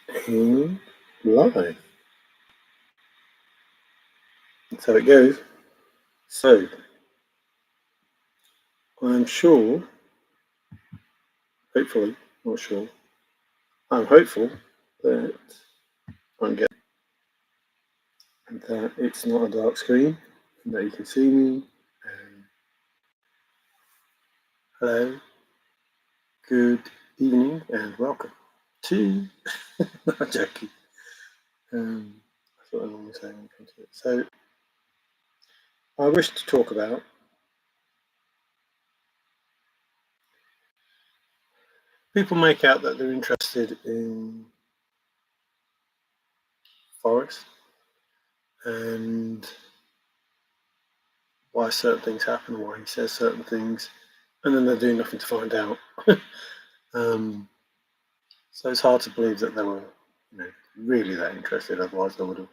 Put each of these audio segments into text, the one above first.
And live. That's how it goes. So, I'm sure, hopefully, not sure, I'm hopeful that I can get and that it's not a dark screen and that you can see me. Hello, good evening, and welcome to. Not joking. That's what I normally say when it comes to it. So, I wish to talk about people make out that they're interested in Forrest and why certain things happen, why he says certain things, and then they're doing nothing to find out. So it's hard to believe that they were, really that interested. Otherwise, they would have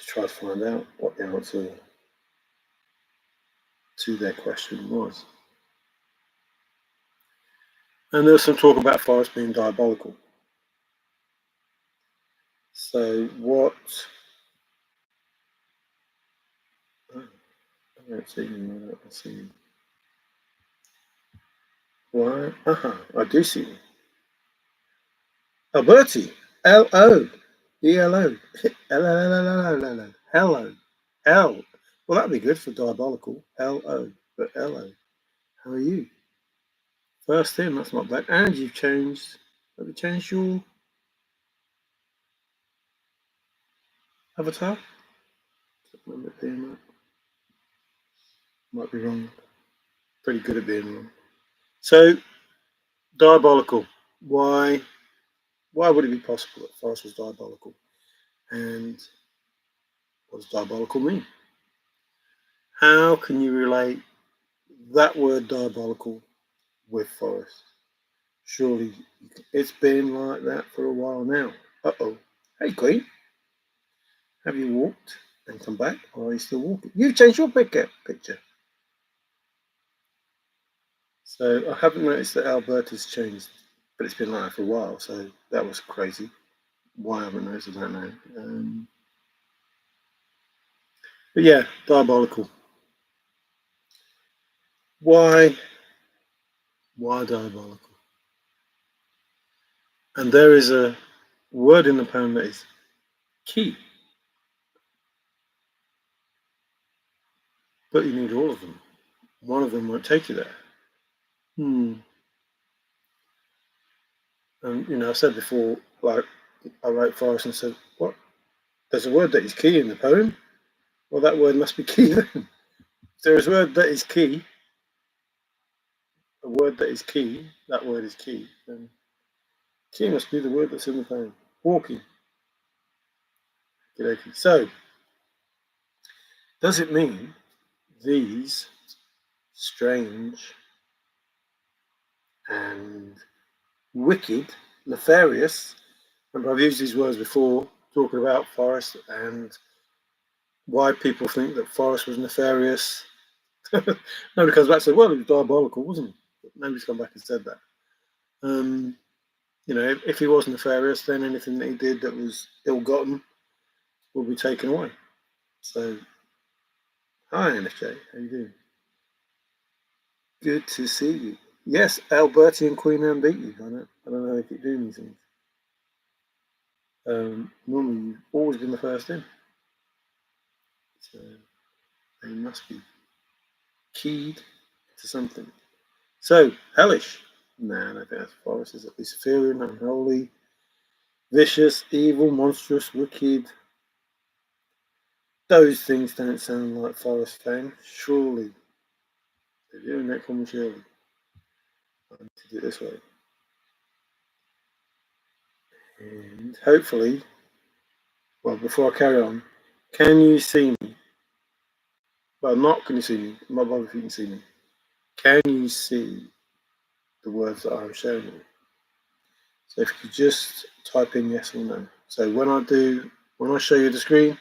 tried to find out what the answer to their question was. And there was some talk about Forrest being diabolical. So what? Oh, I don't see him. I don't see him. Why? I do see him. Alberti. L-O. E-L-O. L-O. Hello. L. Well, that'd be good for diabolical. L-O. But L-O. How are you? First in, that's not bad. And you've changed. Have you changed your avatar? I don't remember it being that. Might be wrong. Pretty good at being wrong. So, diabolical. Why would it be possible that Forrest was diabolical? And what does diabolical mean? How can you relate that word diabolical with Forrest? Surely it's been like that for a while now. Uh-oh. Hey, Queen. Have you walked and come back, or are you still walking? You've changed your picture. So I haven't noticed that Alberta's changed, but it's been like that for a while, so that was crazy. Why I haven't noticed, I don't know. But yeah, diabolical. Why diabolical? And there is a word in the poem that is key, but you need all of them. One of them won't take you there. And I've said before, like I wrote Forrest and said, "What? There's a word that is key in the poem. Well, that word must be key then. If there is a word that is key, a word that is key, that word is key. Then key must be the word that's in the poem. Walking. Okay. So, does it mean these strange and wicked, nefarious, and I've used these words before, talking about Forrest and why people think that Forrest was nefarious. Nobody comes back and says, well, he was diabolical, wasn't he? But nobody's come back and said that. If he was nefarious, then anything that he did that was ill-gotten will be taken away. So, hi, NFJ, how you doing? Good to see you. Yes, Alberti and Queen Anne beat you. I don't know how they keep doing these things. Normally, you've always been the first in. So, they must be keyed to something. So, hellish. Nah, I don't think that's Forrest. Is it Luciferian, unholy, vicious, evil, monstrous, wicked? Those things don't sound like Forrest Fenn. Surely. They're doing that common surely. I need to do it this way. And hopefully, well, before I carry on, can you see me? Well, not can you see me? I'm not bothered if you can see me. Can you see the words that I'm showing you? So if you could just type in yes or no. So when I show you the screen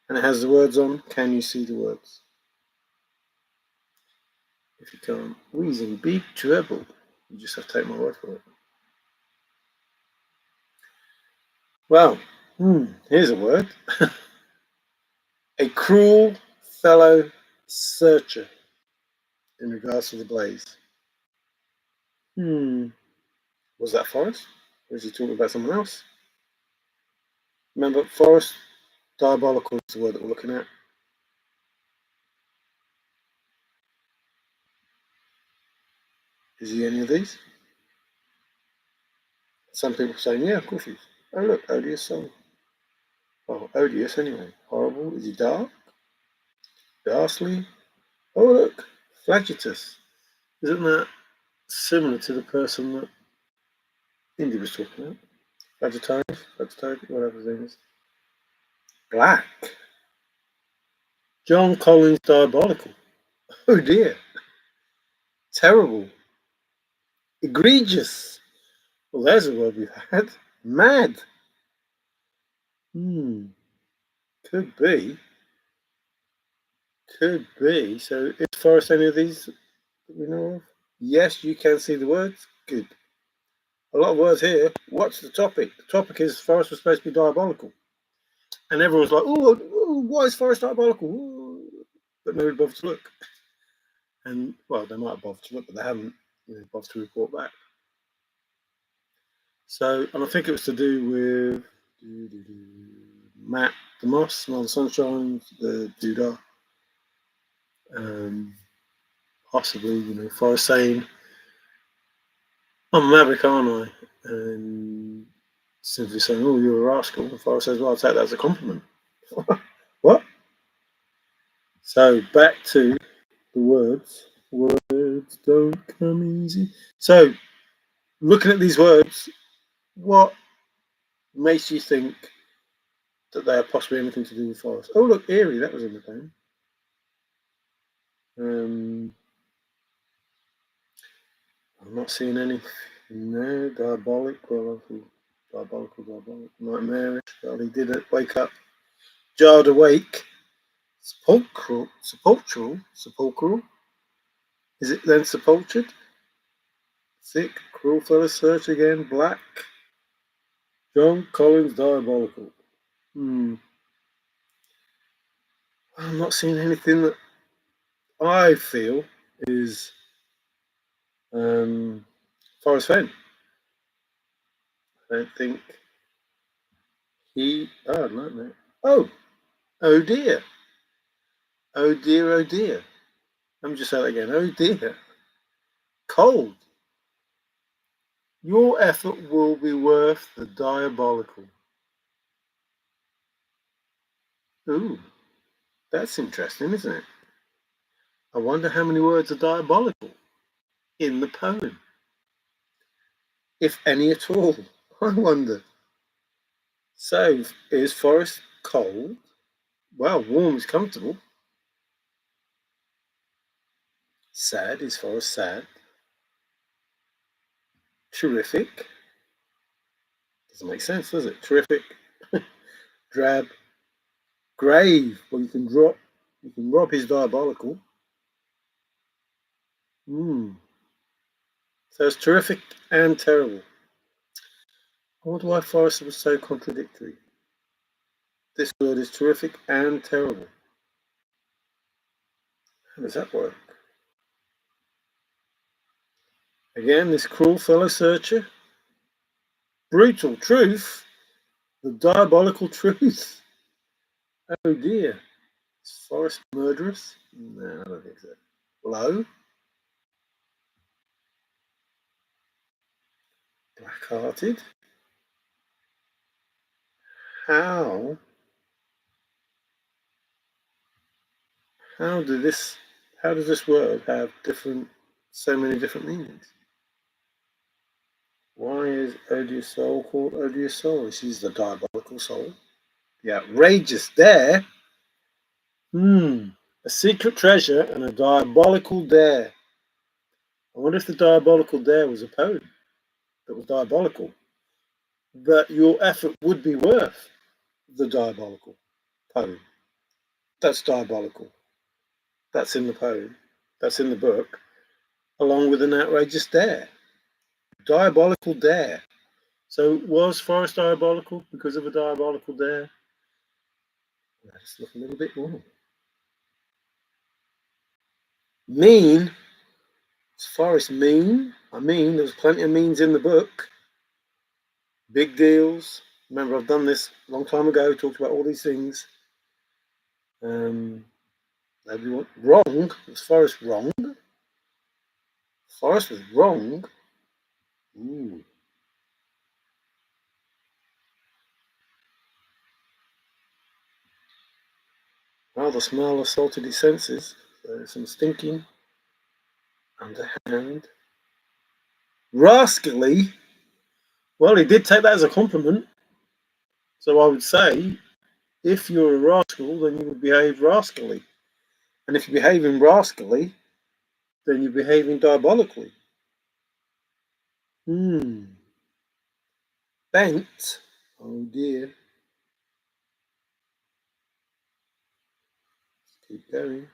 and it has the words on, can you see the words? If you can't, wheezing big trouble. You just have to take my word for it. Well, here's a word. A cruel fellow searcher in regards to the blaze. Was that Forrest? Or is he talking about someone else? Remember, Forrest, diabolical is the word that we're looking at. Is he any of these? Some people saying, yeah, of course he is. Oh, look, odious soul. Oh, odious anyway. Horrible. Is he dark? Ghastly? Oh, look, flagitious. Isn't that similar to the person that Indy was talking about? Flagitarian, whatever his name is. Black. John Collins Diabolical. Oh dear. Terrible. Egregious. Well, there's a word we've had. Mad. Could be. Could be. So is Forrest any of these that we know of? Yes, you can see the words. Good. A lot of words here. What's the topic? The topic is Forrest was supposed to be diabolical. And everyone's like, oh, why is Forrest diabolical? Ooh. But nobody bothered to look. And, well, they might have bothered to look, but they haven't bothered to report back. So, and I think it was to do with Matt, the Moss, Smell the Sunshine, the Doodah. Possibly, Forrest saying, I'm a maverick, aren't I? And simply saying, oh, you're a rascal. And Forrest says, well, I'll take that as a compliment. What? So back to the words. Words don't come easy. So looking at these words, what makes you think that they are possibly anything to do with Forrest? Oh, look, eerie, that was in the poem. I'm not seeing any. No, diabolical. Nightmarish. Well, he did it. Wake up. Jarred awake. Sepulchral. Is it then sepultured? Sick, cruel fellow search again, black. John Collins diabolical. I'm not seeing anything that I feel is Forrest Fenn. I don't think he. Oh, no. Oh dear. Oh dear, oh dear. Let me just say that again. Oh dear. Cold. Your effort will be worth the diabolical. Ooh, that's interesting, isn't it? I wonder how many words are diabolical in the poem. If any at all. I wonder. So, is Forrest cold? Well, warm is comfortable. Sad, is Forrest sad? Terrific. Doesn't make sense, does it? Terrific. Drab. Grave. Well, you can rob his diabolical. So it's terrific and terrible. I wonder why Forrest was so contradictory. This word is terrific and terrible. How does that work? Again, this cruel fellow searcher. Brutal truth. The diabolical truth. Oh dear. Is Forrest murderous? No, I don't think so. Low. Black-hearted. How does this word have so many different meanings? Why is odious soul called odious soul? She's the diabolical soul. The outrageous dare. A secret treasure and a diabolical dare. I wonder if the diabolical dare was a poem that was diabolical. That your effort would be worth the diabolical poem. That's diabolical. That's in the poem. That's in the book. Along with an outrageous dare. Diabolical dare. So was Forrest diabolical because of a diabolical dare? Let's look a little bit more. Mean? Is Forrest mean? I mean, there's plenty of means in the book. Big deals. Remember, I've done this a long time ago, talked about all these things. Wrong? Was Forrest wrong? Forrest was wrong? Ooh. Well, the smell assaulted his senses. So some stinking, underhand, rascally. Well, he did take that as a compliment. So I would say, if you're a rascal, then you would behave rascally. And if you're behaving rascally, then you're behaving diabolically. Bent. Oh dear. Let's keep going.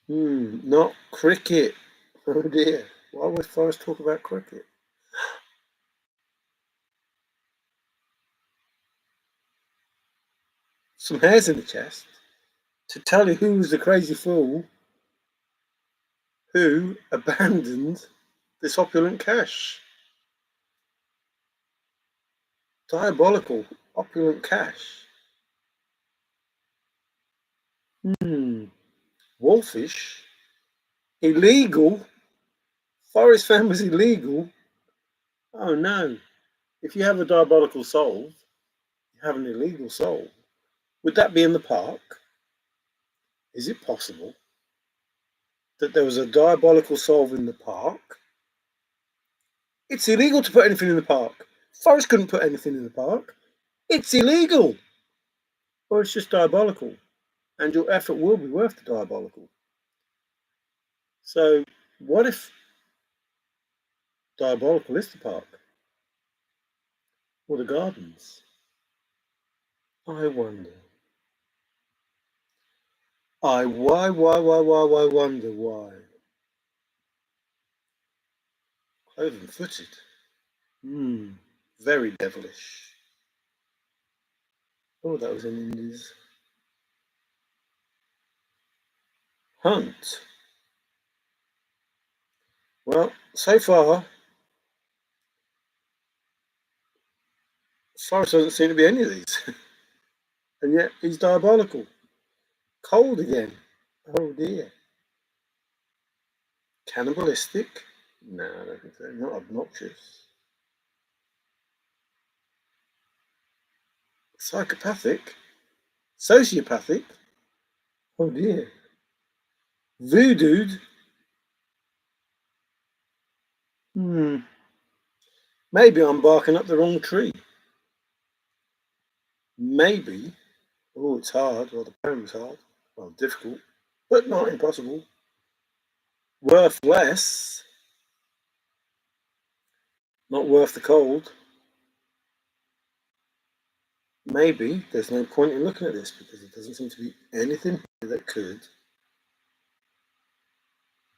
Not cricket. Oh dear. Why would Forrest talk about cricket? Some hairs in the chest to tell you who was the crazy fool who abandoned this opulent cache. Diabolical, opulent cache. Wolfish. Illegal. Forrest Fenn was illegal. Oh no. If you have a diabolical soul, you have an illegal soul. Would that be in the park? Is it possible that there was a diabolical soul in the park? It's illegal to put anything in the park. Forrest couldn't put anything in the park. It's illegal. Or it's just diabolical. And your effort will be worth the diabolical. So what if diabolical is the park? Or the gardens? I wonder. Why wonder why? Cloven-footed. Very devilish. Oh, that was in Indies. Hunt. Well, so far, Forrest doesn't seem to be any of these. And yet he's diabolical. Cold again. Oh dear. Cannibalistic? No, I don't think so. Not obnoxious. Psychopathic? Sociopathic? Oh dear. Voodooed? Maybe I'm barking up the wrong tree. Maybe. Oh, it's hard. Well, the poem's hard. Well, difficult, but not impossible. Worth less. Not worth the cold. Maybe there's no point in looking at this because there doesn't seem to be anything here that could.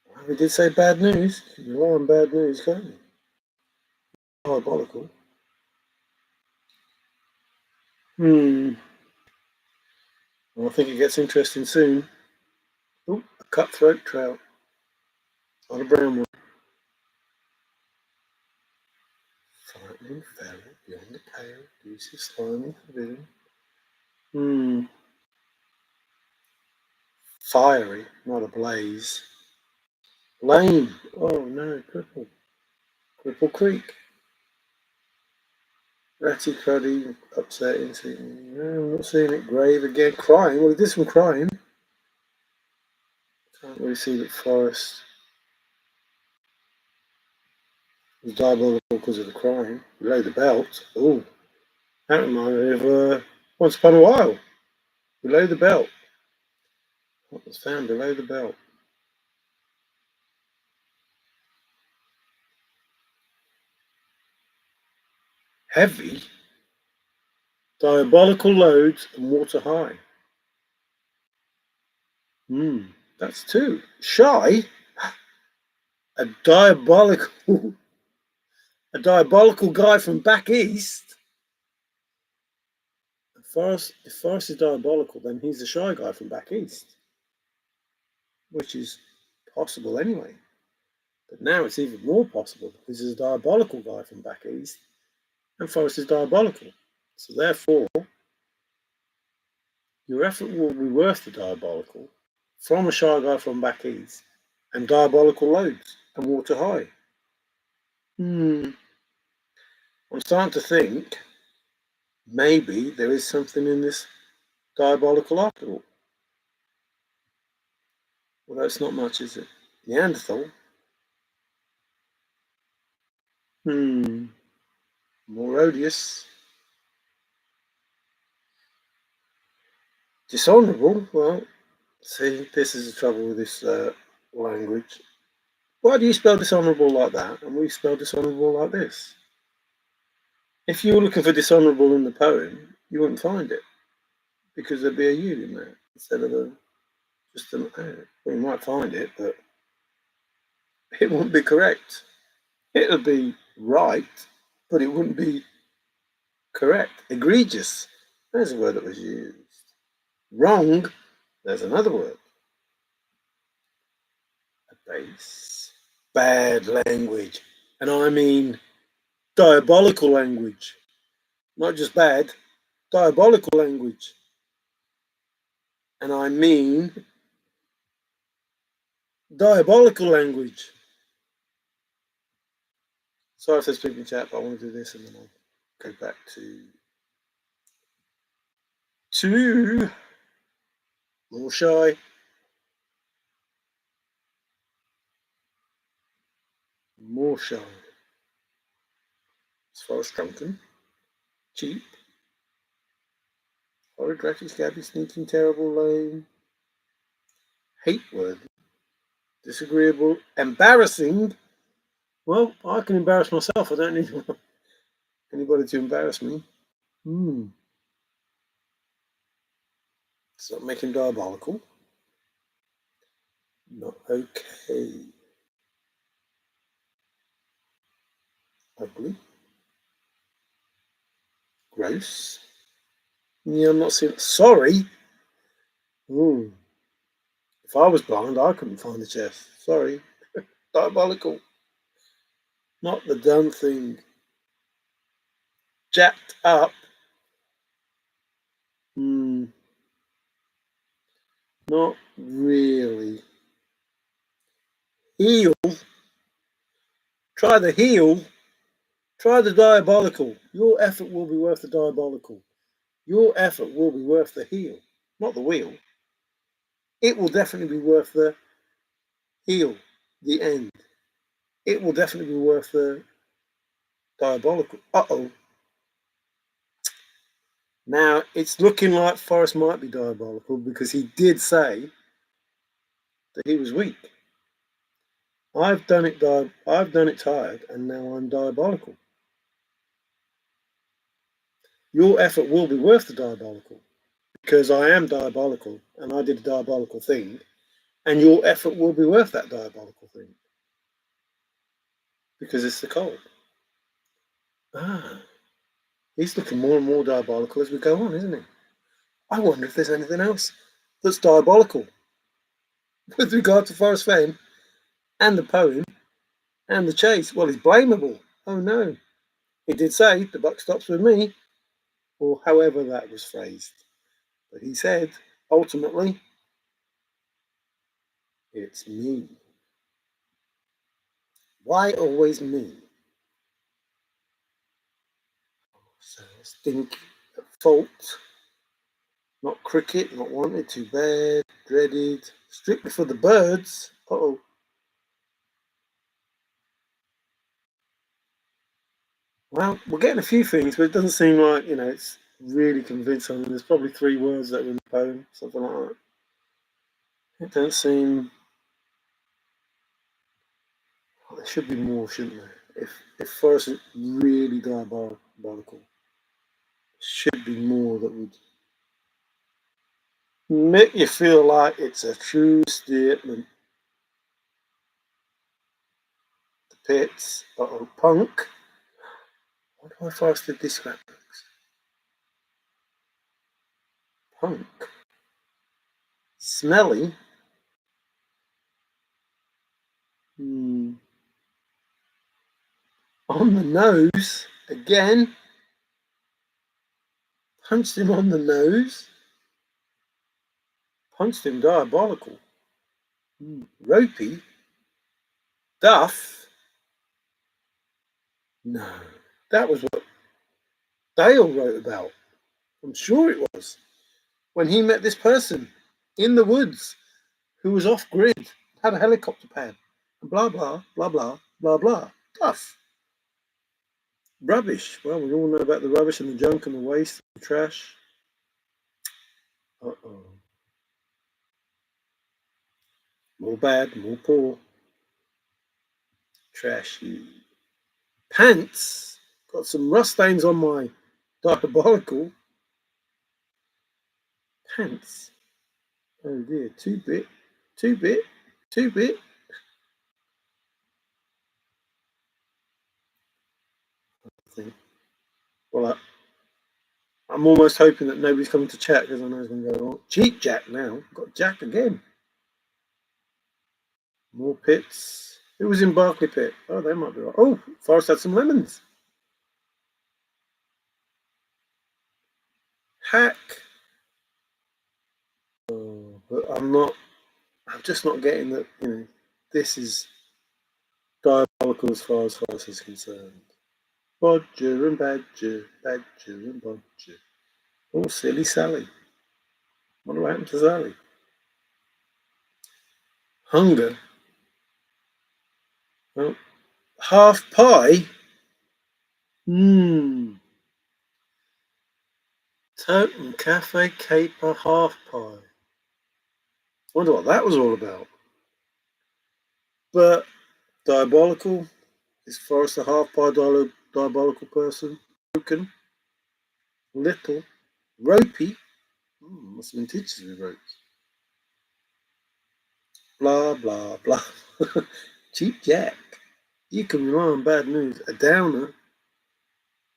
Well, we did say bad news. You can rely on bad news, can't you? Diabolical. Well, I think it gets interesting soon. Oh, a cutthroat trout. Not a brown one. Frightening feral, beyond the pale, juicy, slimy, forbidden. Fiery, not ablaze. Lame. Oh no, cripple. Cripple Creek. Ratty cruddy, upsetting. No, I'm not seeing it. Grave again. Crying. Well, he did some crying. Can't really see that Forrest was diabolical because of the crying. Below the belt. Oh, that reminded me of Once Upon a While. Below the belt. What was found below the belt? Heavy. Diabolical loads and water high. That's two. Shy. A diabolical, a diabolical guy from back east. If Forrest is diabolical, then he's the shy guy from back east, which is possible anyway. But now it's even more possible because there's a diabolical guy from back east, and Forrest is diabolical. So therefore, your effort will be worth the diabolical from a shy guy from back east and diabolical loads and water high. I'm starting to think maybe there is something in this diabolical after all. Although it's not much, is it? Neanderthal? More odious. Dishonourable? Well, see, this is the trouble with this language. Why do you spell dishonourable like that and we spell dishonourable like this? If you were looking for dishonourable in the poem, you wouldn't find it because there'd be a U in there instead of just an O. Well, you might find it, but it wouldn't be correct. It would be right, but it wouldn't be correct. Egregious. There's a word that was used. Wrong. There's another word. Base. Bad language. And I mean diabolical language. Not just bad, diabolical language. And I mean diabolical language. Sorry if there's people in chat, but I want to do this and then I'll go back to more shy. More shy. As far as drunken, cheap, horrid, ratty, scabby, sneaking, terrible, lame, hate-worthy, disagreeable, embarrassing. Well, I can embarrass myself. I don't need anybody to embarrass me. Does that make him diabolical? Not okay. Ugly. Gross. Yeah, I'm not seeing. Sorry. If I was blind, I couldn't find the chest. Sorry. Diabolical. Not the done thing. Jacked up. Not really. Heel. Try the heel. Try the diabolical. Your effort will be worth the diabolical. Your effort will be worth the heel, not the wheel. It will definitely be worth the heel, the end. It will definitely be worth the diabolical. Uh-oh. Now, it's looking like Forrest might be diabolical because he did say that he was weak. I've done it tired, and now I'm diabolical. Your effort will be worth the diabolical because I am diabolical and I did a diabolical thing, and your effort will be worth that diabolical thing because it's the cold. He's looking more and more diabolical as we go on, isn't he? I wonder if there's anything else that's diabolical with regard to Forrest Fenn and the poem and the chase. Well, he's blamable. Oh no. He did say the buck stops with me, or however that was phrased. But he said, ultimately, it's me. Why always me? So stink at fault. Not cricket, not wanted, too bad, dreaded, strictly for the birds. Uh-oh. Well, we're getting a few things, but it doesn't seem like, it's really convincing. There's probably 3 words that are in the poem, something like that. It doesn't seem... Well, there should be more, shouldn't there? If Forrest is really diabolical, there should be more that would make you feel like it's a true statement. Pits. Uh-oh. Punk. What do I Forrest did this scrapbooks? Punk. Smelly. On the nose. Again. Punched him on the nose. Punched him diabolical. Ropey. Duff. No. That was what Dale wrote about. I'm sure it was. When he met this person in the woods who was off grid, had a helicopter pad, and blah, blah, blah, blah, blah, blah. Duff. Rubbish. Well, we all know about the rubbish and the junk and the waste and the trash. Uh-oh. More bad, more poor. Trashy. Pants. Got some rust stains on my diabolical. Pants. Oh dear. 2-bit. 2-bit. 2-bit. I think. Well, I'm almost hoping that nobody's coming to chat because I know it's going to go on. Cheap Jack now. Got Jack again. More pits. Who was in Barclay Pit? Oh, they might be right. Oh, Forrest had some lemons. Hack. Oh, but I'm just not getting that, this is diabolical as far as Forrest is concerned. Bodger and Badger, Badger and Bodger. Oh, silly Sally. What happened to Sally? Hunger. Well, half pie. Totem Cafe Caper half pie. Wonder what that was all about. But diabolical. Is Forrest a half pie diabolical person? Broken. Little. Ropey. Must have been teachers with ropes. Blah, blah, blah. Cheap Jack. You can rely on bad news. A downer.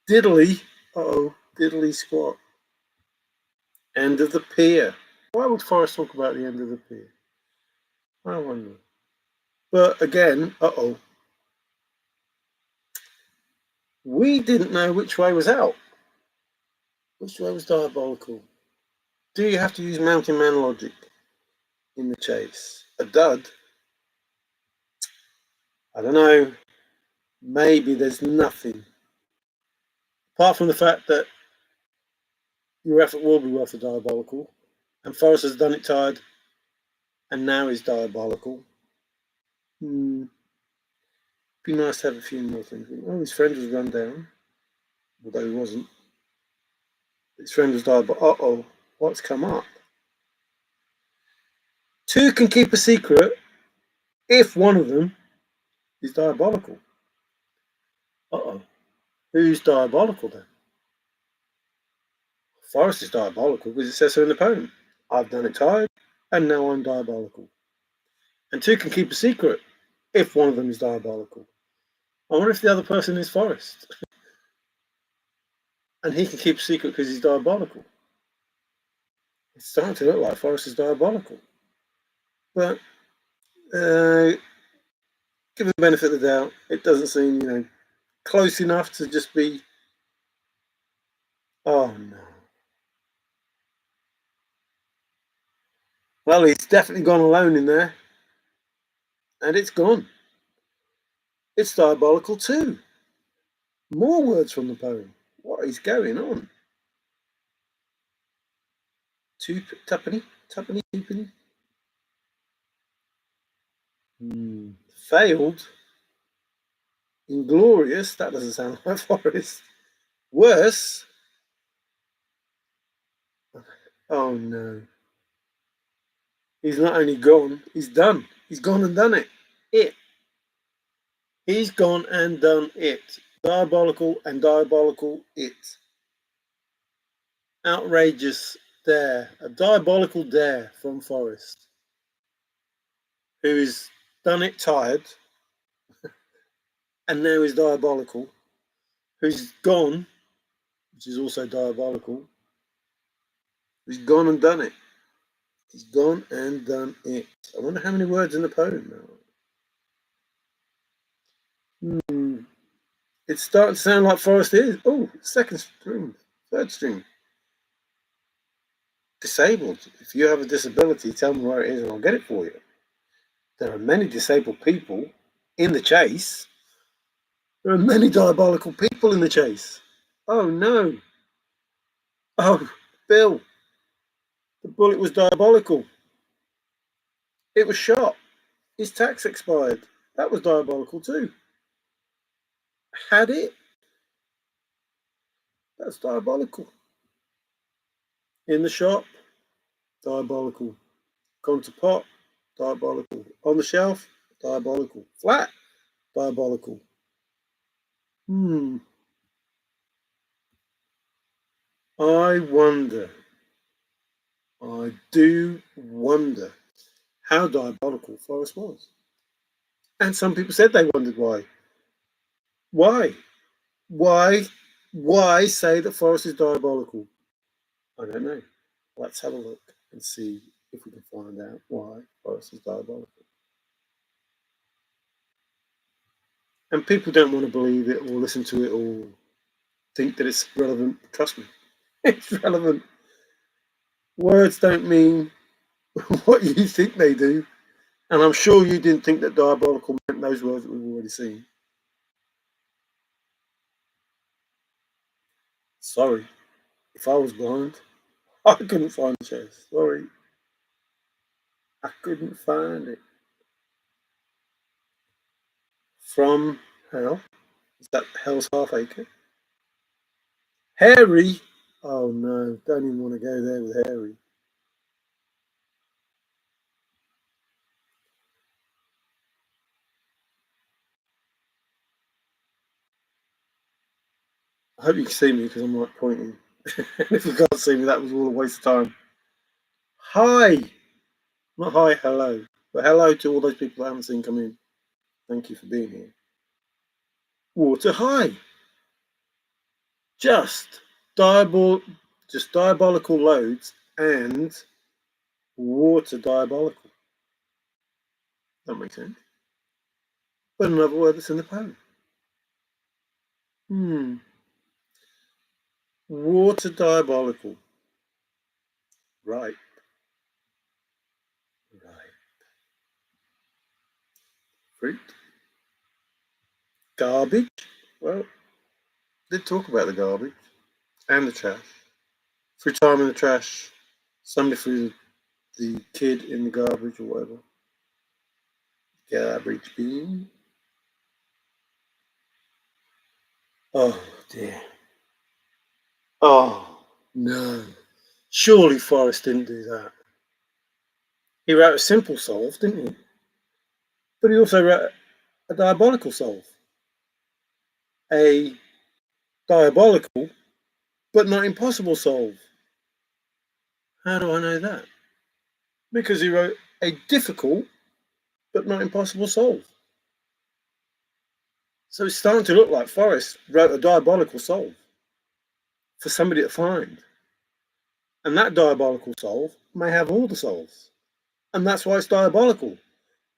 Diddly. Uh-oh. Diddly squat. End of the pier. Why would Forrest talk about the end of the pier? I wonder. But again, uh-oh. We didn't know which way was out. Which way was diabolical? Do you have to use mountain man logic in the chase? A dud? I don't know. Maybe there's nothing. Apart from the fact that your effort will be worth a diabolical. And Forrest has done it tired. And now is diabolical. Be nice to have a few more things. Oh, his friend was run down. Although he wasn't. His friend was diabolical. Uh-oh. What's come up? 2 can keep a secret if one of them is diabolical. Uh-oh. Who's diabolical then? Forrest is diabolical because it says so in the poem. I've done it tired, and now I'm diabolical. And 2 can keep a secret if one of them is diabolical. I wonder if the other person is Forrest. And he can keep a secret because he's diabolical. It's starting to look like Forrest is diabolical. But give the benefit of the doubt. It doesn't seem, close enough to just be, oh no. Well, he's definitely gone alone in there. And it's gone. It's diabolical too. More words from the poem. What is going on? Tuppenny, twopenny. Failed. Inglorious. That doesn't sound like Forrest. Worse. Oh no. He's not only gone, he's done. He's gone and done it. He's gone and done it. Diabolical and diabolical it. Outrageous dare. A diabolical dare from Forrest, who's done it tired and now is diabolical, who's gone, which is also diabolical, who's gone and done it. He's gone and done it. I wonder how many words in the poem now. It's starting to sound like Forrest is. Oh, second string, third string. Disabled. If you have a disability, tell me where it is and I'll get it for you. There are many disabled people in the chase. There are many diabolical people in the chase. Oh no. Oh, Bill. The bullet was diabolical. It was shot. His tax expired. That was diabolical too. Had it. That's diabolical. In the shop. Diabolical. Gone to pot. Diabolical. On the shelf. Diabolical. Flat. Diabolical. I wonder. I do wonder how diabolical Forrest was. And some people said they wondered why. Why? Why say that Forrest is diabolical? I don't know. Let's have a look and see if we can find out why Forrest is diabolical. And people don't want to believe it or listen to it or think that it's relevant. Trust me, it's relevant. Words don't mean what you think they do. And I'm sure you didn't think that diabolical meant those words that we've already seen. Sorry, if I was blind, I couldn't find the chest. Sorry, I couldn't find it. From hell? Is that Hell's Half Acre? Harry? Oh no, don't even want to go there with Harry. I hope you can see me because I'm like pointing. If you can't see me, that was all a waste of time. Hi! Not hi, hello. But hello to all those people I haven't seen come in. Thank you for being here. Water high. Just diabolical loads and water diabolical. That makes sense. But another word that's in the poem. Water diabolical. Right. Fruit. Garbage. Well, did talk about the garbage and the trash. Threw time in the trash. Somebody threw the kid in the garbage or whatever. Garbage bin. Oh dear. Oh no. Surely Forrest didn't do that. He wrote a simple solve, didn't he? But he also wrote a diabolical solve. A diabolical but not impossible solve. How do I know that? Because he wrote a difficult but not impossible solve. So it's starting to look like Forrest wrote a diabolical solve for somebody to find. And that diabolical solve may have all the solves. And that's why it's diabolical.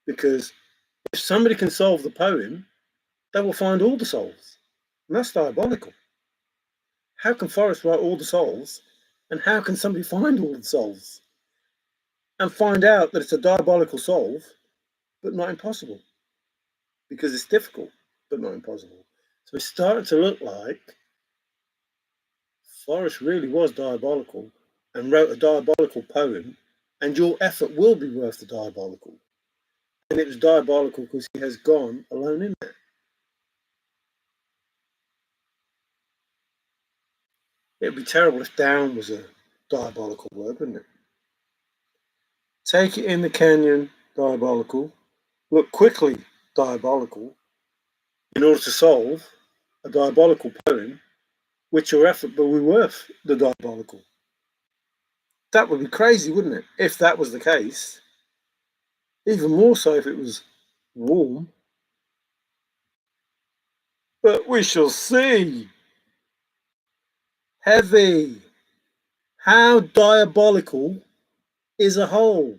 Because if somebody can solve the poem, they will find all the solves. And that's diabolical. How can Forrest write all the solves? And how can somebody find all the solves? And find out that it's a diabolical solve, but not impossible. Because it's difficult, but not impossible. So it's starting to look like Forrest really was diabolical and wrote a diabolical poem, and your effort will be worth the diabolical. And it was diabolical because he has gone alone in there. It would be terrible if down was a diabolical word, wouldn't it? Take it in the canyon, diabolical. Look quickly, diabolical. In order to solve a diabolical poem, which your effort will be worth the diabolical. That would be crazy, wouldn't it? If that was the case. Even more so if it was warm. but we shall see. Heavy. How diabolical is a hole?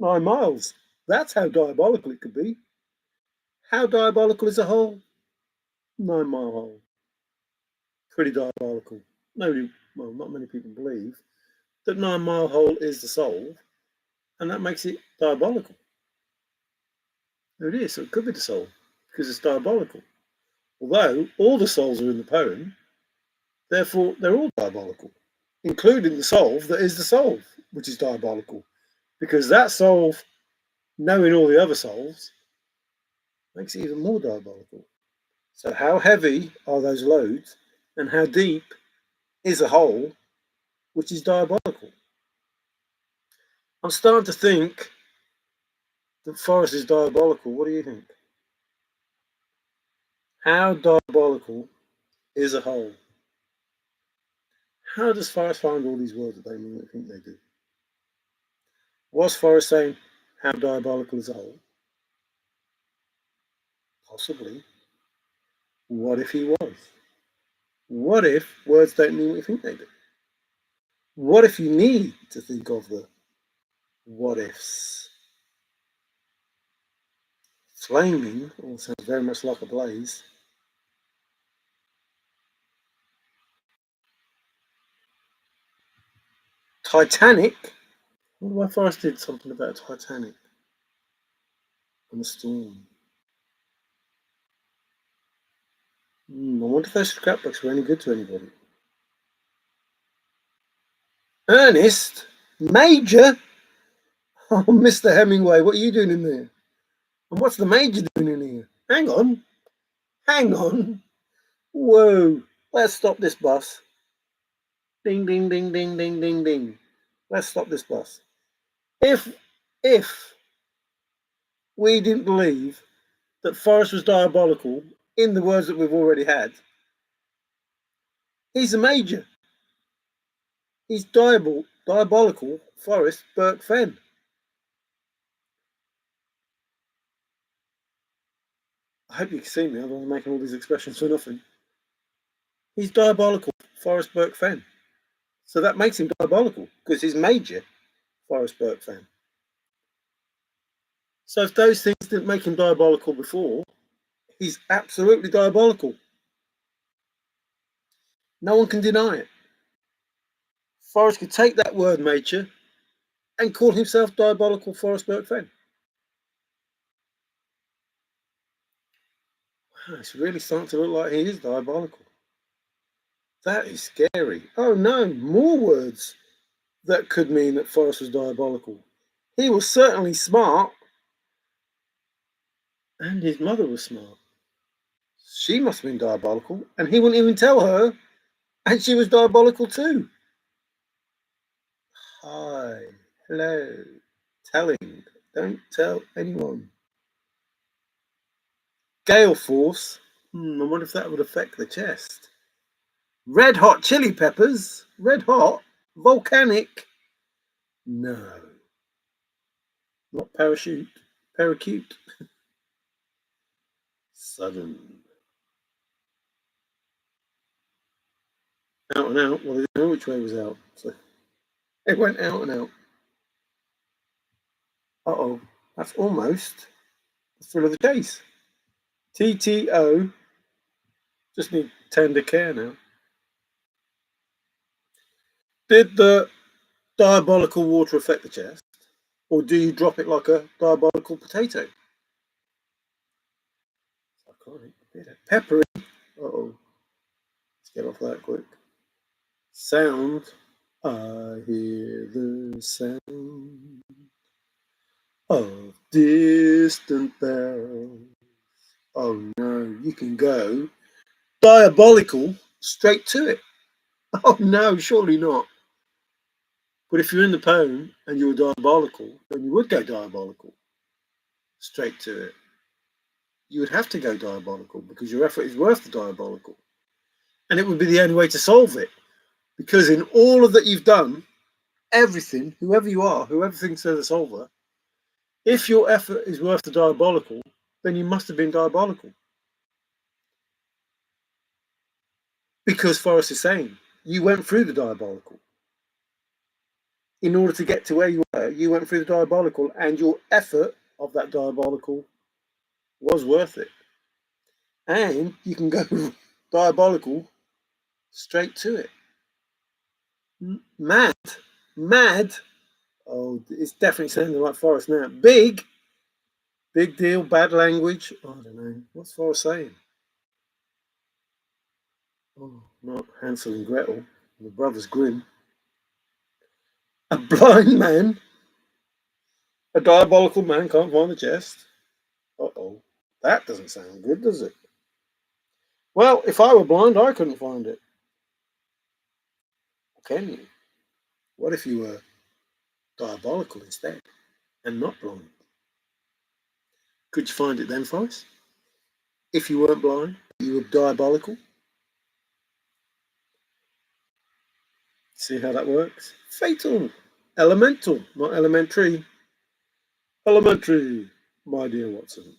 9 miles. That's how diabolical it could be. How diabolical is a hole? 9-mile hole. Pretty diabolical. Nobody, well, not many people believe that 9-mile hole is the solve, and that makes it diabolical. It is, so it could be the soul, because it's diabolical. Although all the souls are in the poem, therefore they're all diabolical, including the solve that is the solve, which is diabolical. Because that solve, knowing all the other solves, makes it even more diabolical. So how heavy are those loads, and how deep is a hole, which is diabolical? I'm starting to think that Forrest is diabolical. What do you think? How diabolical is a hole? How does Forrest find all these words that they mean what they think they do? Was Forrest saying, how diabolical is a hole? Possibly. What if he was? What if words don't mean what you think they do? What if you need to think of the what ifs? Flaming all sounds very much like a blaze. Titanic? I wonder why Forrest did something about Titanic and the storm. I wonder if those scrapbooks were any good to anybody. Ernest? Major? Oh, Mr. Hemingway, what are you doing in there? And what's the Major doing in here? Hang on. Hang on. Whoa. Let's stop this bus. Ding, ding, ding, ding, ding, ding, ding. Let's stop this bus. If we didn't believe that Forrest was diabolical in the words that we've already had, he's a Major. He's diabolical Forrest Burke Fenn. I hope you can see me, otherwise I'm making all these expressions for nothing. He's diabolical Forrest Burke Fenn. So that makes him diabolical, because he's Major Forrest Burke Fenn. So if those things didn't make him diabolical before, he's absolutely diabolical. No one can deny it. Forrest could take that word Major and call himself diabolical Forrest Burke Fenn. Wow, it's really starting to look like he is diabolical. That is scary. Oh no, more words that could mean that Forrest was diabolical. He was certainly smart, and his mother was smart. She must have been diabolical, and he wouldn't even tell her, and she was diabolical too. Hi, hello, telling, don't tell anyone. Gale force, I wonder if that would affect the chest. Red hot chili peppers, red hot, volcanic, no. Not parachute, paracute. Sudden. Out and out, well, they didn't know which way was out, so it went out and out. Uh-oh, that's almost the thrill of the chase. TTO, just need tender care now. Did the diabolical water affect the chest, or do you drop it like a diabolical potato? Iconic. Peppery. Uh-oh. Let's get off that quick. Sound. I hear the sound of distant bells. Oh no, you can go diabolical straight to it. Oh no, surely not. But if you're in the poem and you were diabolical, then you would go diabolical straight to it. You would have to go diabolical because your effort is worth the diabolical. And it would be the only way to solve it. Because in all of that you've done, everything, whoever you are, whoever thinks they're the solver, if your effort is worth the diabolical, then you must have been diabolical. Because Forrest is saying, you went through the diabolical. In order to get to where you were, you went through the diabolical, and your effort of that diabolical was worth it. And you can go diabolical straight to it. Mad. Oh, it's definitely sounding like Forrest now. Big deal, bad language. Oh, I don't know. What's Forrest saying? Oh, not Hansel and Gretel. The Brothers Grimm. A blind man. A diabolical man can't find the chest. Uh-oh. That doesn't sound good, does it? Well, if I were blind, I couldn't find it. Can you? What if you were diabolical instead and not blind? Could you find it then, Forrest? If you weren't blind, you were diabolical? See how that works? Fatal. Elemental, not elementary. Elementary, my dear Watson.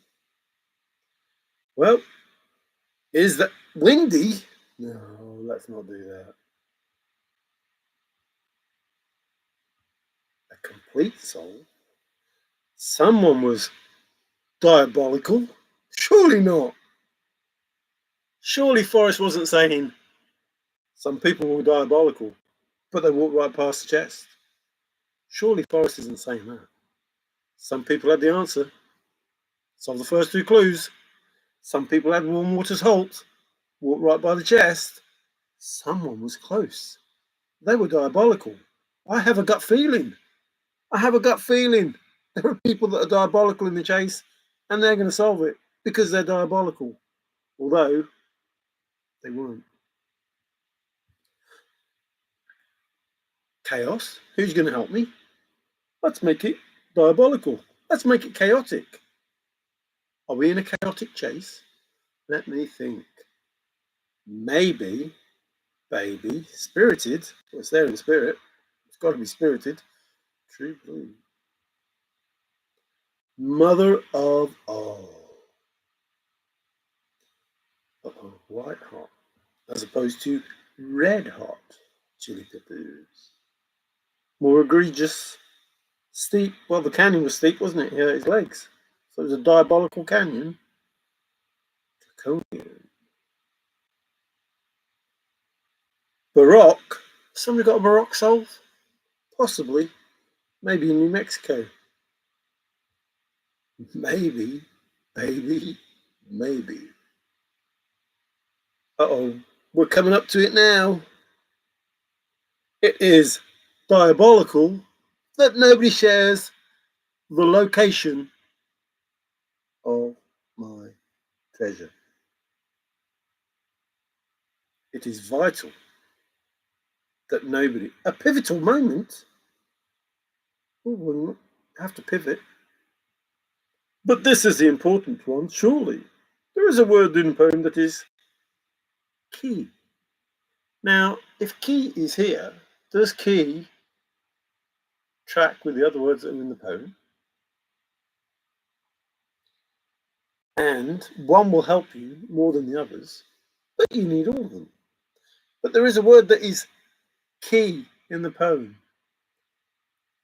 Well, is that windy? No, let's not do that. A complete soul? Someone was diabolical? Surely not. Surely Forrest wasn't saying some people were diabolical, but they walked right past the chest. Surely Forrest isn't saying that. Some people had the answer. Solve the first two clues. Some people had warm waters halt, walked right by the chest. Someone was close. They were diabolical. I have a gut feeling. There are people that are diabolical in the chase, and they're going to solve it because they're diabolical, although they weren't. Chaos? Who's going to help me? Let's make it diabolical. Let's make it chaotic. Are we in a chaotic chase? Let me think. Maybe, baby, spirited. Well, it's there in spirit. It's got to be spirited. True blue. Mother of all. Uh-oh, white hot. As opposed to red hot chili peppers. More egregious. Steep. Well, the canyon was steep, wasn't it? He hurt his legs. So it was a diabolical canyon. Draconian. Baroque. Somebody got a Baroque soul? Possibly. Maybe in New Mexico. Maybe. Maybe. Uh-oh. We're coming up to it now. It is diabolical that nobody shares the location of my treasure. It is vital that nobody... A pivotal moment? Oh, we'll have to pivot. But this is the important one, surely. There is a word in the poem that is key. Now, if key is here, does key track with the other words that are in the poem? And one will help you more than the others, but you need all of them. But there is a word that is key in the poem,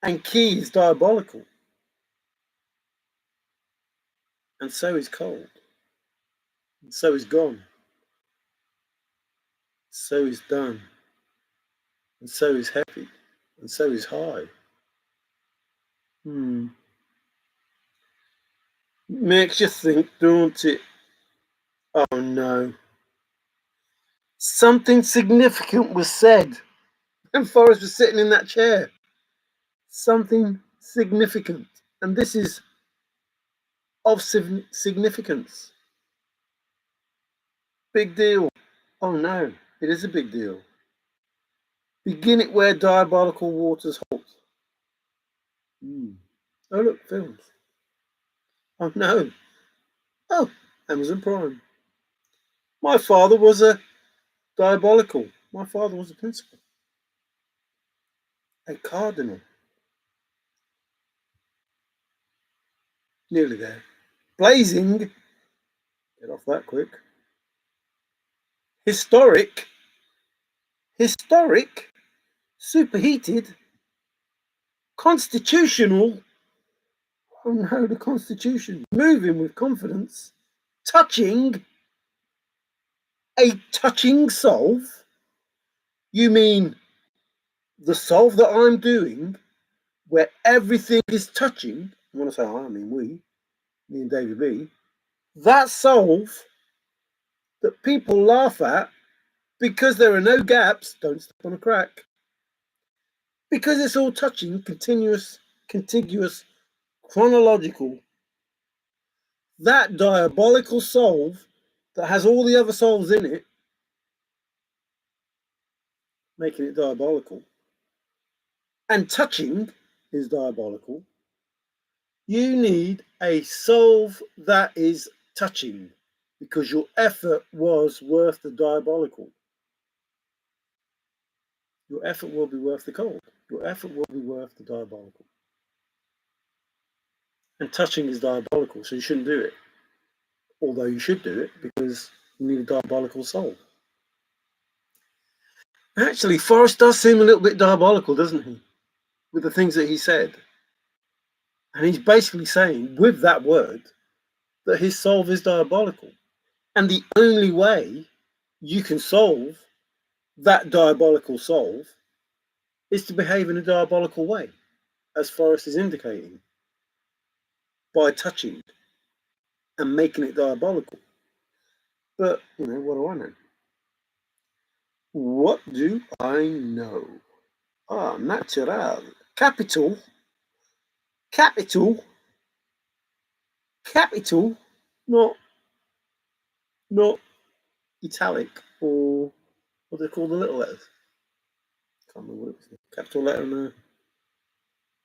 and key is diabolical, and so is cold, and so is gone, so is done, and so is heavy, and so is high. Makes you think, don't it? Oh no. Something significant was said, and Forrest was sitting in that chair. Something significant, and this is of significance. Big deal. Oh no, it is a big deal. Begin it where diabolical waters halt. Oh look, films. Oh no. Oh, Amazon Prime. My father was a diabolical. My father was a principal. A cardinal. Nearly there. Blazing. Get off that quick. Historic. historic, superheated, constitutional, oh no, the Constitution, moving with confidence, touching, a touching solve? You mean the solve that I'm doing, where everything is touching? When I say I mean we, me and David B. That solve that people laugh at because there are no gaps, don't step on a crack, because it's all touching, continuous, contiguous, chronological. That diabolical solve that has all the other solves in it, making it diabolical, and touching is diabolical. You need a solve that is touching because your effort was worth the diabolical. Your effort will be worth the cold. Your effort will be worth the diabolical. And touching is diabolical, so you shouldn't do it. Although you should do it because you need a diabolical soul. Actually, Forrest does seem a little bit diabolical, doesn't he? With the things that he said. And he's basically saying, with that word, that his solve is diabolical. And the only way you can solve that diabolical solve is to behave in a diabolical way, as Forrest is indicating, by touching and making it diabolical. But, what do I know? What do I know? Natural. Capital, not italic, or what do they call the little letters? Can't remember what it was. Capital letter and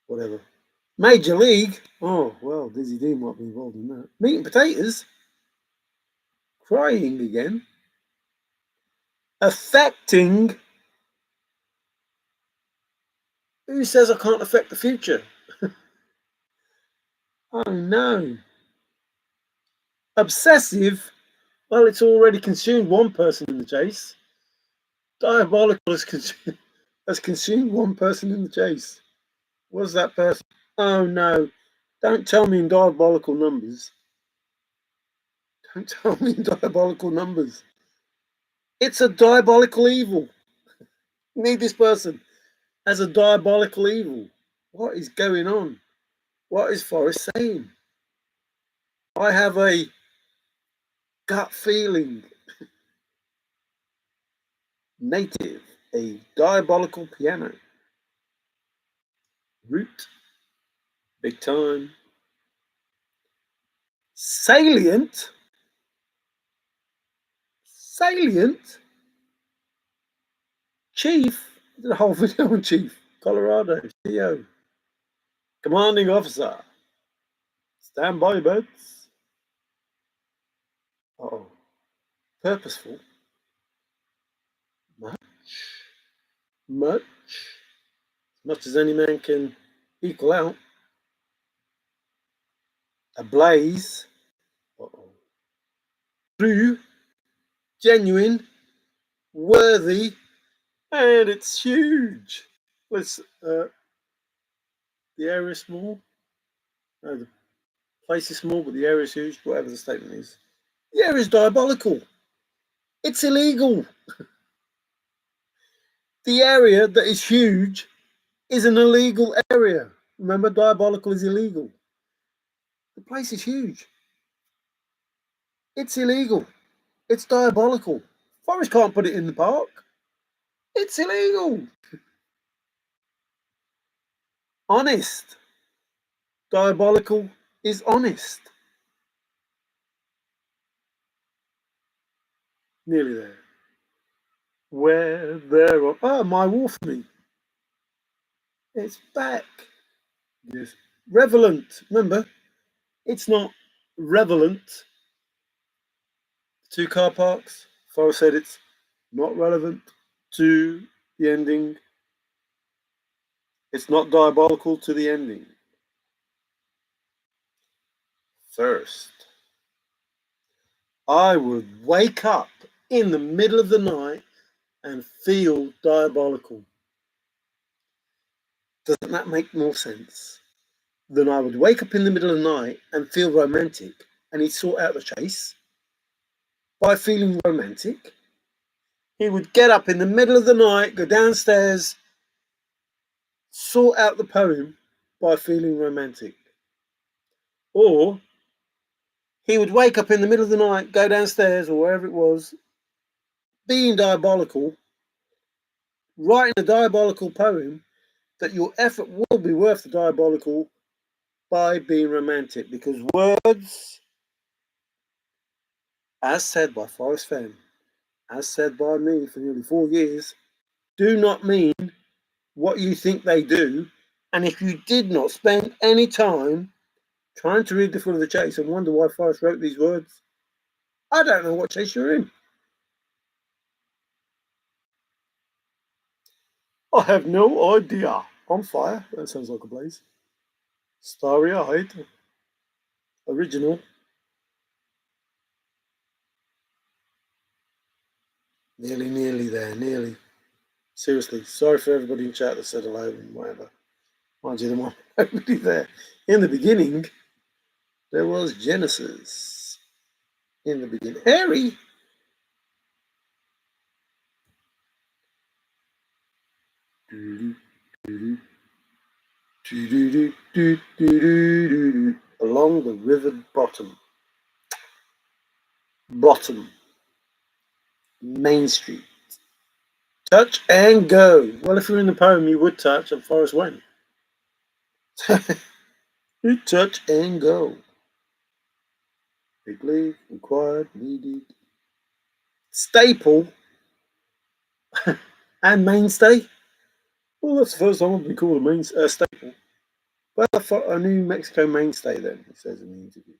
whatever. Major League. Oh, well, Dizzy D might be involved in that. Meat and potatoes. Crying again. Affecting. Who says I can't affect the future? Oh, no. Obsessive. Well, it's already consumed one person in the chase. Diabolical has consumed one person in the chase. What's that person? Oh, no. Don't tell me in diabolical numbers. Don't tell me in diabolical numbers. It's a diabolical evil. You need this person as a diabolical evil. What is going on? What is Forrest saying? I have a gut feeling. Native, a diabolical piano. Root, big time. Salient. Chief. I did a whole video on Chief. Colorado, CO. Commanding officer. Stand by, beds. Oh. Purposeful. Much. As much as any man can equal out. Ablaze. Uh-oh. True. Genuine. Worthy. And it's huge. The area is small. No, the place is small, but the area is huge. Whatever the statement is. The area is diabolical. It's illegal. The area that is huge is an illegal area. Remember, diabolical is illegal. The place is huge. It's illegal. It's diabolical. Forrest can't put it in the park. It's illegal. Honest. Diabolical is honest. Nearly there. Where there are... Oh, my Wolfman. It's back. Yes. Relevant. Remember, it's not relevant. 2 car parks. Forrest said it's not relevant to the ending. It's not diabolical to the ending. First, I would wake up in the middle of the night and feel diabolical. Doesn't that make more sense than I would wake up in the middle of the night and feel romantic, and he'd sort out the chase by feeling romantic? He would get up in the middle of the night, go downstairs, sort out the poem by feeling romantic. Or he would wake up in the middle of the night, go downstairs or wherever it was, being diabolical, writing a diabolical poem that your effort will be worth the diabolical by being romantic. Because words, as said by Forrest Fenn, as said by me for nearly 4 years, do not mean what you think they do. And if you did not spend any time trying to read the full of the chase and wonder why Forrest wrote these words, I don't know what chase you're in. I have no idea. On fire. That sounds like a blaze. Starry-eyed. Original. Nearly there. Nearly. Seriously. Sorry for everybody in chat that said hello and whatever. Mind you, there was nobody there. In the beginning, there was Genesis. In the beginning. Harry! Along the river bottom. Main Street. Touch and go. Well, if you're in the poem, you would touch, and Forrest went. You touch and go. Big league, required, needed. Staple and mainstay. Well, that's the first time I've been called a staple. Well, a New Mexico mainstay then, he says in the interview.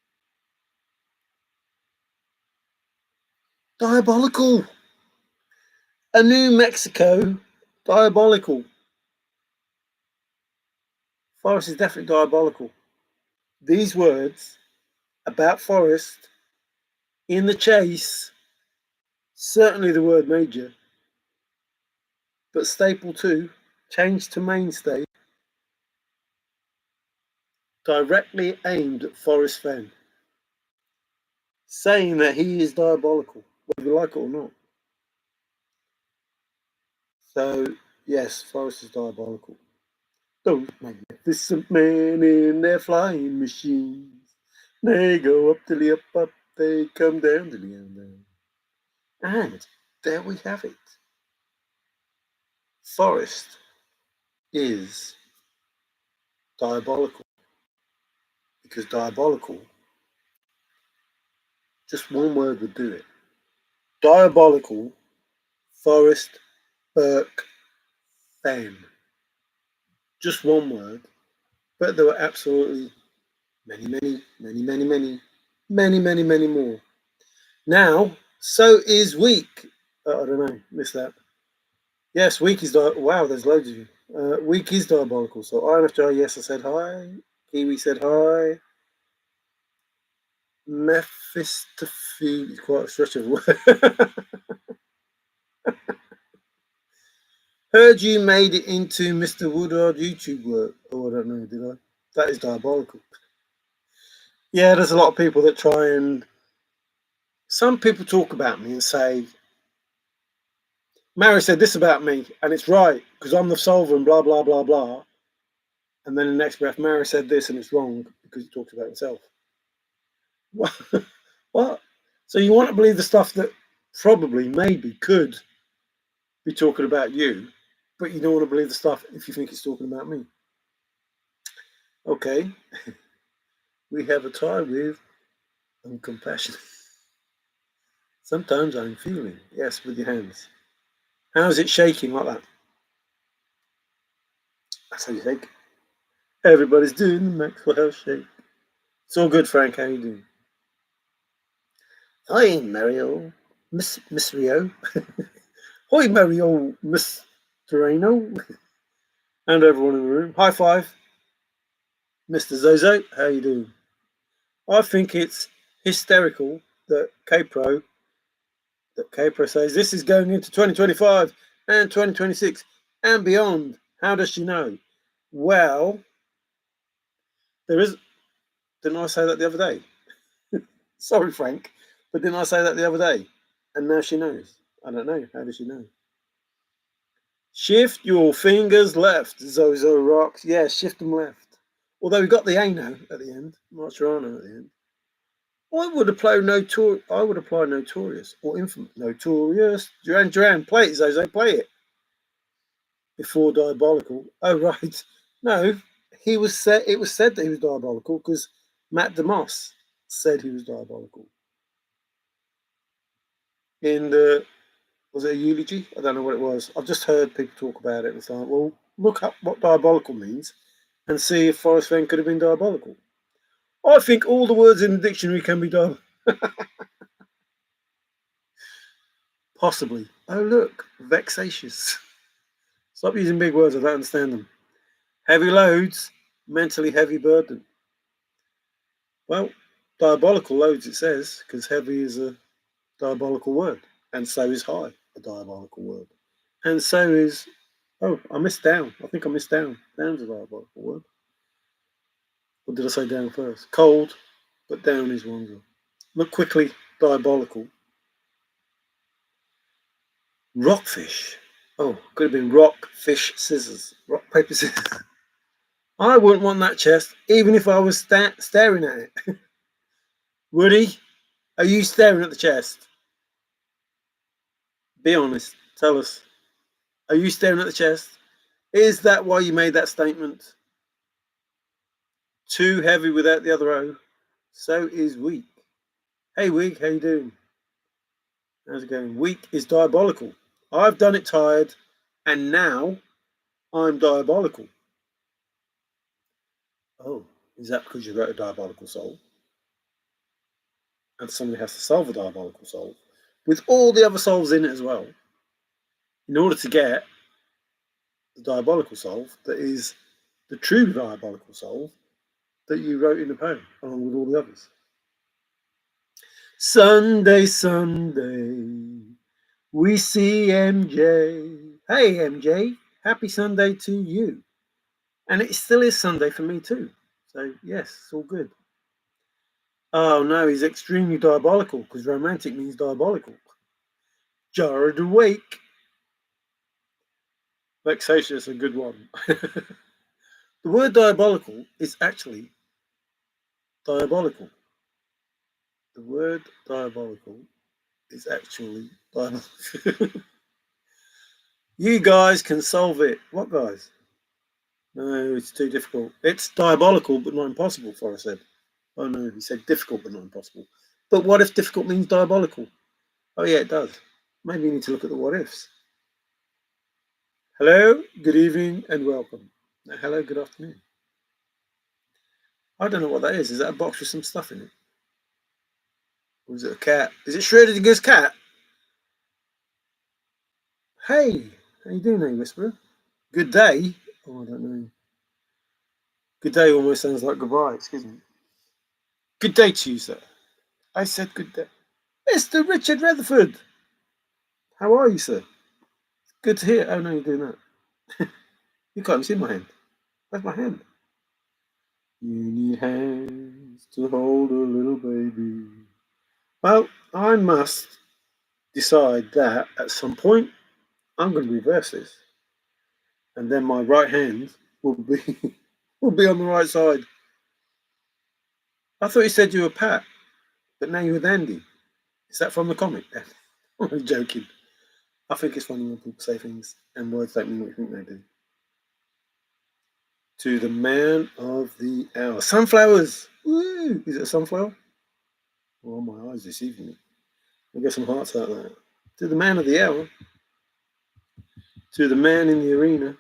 Diabolical. A New Mexico diabolical. Forrest is definitely diabolical. These words about Forrest in the chase, certainly the word major, but staple too, changed to mainstay, directly aimed at Forrest Fenn, saying that he is diabolical, whether you like it or not. So, yes, Forrest is diabolical. Those magnificent men in their flying machines, they go up to the up, they come down to the down. And there we have it. Forrest is diabolical. Because diabolical, just one word would do it. Diabolical, Forrest, Burke, Fenn. Just one word. But there were absolutely many more. Now, so is week. I don't know, missed that. Yes, week is wow, there's loads of you. Week is diabolical. So INFJ, yes, I said hi. Kiwi said hi. Mephistophel is quite a stretch of word. Heard you made it into Mr. Woodard YouTube work. Oh, I don't know, did I? That is diabolical. Yeah, there's a lot of people that try and... Some people talk about me and say, Mary said this about me, and it's right, because I'm the solver and blah, blah, blah, blah. And then in the next breath, Mary said this and it's wrong because he talks about himself. What? So you want to believe the stuff that probably, maybe, could be talking about you, but you don't want to believe the stuff if you think it's talking about me. Okay. We have a tie with I'm compassionate. Sometimes I'm feeling. Yes, with your hands. How's it shaking like that? That's how you shake. Everybody's doing the Maxwell House shake. It's all good, Frank. How you doing? Hi, Mario. Miss Rio. Hi, Mario. Miss Terreno. And everyone in the room. High five. Mr. Zozo. How you doing? I think it's hysterical that K-Pro, that Capra says this is going into 2025 and 2026 and beyond. How does she know? Well, there is. Didn't I say that the other day? Sorry, Frank, but didn't I say that the other day? And now she knows. I don't know. How does she know? Shift your fingers left, Zozo rocks. Yeah, shift them left. Although we got the ano at the end, Marciano at the end. I would apply notorious or infamous. Notorious. Duran, play it, Zozo, play it. Before diabolical. Oh right. No, he was said. It was said that he was diabolical because Matt DeMoss said he was diabolical. In the was it a eulogy? I don't know what it was. I've just heard people talk about it. It's like, well, look up what diabolical means and see if Forrest Fenn could have been diabolical. I think all the words in the dictionary can be done. Possibly. Oh, look, vexatious. Stop using big words, I don't understand them. Heavy loads, mentally heavy burden. Well, diabolical loads, it says, because heavy is a diabolical word, and so is high, a diabolical word. And so is, oh, I missed down. I think I missed down. Down's a diabolical word. Or did I say down first? Cold, but down is longer. Look quickly, diabolical. Rockfish. Oh, could have been rock, fish, scissors. Rock, paper, scissors. I wouldn't want that chest, even if I was staring at it. Woody, are you staring at the chest? Be honest. Tell us. Are you staring at the chest? Is that why you made that statement? Too heavy without the other O. So is weak. Hey, Wig, how you doing? How's it going? Weak is diabolical. I've done it tired, and now I'm diabolical. Oh, is that because you wrote a diabolical soul? And somebody has to solve a diabolical solve with all the other solves in it as well, in order to get the diabolical solve that is the true diabolical solve that you wrote in the poem, along with all the others. Sunday, Sunday, we see MJ. Hey, MJ, happy Sunday to you. And it still is Sunday for me too. So, yes, it's all good. Oh, no, he's extremely diabolical because romantic means diabolical. Jarred awake. Vexatious, a good one. The word diabolical is actually diabolical. The word diabolical is actually diabolical. You guys can solve it. What guys? No, it's too difficult. It's diabolical, but not impossible, Forrest said. Oh no, he said difficult, but not impossible. But what if difficult means diabolical? Oh yeah, it does. Maybe you need to look at the what ifs. Hello, good evening, and welcome. Hello, good afternoon. I don't know what that is. Is that a box with some stuff in it? Or is it a cat? Is it Schrodinger's cat? Hey, how you doing there, Whisperer? Good day? Oh, I don't know. Good day almost sounds like goodbye, excuse me. Good day to you, sir. I said good day. Mr. Richard Rutherford! How are you, sir? Good to hear. Oh, no, you're doing that. You can't see my hand. Where's my hand? You need hands to hold a little baby. Well, I must decide that at some point I'm going to reverse this. And then my right hand will be will be on the right side. I thought you said you were Pat, but now you're with Andy. Is that from the comic? I'm joking. I think it's funny when people say things and words don't mean what you think they do. To the man of the hour. Sunflowers! Woo! Is it a sunflower? Oh, my eyes deceiving me. I'll get some hearts out of that. To the man of the hour. To the man in the arena.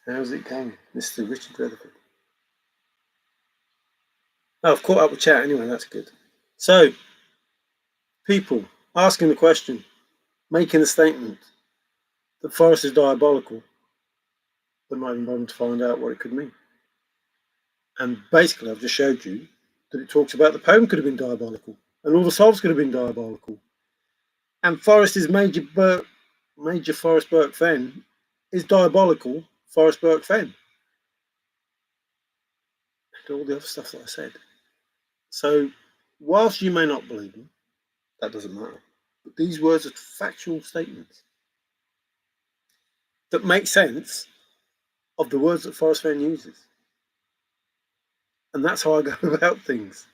How's it going, Mr. Richard Rutherford? Oh, I've caught up with chat anyway, that's good. So, people asking the question, making a statement that Forrest is diabolical, but not even bothering to find out what it could mean. And basically, I've just showed you that it talks about the poem could have been diabolical, and all the souls could have been diabolical. And Forrest's major Forrest Burke Fenn is diabolical Forrest Burke Fenn. And all the other stuff that I said. So, whilst you may not believe me, that doesn't matter. But these words are factual statements that make sense of the words that Forrest Fenn uses. And that's how I go about things.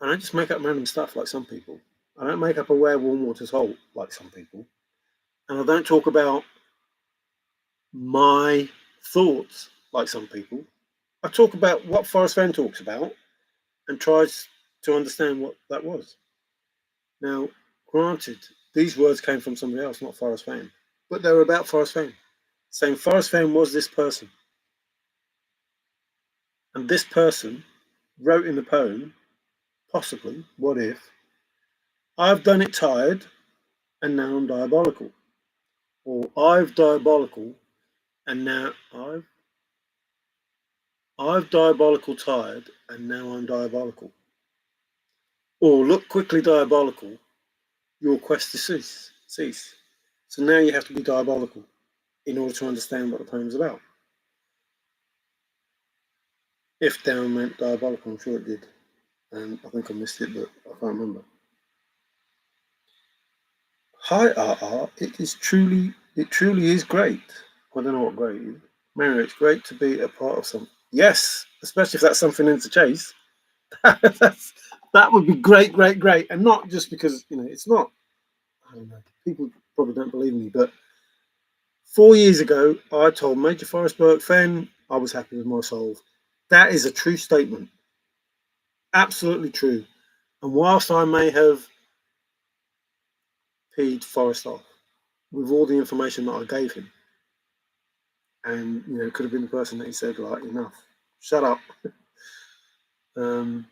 I don't just make up random stuff like some people. I don't make up a where warm waters halt like some people. And I don't talk about my thoughts like some people. I talk about what Forrest Fenn talks about and tries to understand what that was. Now, granted, these words came from somebody else, not Forrest Fenn, but they were about Forrest Fenn, saying Forrest Fenn was this person. And this person wrote in the poem, possibly, what if, I've done it tired and now I'm diabolical. Or I've diabolical and now I've diabolical tired and now I'm diabolical. Or look quickly diabolical, your quest to cease. So now you have to be diabolical in order to understand what the poem's about. If down meant diabolical, I'm sure it did. And I think I missed it, but I can't remember. Hi RR, it truly is great. I don't know what great is. Mary, it's great to be a part of something. Yes, especially if that's something into chase. That would be great. And not just because, it's not, I don't know, people probably don't believe me, but 4 years ago, I told Major Forrest Burke Fenn I was happy with my soul. That is a true statement. Absolutely true. And whilst I may have peed Forrest off with all the information that I gave him, and it could have been the person that he said, like, enough, shut up. Out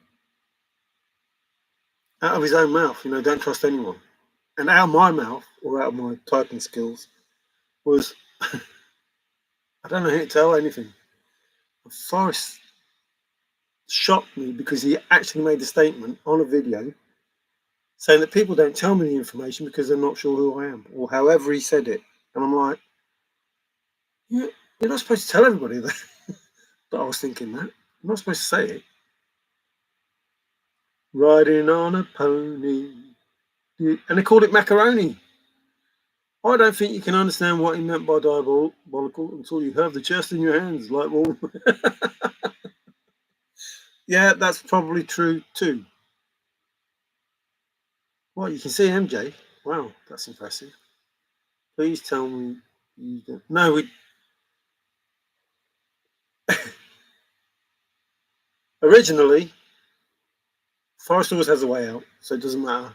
of his own mouth, don't trust anyone. And out of my mouth, or out of my typing skills, was, I don't know how to tell anything. Forrest shocked me because he actually made a statement on a video saying that people don't tell me the information because they're not sure who I am, or however he said it. And I'm like, yeah, you're not supposed to tell everybody that, that I was thinking that. I'm not supposed to say it. Riding on a pony. And they called it macaroni. I don't think you can understand what he meant by diabolical until you have the chest in your hands, like, well, yeah, that's probably true too. Well, you can see MJ. Wow, that's impressive. Please tell me you don't. No, originally, Forrest always has a way out, so it doesn't matter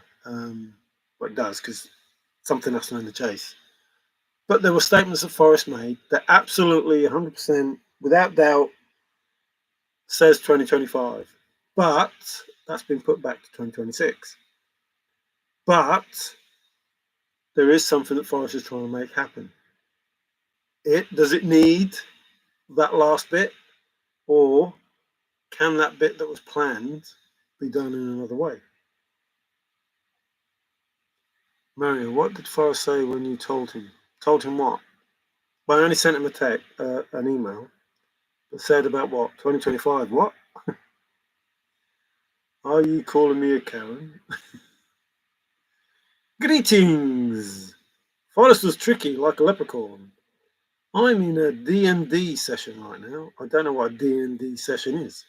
what it does, because something has to end the chase. But there were statements that Forrest made that absolutely 100%, without doubt, says 2025. But that's been put back to 2026. But there is something that Forrest is trying to make happen. Does it need that last bit, or can that bit that was planned be done in another way? Mario, what did Forrest say when you told him? Told him what? Well, I only sent him an email that said about what? 2025. What? Are you calling me a Karen? Greetings! Forrest was tricky like a leprechaun. I'm in a D&D session right now. I don't know what a D&D session is.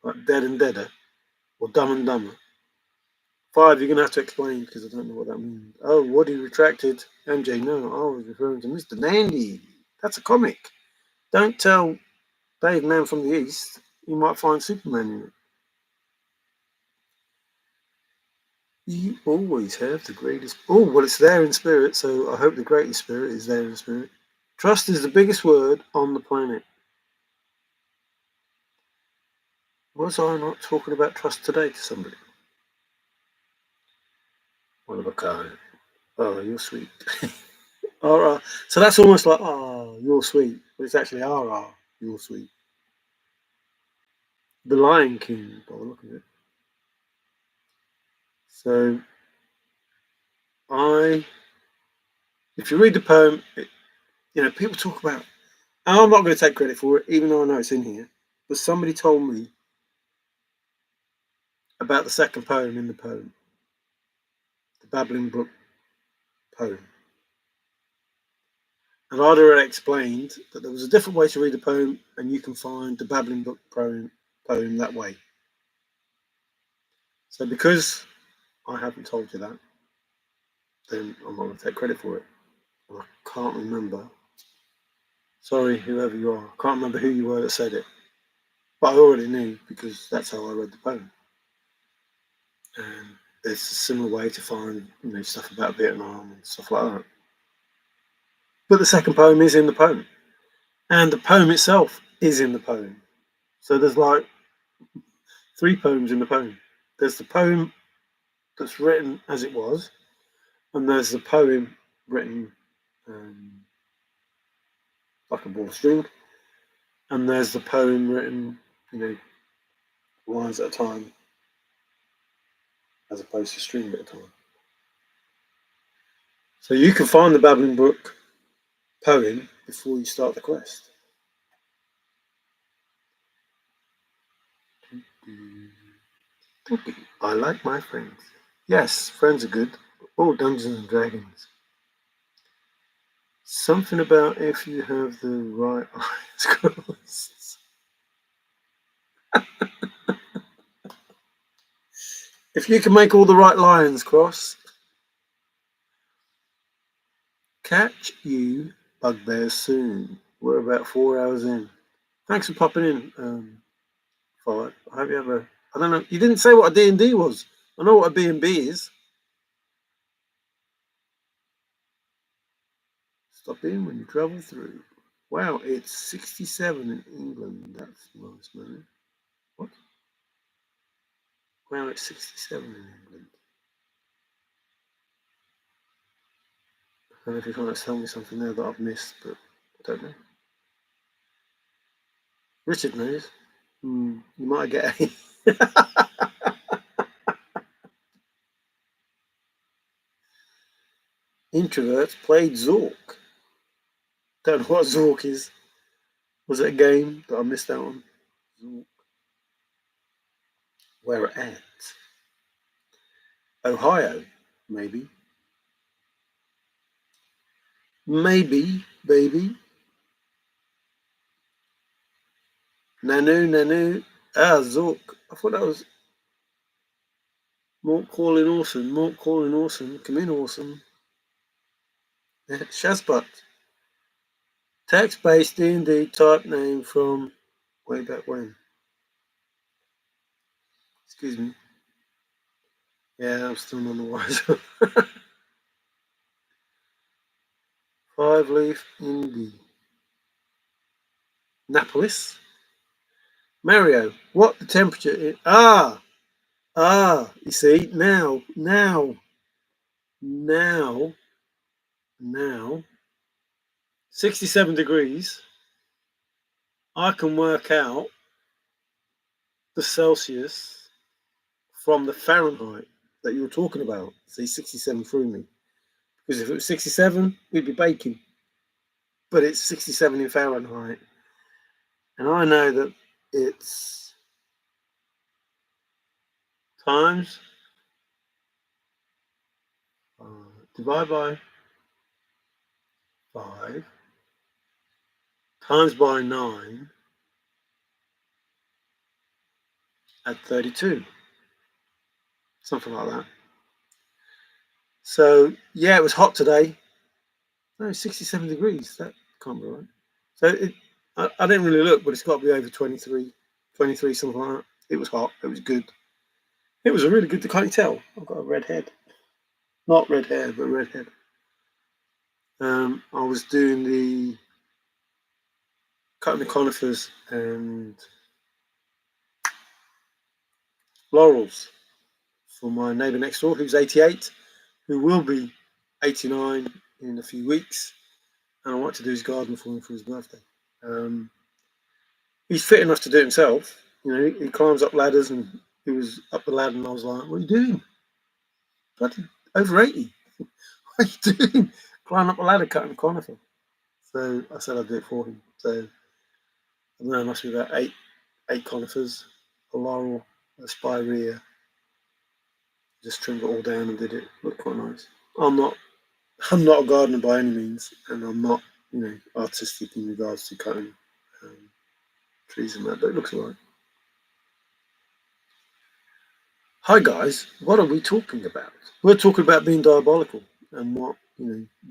Like Dead and Deader or Dumb and Dumber. 5, you're going to have to explain because I don't know what that means. Oh, Woody retracted. MJ, no, I was referring to Mr. Nandy. That's a comic. Don't tell Dave Man from the East. You might find Superman in it. You always have the greatest. Oh, well, it's there in spirit, so I hope the greatest spirit is there in spirit. Trust is the biggest word on the planet. Was I not talking about trust today to somebody? One of a kind. Oh, you're sweet. RR. So that's almost like, oh, you're sweet. But it's actually RR, you're sweet. The Lion King, by the look of it. So, if you read the poem, people talk about, and I'm not going to take credit for it, even though I know it's in here, but somebody told me about the second poem in the poem, the Babbling Brook poem. And I'd already explained that there was a different way to read the poem, and you can find the Babbling Brook poem that way. So because I haven't told you that, then I'm not going to take credit for it. And I can't remember. Sorry, whoever you are. I can't remember who you were that said it. But I already knew because that's how I read the poem. And there's a similar way to find, stuff about Vietnam and stuff like that. But the second poem is in the poem. And the poem itself is in the poem. So there's like 3 poems in the poem. There's the poem that's written as it was, and there's the poem written like a ball of string, and there's the poem written, lines at a time, as opposed to string at a time. So you can find the Babbling Brook poem before you start the quest. I like my friends. Yes, friends are good. Oh, Dungeons and Dragons. Something about if you have the right eyes crossed. If you can make all the right lines cross. Catch you bugbears soon. We're about 4 hours in. Thanks for popping in, Forrest. I hope you have a... I don't know. You didn't say what a D&D was. I know what a B&B is. Stop in when you travel through. Wow, it's 67 in England. That's nice, man. What? Wow, it's 67 in England. I don't know if you're trying to tell me something there that I've missed, but I don't know. Richard knows. You might get a... Introverts played Zork. Don't know what Zork is. Was it a game that I missed out on? Zork. Where at? Ohio, maybe. Maybe, baby. Nanu. Ah, Zork. I thought that was Mort calling awesome. Come in, awesome. Shazbot. Text-based D&D type name from way back when. Excuse me. Yeah, I'm still on the wise. 5-leaf indie. Napolis. Mario, what the temperature is? You see, now, 67 degrees, I can work out the Celsius from the Fahrenheit that you were talking about. See, 67 threw me. Because if it was 67, we'd be baking. But it's 67 in Fahrenheit. And I know that it's times, divide by 5, times by 9 at 32. Something like that. So, yeah, it was hot today. No, 67 degrees. That can't be right. So, I didn't really look, but it's got to be over 23, something like that. It was hot. It was good. It was a really good... Can't you tell? I've got a red head. Not red hair, but red head. I was doing the... cutting the conifers and laurels for my neighbour next door, who's 88, who will be 89 in a few weeks. And I want to do his garden for him for his birthday. He's fit enough to do it himself, he climbs up ladders, and he was up the ladder, and I was like, "What are you doing? Bloody over 80. What are you doing? Climbing up a ladder, cutting a conifer." So I said I'd do it for him. So I don't know, it must be about eight conifers, a laurel, a spirea. Just trimmed it all down and did it. Looked quite nice. I'm not a gardener by any means, and I'm not artistic in regards to cutting trees and that, but it looks alright. Hi guys, what are we talking about? We're talking about being diabolical and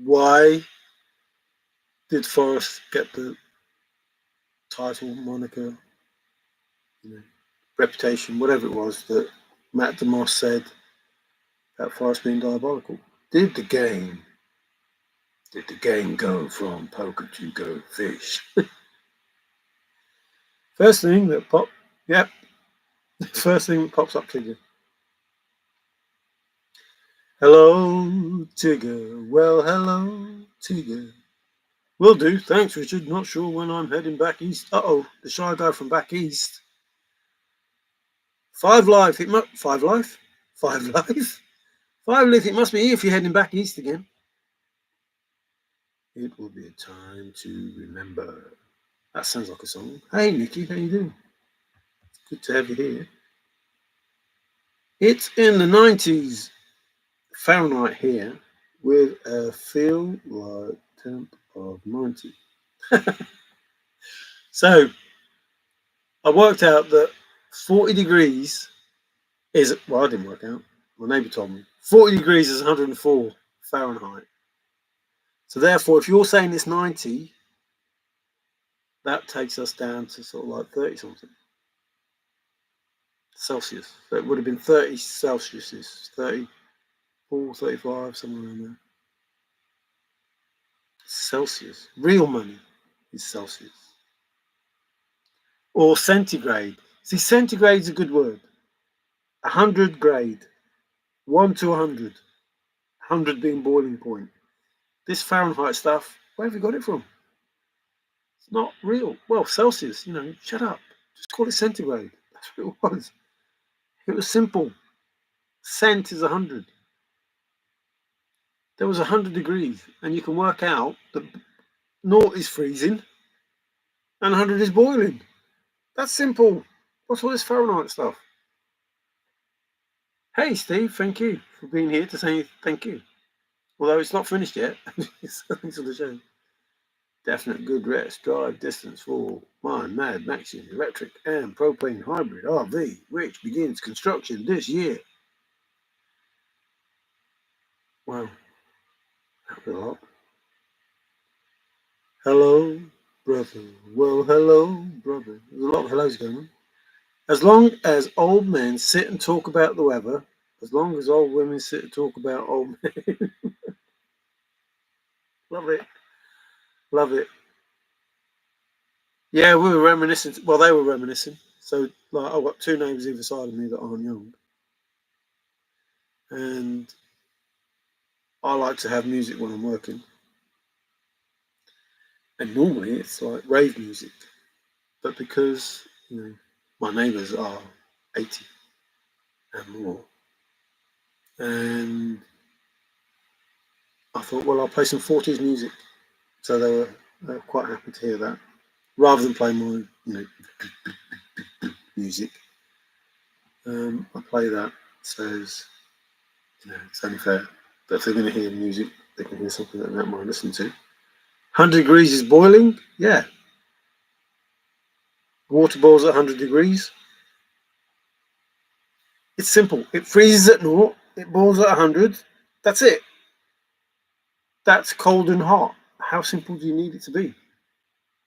why did Forrest get the title, moniker, reputation, whatever it was that Matt DeMoss said about Forrest being diabolical? Did the game go from poker to go fish? First thing that pops up to you. Hello, Tigger. Well, hello, Tigger. Will do. Thanks, Richard. Not sure when I'm heading back east. Uh-oh, the shy guy from back east. Five life. Five life? Five life? Five life. It must be if you're heading back east again. It will be a time to remember. That sounds like a song. Hey, Nikki, how you doing? It's good to have you here. It's in the 90s Fahrenheit here with a feel like temp of 90. So I worked out that 40 degrees is, well, I didn't work out. My neighbour told me. 40 degrees is 104 Fahrenheit. So therefore, if you're saying it's 90, that takes us down to sort of like 30 something Celsius. So it would have been 30 Celsius, 34, 35, somewhere around there. Celsius. Real money is Celsius. Or centigrade. See, centigrade is a good word. 100 grade. 1 to 100. 100 being boiling point. This Fahrenheit stuff, where have you got it from? It's not real. Well, Celsius, shut up. Just call it centigrade. That's what it was. It was simple. Cent is 100. There was 100 degrees, and you can work out that 0 is freezing and 100 is boiling. That's simple. What's all this Fahrenheit stuff? Hey, Steve, thank you for being here to say thank you. Although it's not finished yet. Thanks for the show. Definite good rest, drive distance for my Mad Maxim electric and propane hybrid RV, which begins construction this year. Wow, that was a lot. Hello, brother. Well, hello, brother. There's a lot of hellos going on. As long as old men sit and talk about the weather, as long as old women sit and talk about old men. Love it. Love it. Yeah, we were reminiscing. Well, they were reminiscing. So, like, I've got two neighbours either side of me that aren't young. And I like to have music when I'm working. And normally it's like rave music. But because, my neighbours are 80 and more, and I thought, well, I'll play some 40s music. So they were quite happy to hear that. Rather than play my, music, I play that. So it's only fair. But if they're going to hear music, they can hear something that they don't mind listening to. 100 degrees is boiling? Yeah. Water boils at 100 degrees. It's simple. It freezes at 0, it boils at 100. That's it. That's cold and hot. How simple do you need it to be?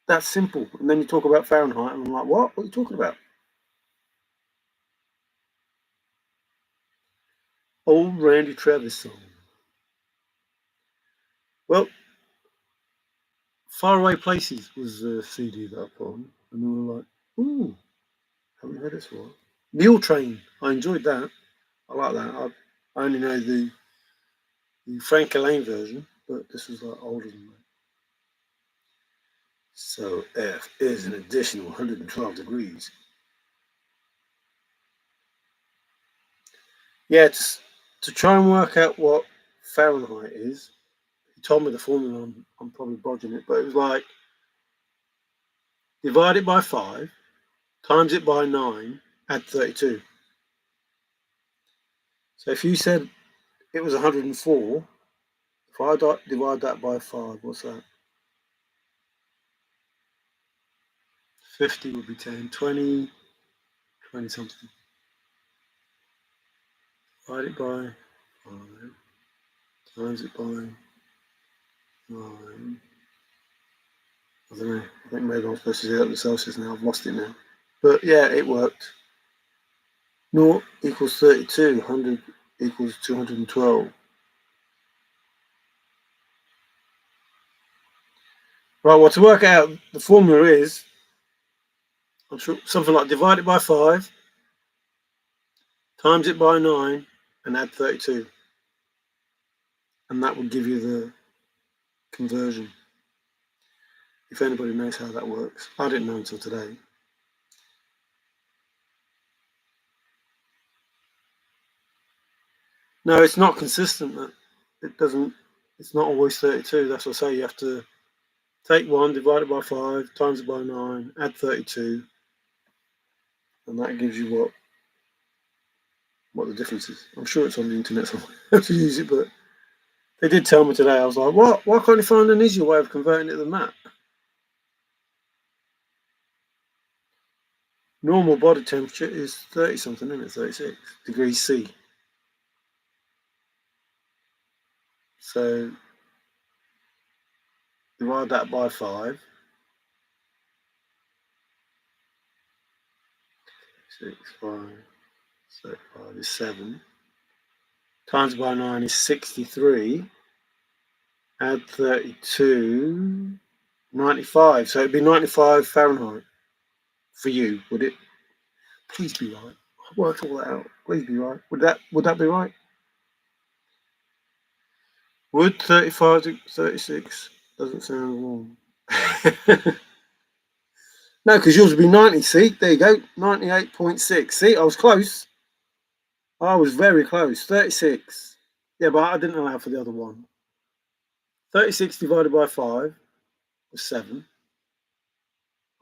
That's simple. And then you talk about Fahrenheit, and I'm like, what? What are you talking about? Old Randy Travis song. Well, Faraway Places was a CD that I put on, and we were like, ooh, haven't heard this one. Mule Train. I enjoyed that. I like that. I only know the Frank Elaine version, but this was like older than that. So F is an additional 112 degrees. Yeah, to try and work out what Fahrenheit is, he told me the formula. I'm probably bodging it, but it was like divide it by 5, times it by 9, add 32. So if you said it was 104, if I divide that by 5, what's that? 50 would be 10, 20, 20 something. Divide it by 5, times it by 9. I don't know. I think maybe I'm supposed to do that with Celsius now. I've lost it now. But yeah, it worked. 0 equals 32. 100 equals 212. Right, well, to work out, the formula is, I'm sure, something like divide it by 5, times it by 9, and add 32. And that would give you the conversion. If anybody knows how that works. I didn't know until today. No, it's not consistent. It's not always 32. That's what I say. You have to take 1, divide it by 5, times it by 9, add 32. And that gives you what the difference is. I'm sure it's on the internet somewhere how to use it, but they did tell me today. I was like, what? Why can't you find an easier way of converting it than that? Normal body temperature is 30 something, isn't it? 36 degrees C. So divide that by 5. 6, 5, 35 is 7. Times by 9 is 63. Add 32, 95. So it'd be 95 Fahrenheit for you, would it? Please be right. I worked all that out. Please be right. Would that be right? Would 35 to 36 doesn't sound warm. No, because yours would be 90. See, there you go. 98.6. See, I was close. I was very close. 36. Yeah, but I didn't allow for the other one. 36 divided by 5 was 7.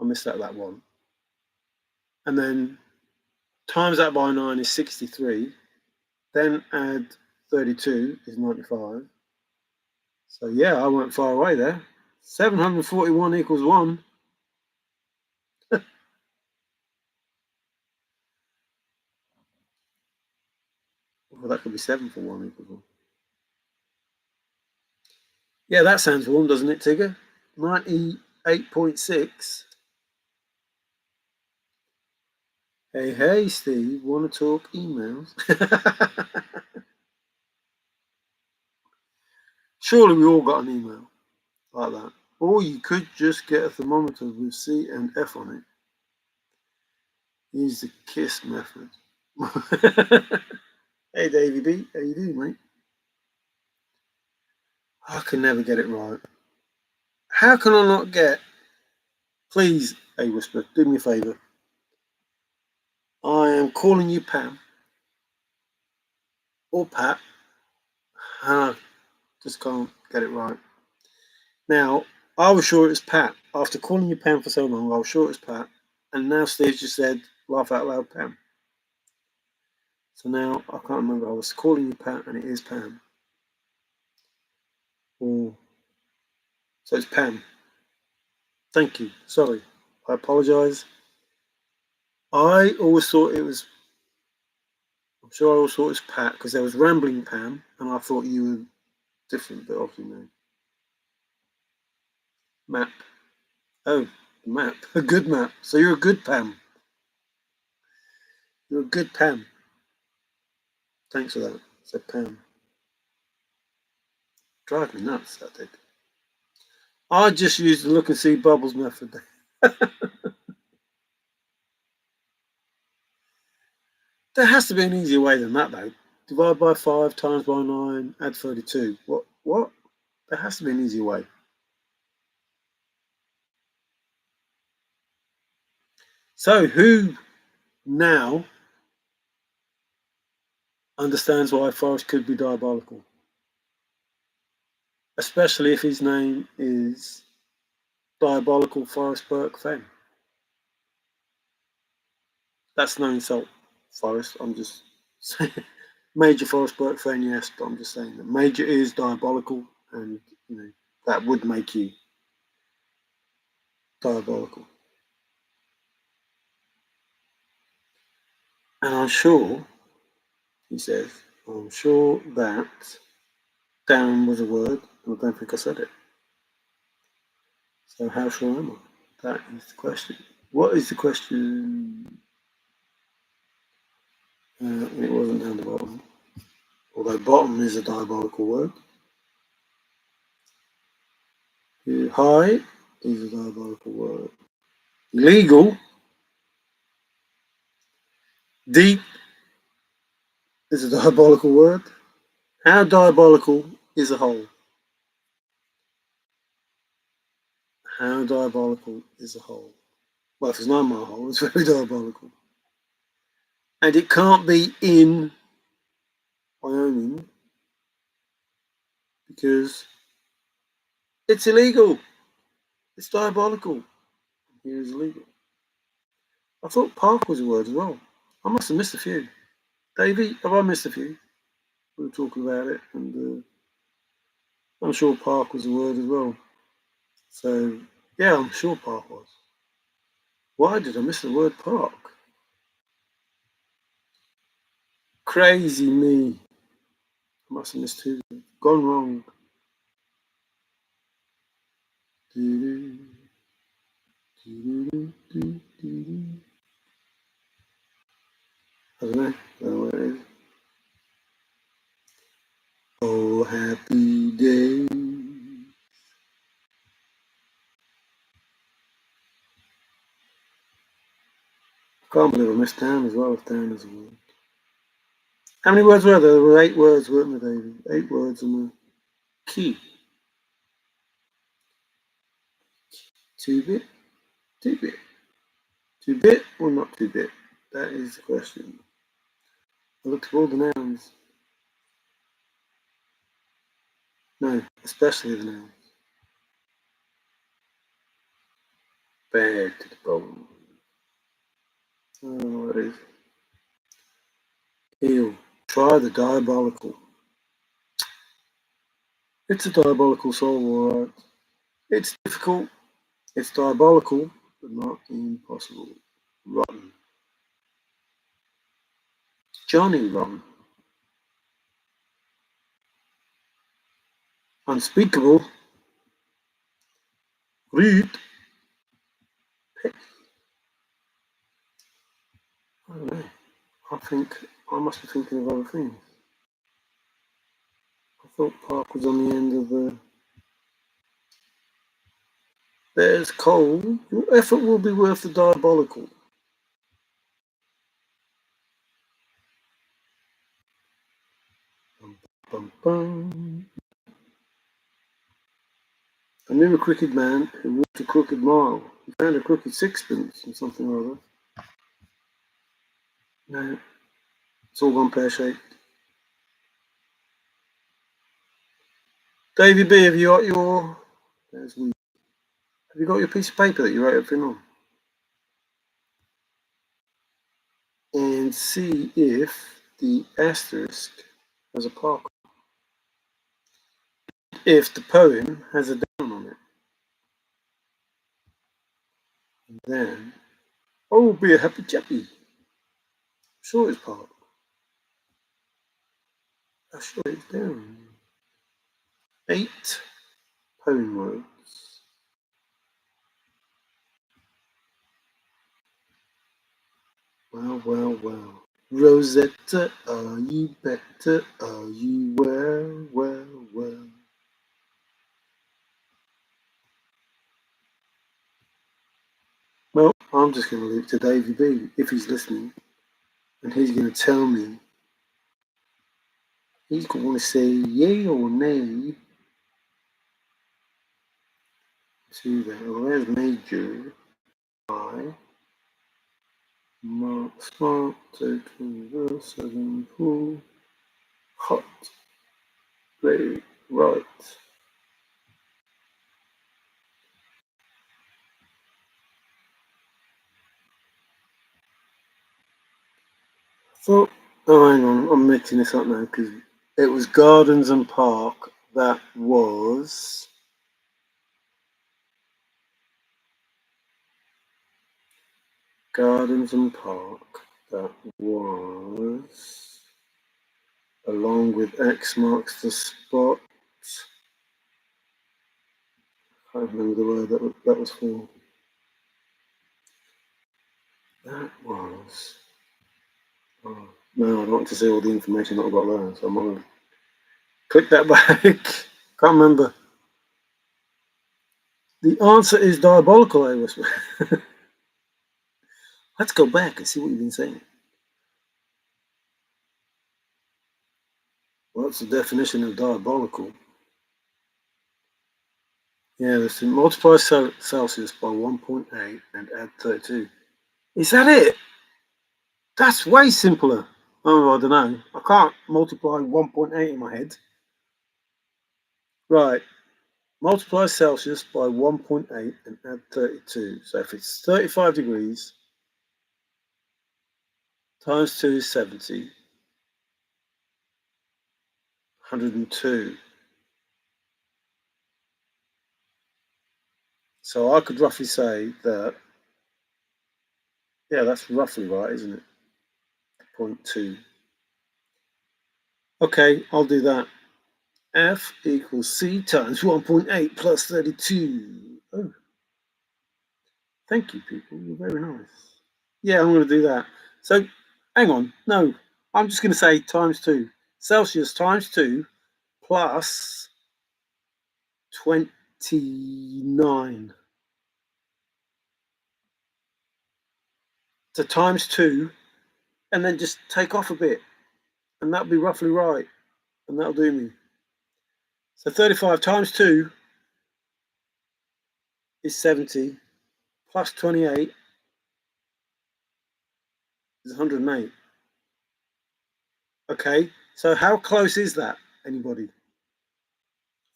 I missed out that one. And then times that by 9 is 63. Then add 32 is 95. So yeah, I went far away there. 741 equals 1. Well, that could be 7 for 1 equals 1. Yeah, that sounds warm, doesn't it, Tigger? 98.6. Hey, Steve, want to talk emails? Surely we all got an email like that. Or you could just get a thermometer with C and F on it. Use the KISS method. Hey, Davey B, how you doing, mate? I can never get it right. How can I not get... Please, hey, Whisper, do me a favour. I am calling you Pam. Or Pat. And I just can't get it right. Now, I was sure it was Pat. After calling you Pam for so long, I was sure it was Pat. And now Steve just said, laugh out loud, Pam. So now I can't remember. I was calling you Pat and it is Pam. Or... So it's Pam. Thank you. Sorry. I apologise. I always thought it was... I'm sure I always thought it was Pat because there was Rambling Pam and I thought you were different, but obviously no. Map. Oh, map. A good map. So you're a good Pam. You're a good Pam. Thanks for that. Said Pam. Drive me nuts, that did. I just used the look and see bubbles method. There has to be an easier way than that, though. Divide by 5, times by 9, add 32. What? There has to be an easier way. So who now understands why Forrest could be diabolical, especially if his name is Diabolical Forrest Burke Fenn. That's no insult, Forrest. I'm just saying, Major Forrest Burke Fenn, yes, but I'm just saying that Major is diabolical, and that would make you diabolical. And I'm sure, he says, I'm sure that down was a word, and I don't think I said it. So how sure am I? That is the question. What is the question? It wasn't down the bottom. Although bottom is a diabolical word. High is a diabolical word. Legal, deep is a diabolical word. How diabolical is a hole? How diabolical is a hole? Well, if it's not my hole, it's very diabolical. And it can't be in Wyoming because it's illegal. It's diabolical. Here is illegal. I thought park was a word as well. I must have missed a few. Davey, have I missed a few? We were talking about it, and I'm sure park was a word as well. So, yeah, I'm sure park was. Why did I miss the word park? Crazy me. I must have missed two. Gone wrong. I don't know where it is. Oh, happy day. I can't believe I missed down as well, if down is a word. How many words were there? There were 8 words, weren't there, David? 8 words on the key. 2-bit? 2-bit? 2-bit or not 2-bit? That is the question. I looked at all the nouns. No, especially the nouns. Bad to the bone. Oh, what is it? Heal. Try the diabolical. It's a diabolical soul, alright. It's difficult. It's diabolical, but not impossible. Rotten. Johnny Rotten. Unspeakable. Rude. Petty. I don't know. I think I must be thinking of other things. I thought Park was on the end of the. There's Cole. Your effort will be worth the diabolical. Bum, bum, bum. I knew a crooked man who walked a crooked mile. He found a crooked sixpence and something or other. No, it's all gone pear-shaped. Davy B, have you got your? There's we. Have you got your piece of paper that you wrote everything on? And see if the asterisk has a park. If the poem has a down on it. And then, oh, be a happy chappy. Sure it's park. I'm sure it's down. 8 poem words. Well, well, well. Rosetta, are you better? Are you well, well, well? Well, I'm just going to leave it to Davey B if he's listening, and he's going to tell me. He's going to say yay or nay to that. Well, there's major. I. Mark, smart, total, reverse, 7, 4. hot, very right. So, oh, hang on, I'm mixing this up now because it was Gardens and Park. That was Gardens and Park. That was along with X marks the spot. I can't remember the word that was for. That was. Oh, no, I don't want to see all the information that I've got there, so I'm not going to click that back. Can't remember. The answer is diabolical, I whisper. Let's go back and see what you've been saying. What's the definition of diabolical? Yeah, let's see. Multiply Celsius by 1.8 and add 32. Is that it? That's way simpler. Oh, I don't know. I can't multiply 1.8 in my head. Right. Multiply Celsius by 1.8 and add 32. So if it's 35 degrees times 2 is 70, 102. So I could roughly say that, yeah, that's roughly right, isn't it? 0.2. Okay, I'll do that. F equals C times 1.8 plus 32. Oh, thank you, people. You're very nice. Yeah, I'm going to do that. So, hang on. No, I'm just going to say times 2. Celsius times 2 plus 29. So times 2, and then just take off a bit. And that'll be roughly right. And that'll do me. So 35 times 2 is 70, plus 28 is 108. Okay, so how close is that, anybody?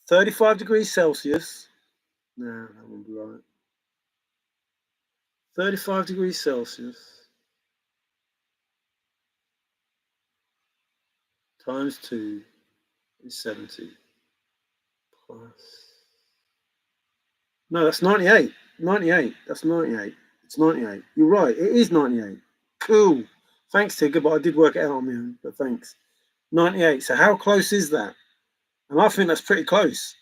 35 degrees Celsius. No, that won't be right. 35 degrees Celsius times 2 is 70 plus. No, that's 98. 98. That's 98. It's 98. You're right. It is 98. Cool. Thanks, Tigger, but I did work it out on my own, but thanks. 98. So how close is that? And I think that's pretty close.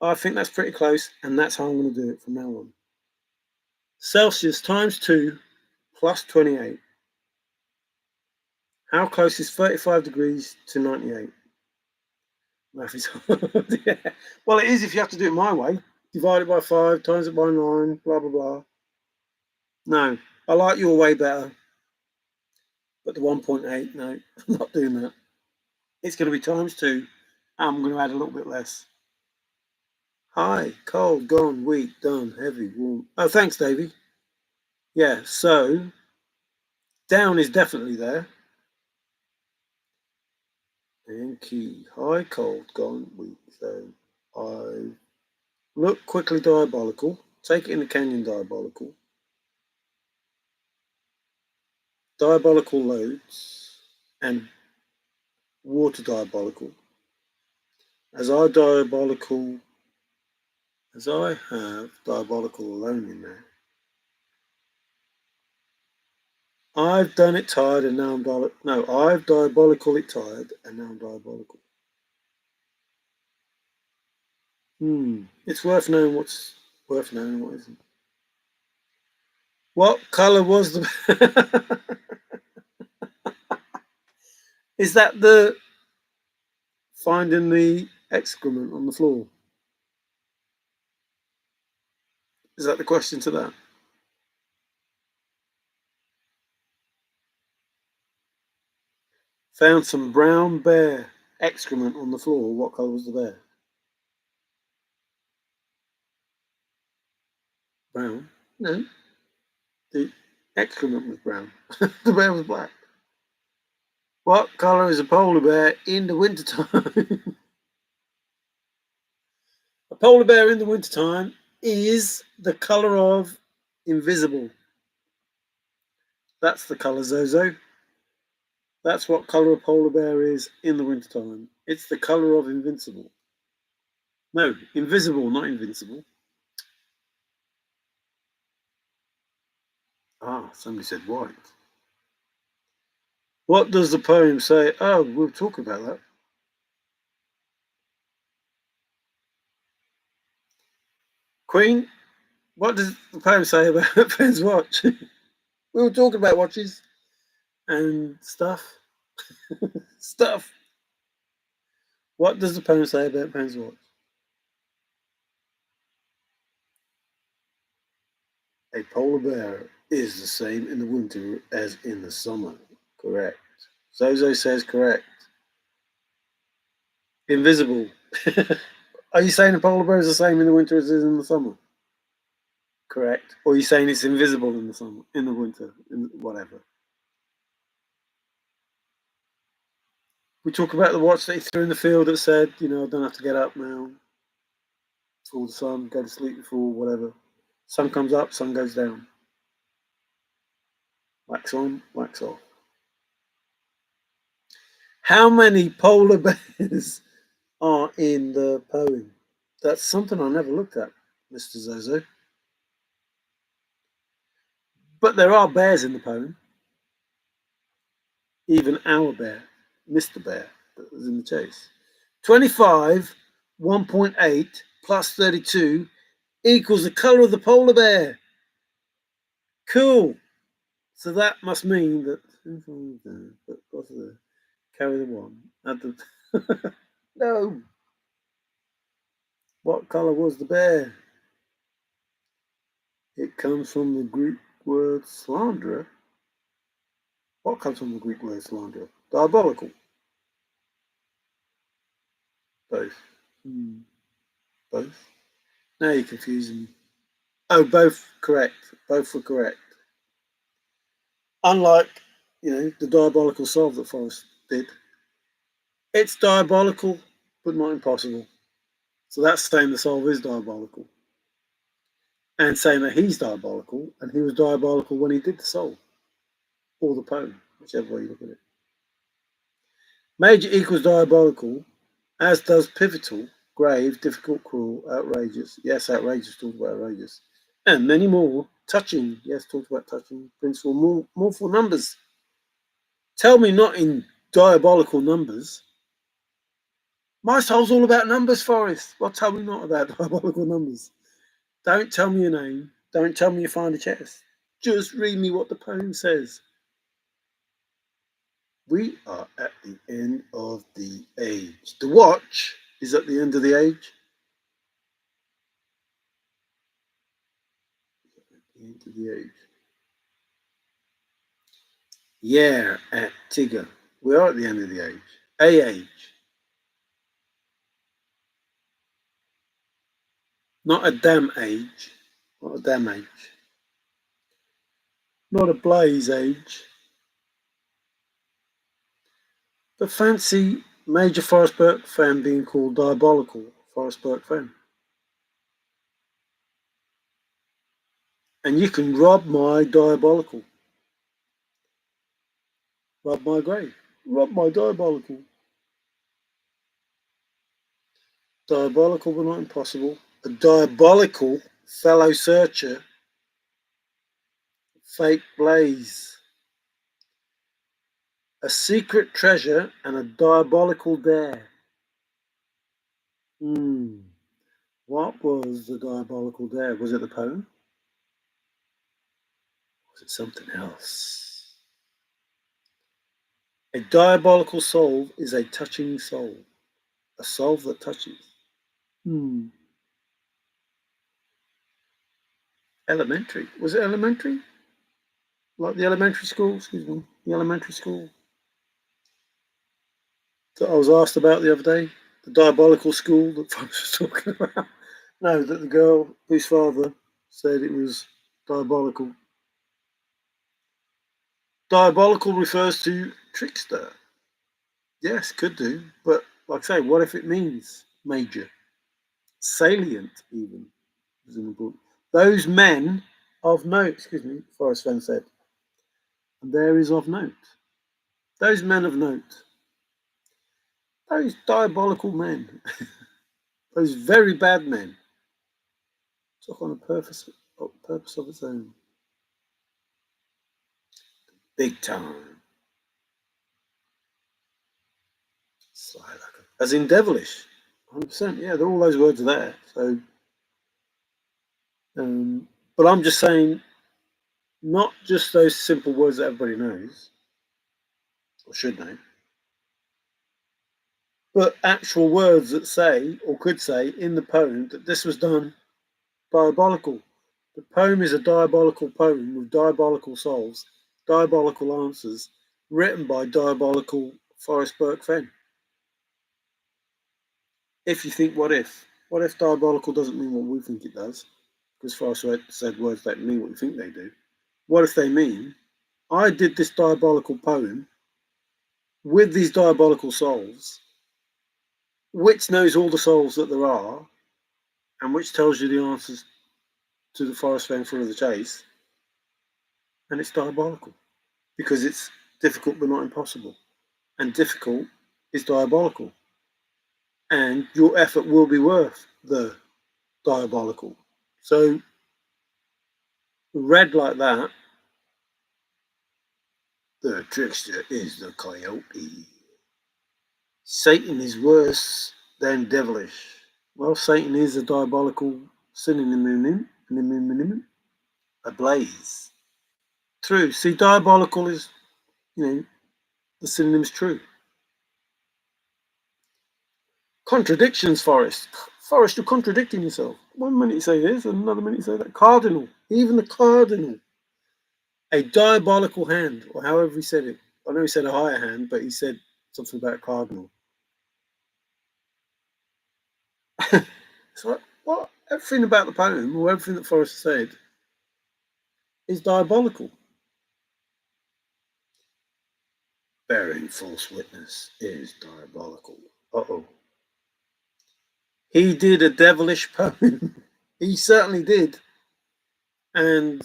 I think that's pretty close, and that's how I'm going to do it from now on. Celsius times 2 plus 28. How close is 35 degrees to 98? Math is hard. Yeah. Well, it is if you have to do it my way. Divide it by 5, times it by 9, blah, blah, blah. No, I like your way better. But the 1.8, no, I'm not doing that. It's going to be times 2. I'm going to add a little bit less. High, cold, gone, weak, done, heavy, warm. Oh, thanks, Davey. Yeah, so down is definitely there. And key, high, cold, gone, weak. So I look quickly diabolical. Take it in the canyon diabolical. Diabolical loads and water diabolical. As I have diabolical alone in there. I've done it tired and now I'm diabolical. No, I've diabolical it tired and now I'm diabolical. It's worth knowing what's worth knowing what isn't. What colour was the Is that the finding the excrement on the floor? Is that the question to that? Found some brown bear excrement on the floor. What colour was the bear? Brown? No. The excrement was brown. The bear was black. What colour is a polar bear in the wintertime? A polar bear in the wintertime is the colour of invisible. That's the colour, Zozo. That's what colour a polar bear is in the wintertime. It's the colour of invincible. No, invisible, not invincible. Ah, somebody said white. What does the poem say? Oh, we'll talk about that. Queen, what does the poem say about Fenn's watch? We were talking about watches and stuff. Stuff. What does the poem say about Fenn's watch? A polar bear is the same in the winter as in the summer. Correct. Zozo says correct. Invisible. Are you saying a polar bear is the same in the winter as it is in the summer? Correct. Or are you saying it's invisible in the summer, in the winter, in whatever? We talk about the watch that he threw in the field that said, I don't have to get up now. Before the sun, go to sleep before whatever. Sun comes up, sun goes down. Wax on, wax off. How many polar bears are in the poem? That's something I never looked at, Mr. Zozo. But there are bears in the poem. Even our bear, Mr. Bear, that was in the chase. 25, 1.8 plus 32 equals the colour of the polar bear. Cool. So that must mean that carry the one. No. What colour was the bear? It comes from the Greek word slanderer. What comes from the Greek word slanderer? Diabolical. Both. Both. Now you're confusing me. Oh, both correct. Both were correct. Unlike, the diabolical solve that Forrest did. It's diabolical, but not impossible. So that's saying the solve is diabolical. And saying that he's diabolical, and he was diabolical when he did the solve. Or the poem, whichever way you look at it. Major equals diabolical, as does pivotal, grave, difficult, cruel, outrageous. Yes, outrageous, talked about outrageous. And many more. Touching, yes, talked about touching. Principal, more for numbers. Tell me not in diabolical numbers. My soul's all about numbers, Forrest. Well, tell me not about diabolical numbers. Don't tell me your name. Don't tell me you find a chest. Just read me what the poem says. We are at the end of the age. The watch is at the end of the age. At the end of the age. Yeah, at Tigger. We are at the end of the age. A age. Not a damn age. Not a damn age. Not a blaze age. But fancy Major Forrest Burke Fenn being called Diabolical Forrest Burke Fenn. And you can rob my diabolical. Rob my grave. Rob my diabolical. Diabolical but not impossible. A diabolical fellow searcher. Fake blaze. A secret treasure and a diabolical dare. What was the diabolical dare? Was it the poem? Was it something else? A diabolical solve is a touching solve. A solve that touches. Elementary. Was it elementary? Like the elementary school? Excuse me. The elementary school that I was asked about the other day. The diabolical school that folks was talking about. No, that the girl whose father said it was diabolical. Diabolical refers to trickster. Yes, could do. But like I say, what if it means major? Salient, even. Those men of note, excuse me, Forrest Fenn said, and there is of note. Those men of note, those diabolical men, those very bad men, took on a purpose of its own. Big time. Sly like as in devilish. 100%, yeah, all those words are there. So, but I'm just saying, not just those simple words that everybody knows, or should know, but actual words that say, or could say, in the poem that this was done diabolical. The poem is a diabolical poem with diabolical souls, diabolical answers, written by diabolical Forrest Fenn. If you think, what if? What if diabolical doesn't mean what we think it does? Because Forrest said words don't mean what you think they do. What if they mean, I did this diabolical poem with these diabolical souls, which knows all the souls that there are, and which tells you the answers to the Forrest Fenn Thrill of the Chase, and it's diabolical because it's difficult but not impossible, and difficult is diabolical, and your effort will be worth the diabolical. So, read like that, the trickster is the coyote. Satan is worse than devilish. Well, Satan is a diabolical synonym, a blaze. True. See, diabolical is, the synonym is true. Contradictions, Forrest. Forrest, you're contradicting yourself. One minute you say this, and another minute you say that. Cardinal. Even the cardinal. A diabolical hand, or however he said it. I know he said a higher hand, but he said something about cardinal. It's like, what? Everything about the poem, or everything that Forrest said, is diabolical. Bearing false witness is diabolical. Uh-oh. He did a devilish poem. He certainly did. And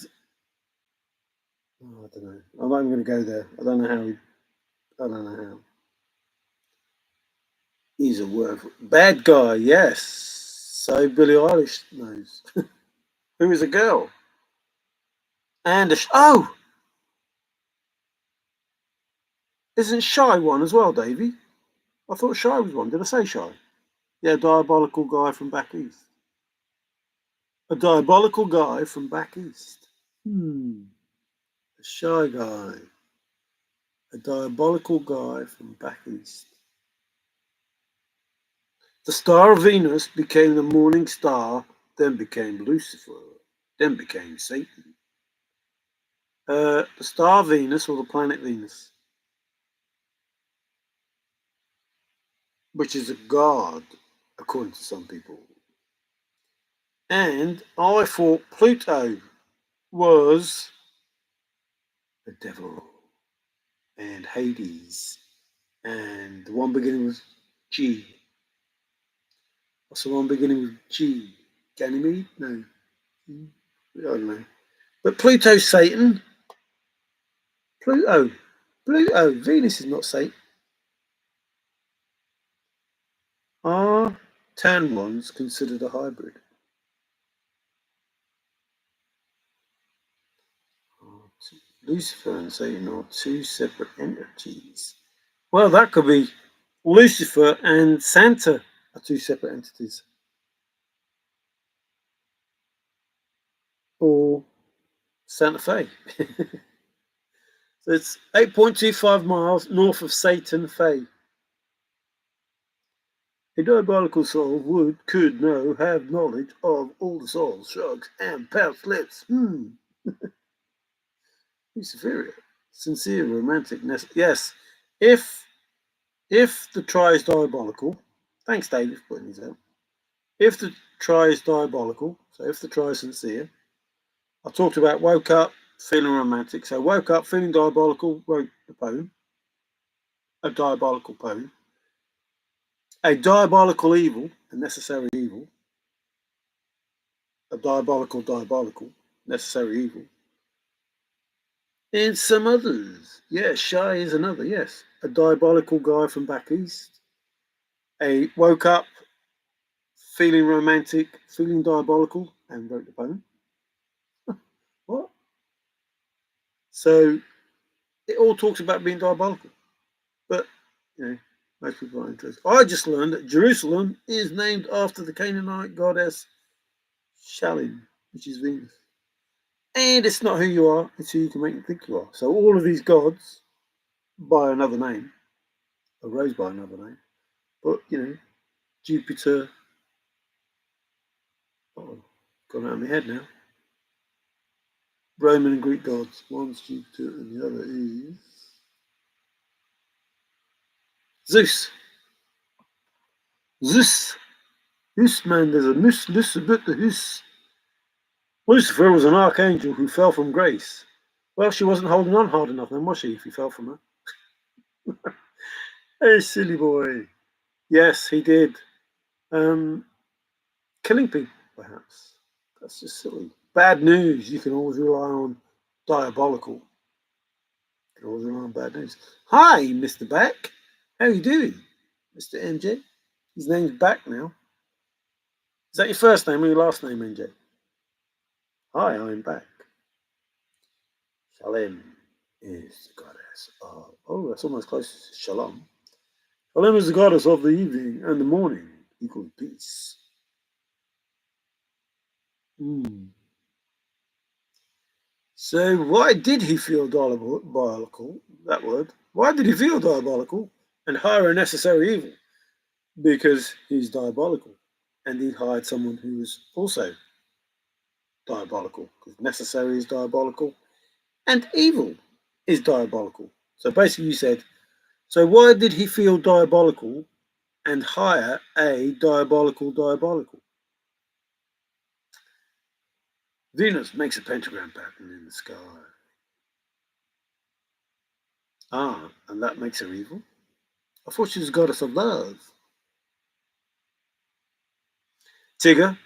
I don't know. I'm not even going to go there. I don't know how. I don't know how. He's a word. Bad guy, yes. So Billie Eilish knows. Who is a girl? And oh! Isn't Shy one as well, Davey? I thought Shy was one. Did I say Shy? Yeah, diabolical guy from back east. A diabolical guy from back east. A shy guy. A diabolical guy from back east. The star of Venus became the morning star, then became Lucifer, then became Satan. The star Venus, or the planet Venus, which is a god, according to some people. And I thought Pluto was the devil and Hades, and the one beginning with G. What's the one beginning with G? Ganymede? No. I don't know. But Pluto's Satan. Pluto. Venus is not Satan. Are tan ones considered a hybrid? Lucifer and Satan are two separate entities. Well, that could be Lucifer and Santa are two separate entities. Or Santa Fe. So it's 8.25 miles north of Satan Fe. A diabolical soul could know, have knowledge of all the souls, shrugs, and pouched lips. Superior, sincere, romanticness. Yes, if the try is diabolical, thanks David for putting these out. If the try is diabolical, so if the try is sincere, I talked about woke up feeling romantic. So woke up feeling diabolical, wrote the poem. a diabolical poem, a diabolical evil, a necessary evil, a diabolical, necessary evil, and some others. Yes, Shy is another, yes. A diabolical guy from back east. A woke up feeling romantic, feeling diabolical, and wrote the poem. What? So it all talks about being diabolical. But, most people aren't interested. I just learned that Jerusalem is named after the Canaanite goddess Shalin, which is Venus. And it's not who you are, it's who you can make you think you are. So all of these gods by another name, arose by another name. But, Jupiter, gone out of my head now. Roman and Greek gods. One's Jupiter and the other is Zeus. Zeus. Zeus, man, there's a Mus, a bit the Zeus. Lucifer was an archangel who fell from grace. Well, she wasn't holding on hard enough then, was she, if he fell from her? Hey, silly boy. Yes, he did. Killing people, perhaps. That's just silly. Bad news. You can always rely on diabolical. You can always rely on bad news. Hi, Mr. Back. How are you doing, Mr. MJ? His name's Back now. Is that your first name or your last name, MJ? Hi, I'm Back. Shalem is the goddess of... Oh, that's almost close to Shalom. Shalem is the goddess of the evening and the morning, equals peace. So why did he feel diabolical, that word? Why did he feel diabolical and hire a necessary evil? Because he's diabolical. And he hired someone who was also diabolical. Because necessary is diabolical and evil is diabolical. So basically you said, so why did he feel diabolical and hire a diabolical? Venus makes a pentagram pattern in the sky. Ah, and that makes her evil? I thought she was a goddess of love. Tigger,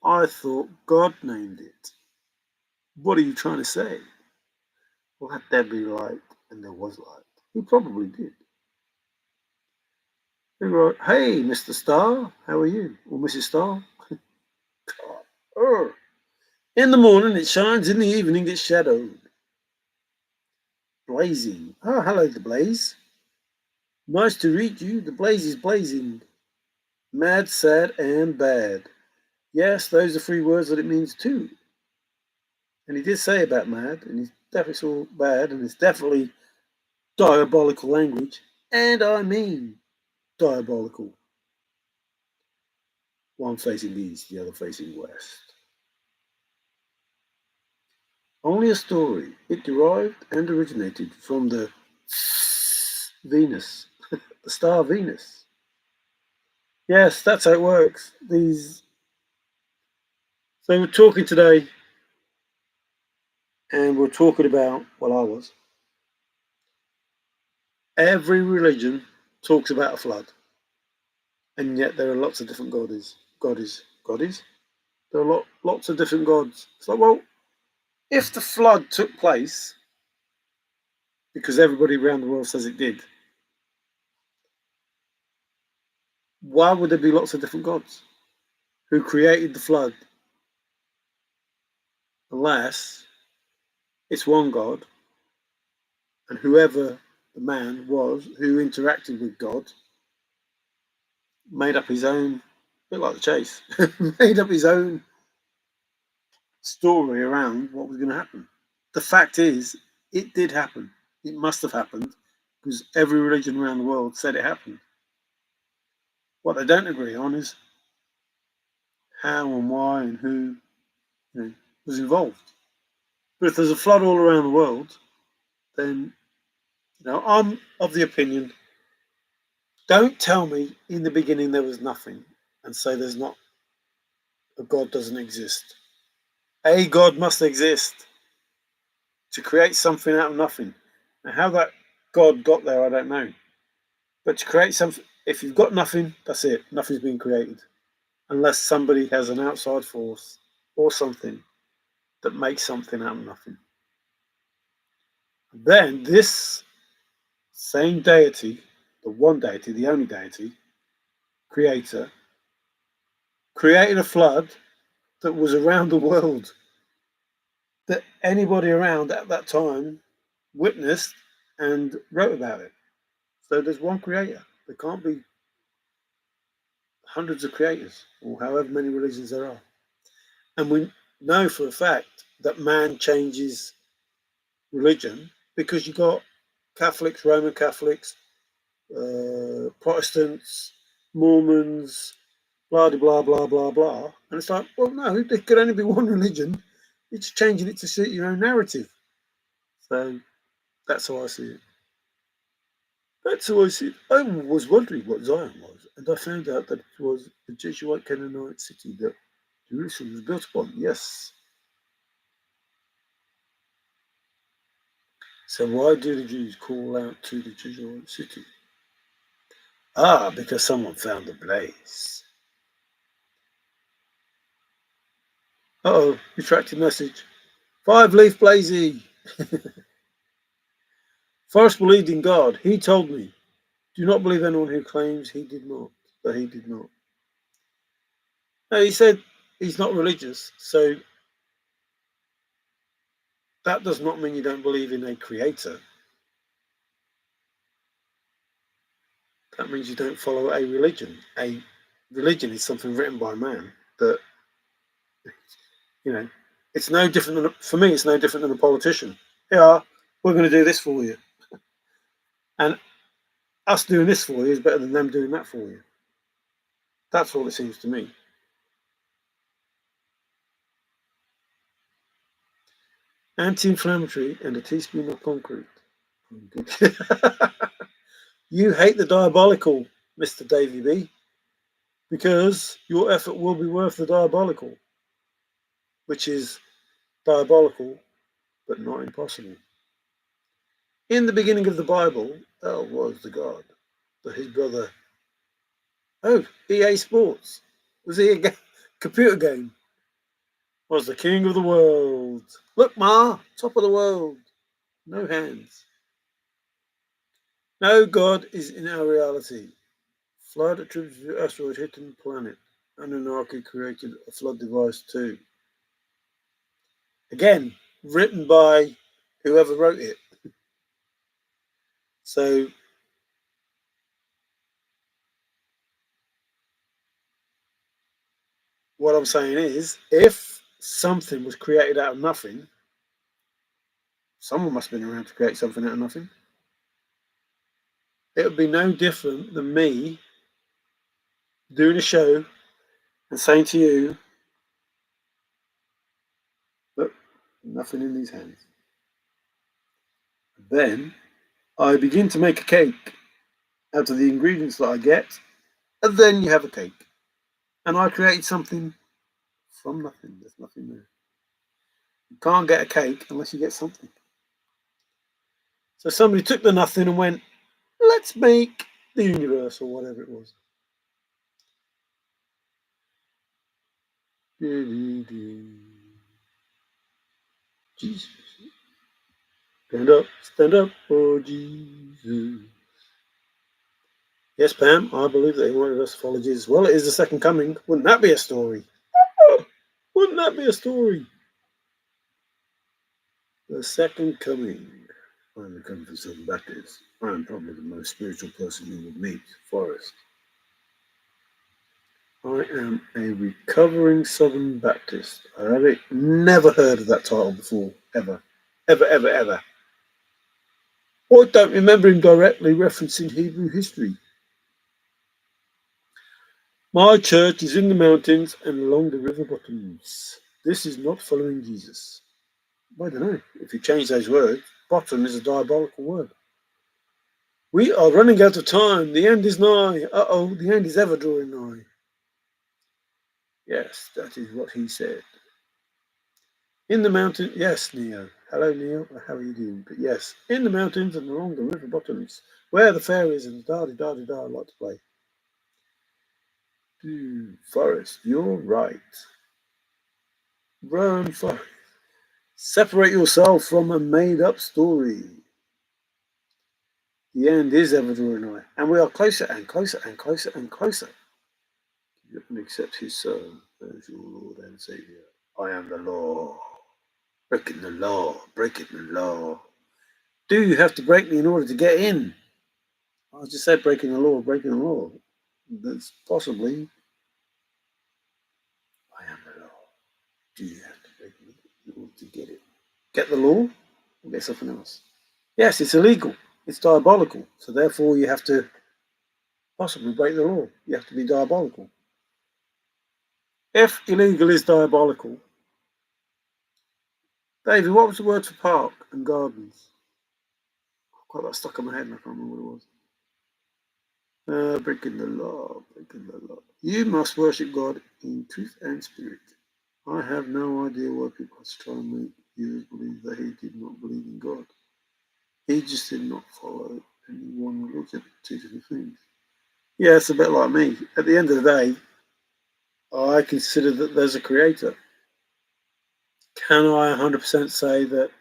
I thought God named it. What are you trying to say? Well, had there be light and there was light? He probably did. He wrote, hey, Mr. Star, how are you? Or Mrs. Star? In the morning it shines, in the evening it's shadowed. Blazing. Oh, hello, the blaze. Nice to meet you. The blaze is blazing. Mad, sad, and bad. Yes, those are 3 words that it means too. And he did say about mad, and he's definitely saw bad, and it's definitely diabolical language. And I mean diabolical. One facing east, the other facing west. Only a story. It derived and originated from the Venus, the star Venus. Yes, that's how it works. So we're talking today, and we're talking about, well, I was. Every religion talks about a flood, and yet there are lots of different goddies. There are lots of different gods. It's like, well, if the flood took place, because everybody around the world says it did, why would there be lots of different gods? Who created the flood? Unless it's one God, and whoever the man was who interacted with God made up his own, a bit like the chase, made up his own story around what was going to happen. The fact is, it did happen. It must have happened because every religion around the world said it happened. What they don't agree on is how and why and who was involved. But if there's a flood all around the world, then I'm of the opinion, don't tell me in the beginning there was nothing and say there's not, a God doesn't exist. A God must exist to create something out of nothing. Now, how that God got there, I don't know. But to create something, if you've got nothing, that's it. Nothing's been created. Unless somebody has an outside force or something that makes something out of nothing. Then this same deity, the one deity, the only deity, creator, created a flood that was around the world, that anybody around at that time witnessed and wrote about it. So there's one creator. There can't be hundreds of creators or however many religions there are. And we know for a fact that man changes religion because you got Catholics, Roman Catholics, Protestants, Mormons, blah, blah, blah, blah, blah. And it's like, well, no, there could only be one religion. You're just changing it to suit your own narrative. So that's how I see it. That's how I see it. I was wondering what Zion was, and I found out that it was the Jesuit Canaanite city that Jerusalem was built upon. Yes. So why do the Jews call out to the Jesuit city? Ah, because someone found the place. Uh-oh, retracted message. 5-leaf blazy. Forrest believed in God. He told me, do not believe anyone who claims he did not, that he did not. No, he said he's not religious, so that does not mean you don't believe in a creator. That means you don't follow a religion. A religion is something written by man that, you know, it's no different than, for me, it's no different than a politician. Yeah, we're going to do this for you. And us doing this for you is better than them doing that for you. That's all it seems to me. Anti-inflammatory and a teaspoon of concrete. You hate the diabolical, Mr. Davy B, because your effort will be worth the diabolical, which is diabolical but not impossible. In the beginning of the Bible, El was the God, but his brother, EA Sports, was he a computer game? Was the king of the world. Look, Ma, top of the world. No hands. No God is in our reality. Flood attributed to asteroid hitting planet. Anunnaki created a flood device too. Again, written by whoever wrote it. So what I'm saying is, if something was created out of nothing, someone must have been around to create something out of nothing. It would be no different than me doing a show and saying to you, look, nothing in these hands. Then I begin to make a cake out of the ingredients that I get, and then you have a cake. And I created something from nothing. There's nothing there. You can't get a cake unless you get something. So somebody took the nothing and went, let's make the universe, or whatever it was. Jesus. Stand up for Jesus. Yes, Pam, I believe that he wanted us to follow Jesus. Well, it is the second coming. Wouldn't that be a story? Wouldn't that be a story? The second coming. I'm the coming from Southern Baptist. I'm probably the most spiritual person you would meet, Forrest. I am a recovering Southern Baptist. I have never heard of that title before, ever. Ever, ever, ever. I don't remember him directly referencing Hebrew history. My church is in the mountains and along the river bottoms. This is not following Jesus. I don't know. If you change those words, bottom is a diabolical word. We are running out of time. The end is nigh. Uh-oh, the end is ever drawing nigh. Yes, that is what he said. In the mountain, yes, Neo. Hello, Neil. How are you doing? But yes, in the mountains and along the river bottoms, where the fairies and da-di-da-di-da like to play. Forrest, you're right. Run, Forrest. Separate yourself from a made-up story. The end is ever drawing nigh, and we are closer and closer and closer and closer. You can accept his son as your Lord and Savior. I am the law. Breaking the law, breaking the law. Do you have to break me in order to get in? I just said breaking the law, breaking the law. That's possibly, I am the law. Do you have to break me in order to get it? Get the law or get something else? Yes, it's illegal. It's diabolical. So therefore you have to possibly break the law. You have to be diabolical. If illegal is diabolical, David, what was the word for park and gardens? I've got that stuck in my head and I can't remember what it was. Breaking the law, breaking the law. You must worship God in truth and spirit. I have no idea why people have to try and make you believe that he did not believe in God. He just did not follow any one religion, two different things. Yeah, it's a bit like me. At the end of the day, I consider that there's a creator. Can I 100% say that,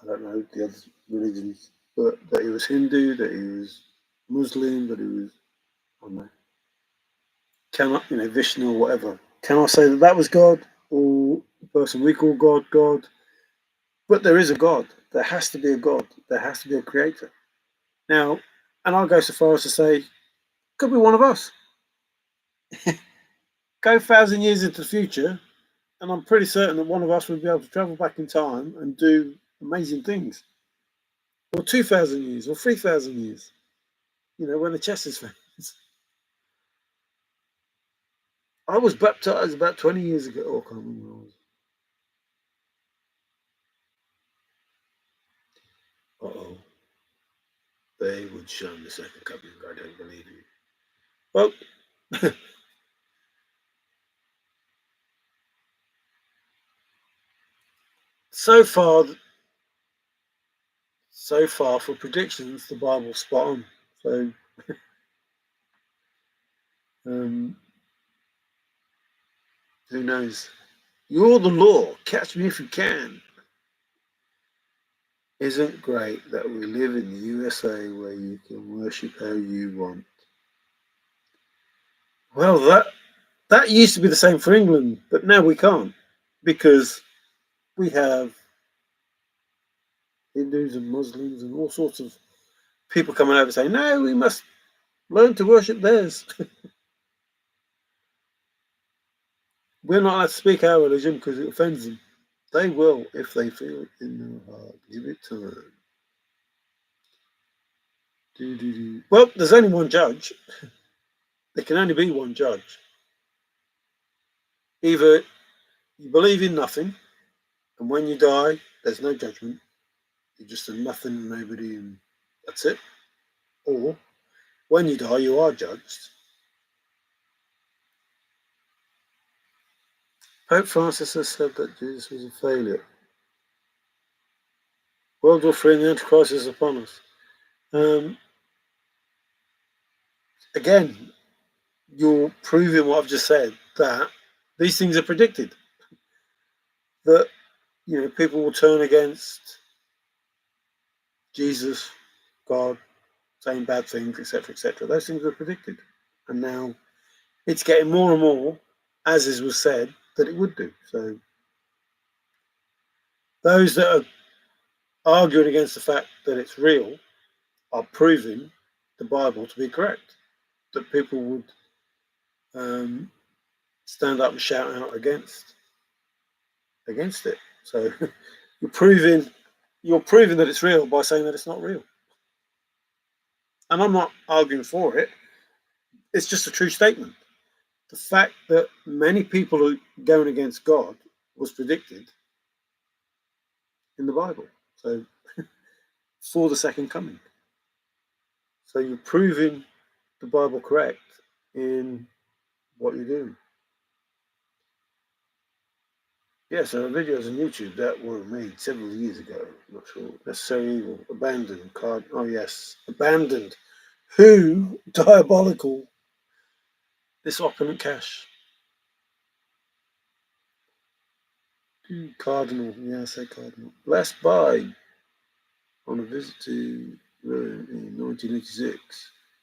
I don't know the other religions, but that he was Hindu, that he was Muslim, that he was, I don't know, can I, Vishnu or whatever. Can I say that that was God or the person we call God, God? But there is a God. There has to be a God. There has to be a creator. Now, and I'll go so far as to say, could be one of us. Go 1,000 years into the future, and I'm pretty certain that one of us would be able to travel back in time and do amazing things. Or 2,000 years, or 3,000 years. When the chess is found. I was baptized about 20 years ago. Oh, I can't remember when I was. Uh-oh. They would shun the second coming. I don't believe you. Well, so far, for predictions, the Bible's spot on. So, um, who knows? You're the law. Catch me if you can. Isn't great that we live in the USA where you can worship how you want? Well, that used to be the same for England, but now we can't because we have Hindus and Muslims and all sorts of people coming over saying, no, we must learn to worship theirs. We're not allowed to speak our religion because it offends them. They will if they feel it in their heart. Give it time. Well, there's only one judge. There can only be one judge. Either you believe in nothing, and when you die, there's no judgment. You're just a nothing and nobody, and that's it. Or when you die, you are judged. Pope Francis has said that Jesus was a failure. World War III and the Antichrist is upon us. Again, you're proving what I've just said, that these things are predicted. That, people will turn against Jesus, God, saying bad things, etc., etc. Those things were predicted. And now it's getting more and more, as was said, that it would do. So those that are arguing against the fact that it's real are proving the Bible to be correct. That people would stand up and shout out against it. So you're proving that it's real by saying that it's not real. And I'm not arguing for it. It's just a true statement. The fact that many people are going against God was predicted in the Bible. So for the second coming. So you're proving the Bible correct in what you're doing. Yeah, so videos on YouTube that were made several years ago. I'm not sure. Necessary evil. Abandoned. Card. Oh, yes. Abandoned. Who? Diabolical. This opulent cash. Cardinal. Yeah, I say cardinal. Blessed by on a visit to Rome in 1986.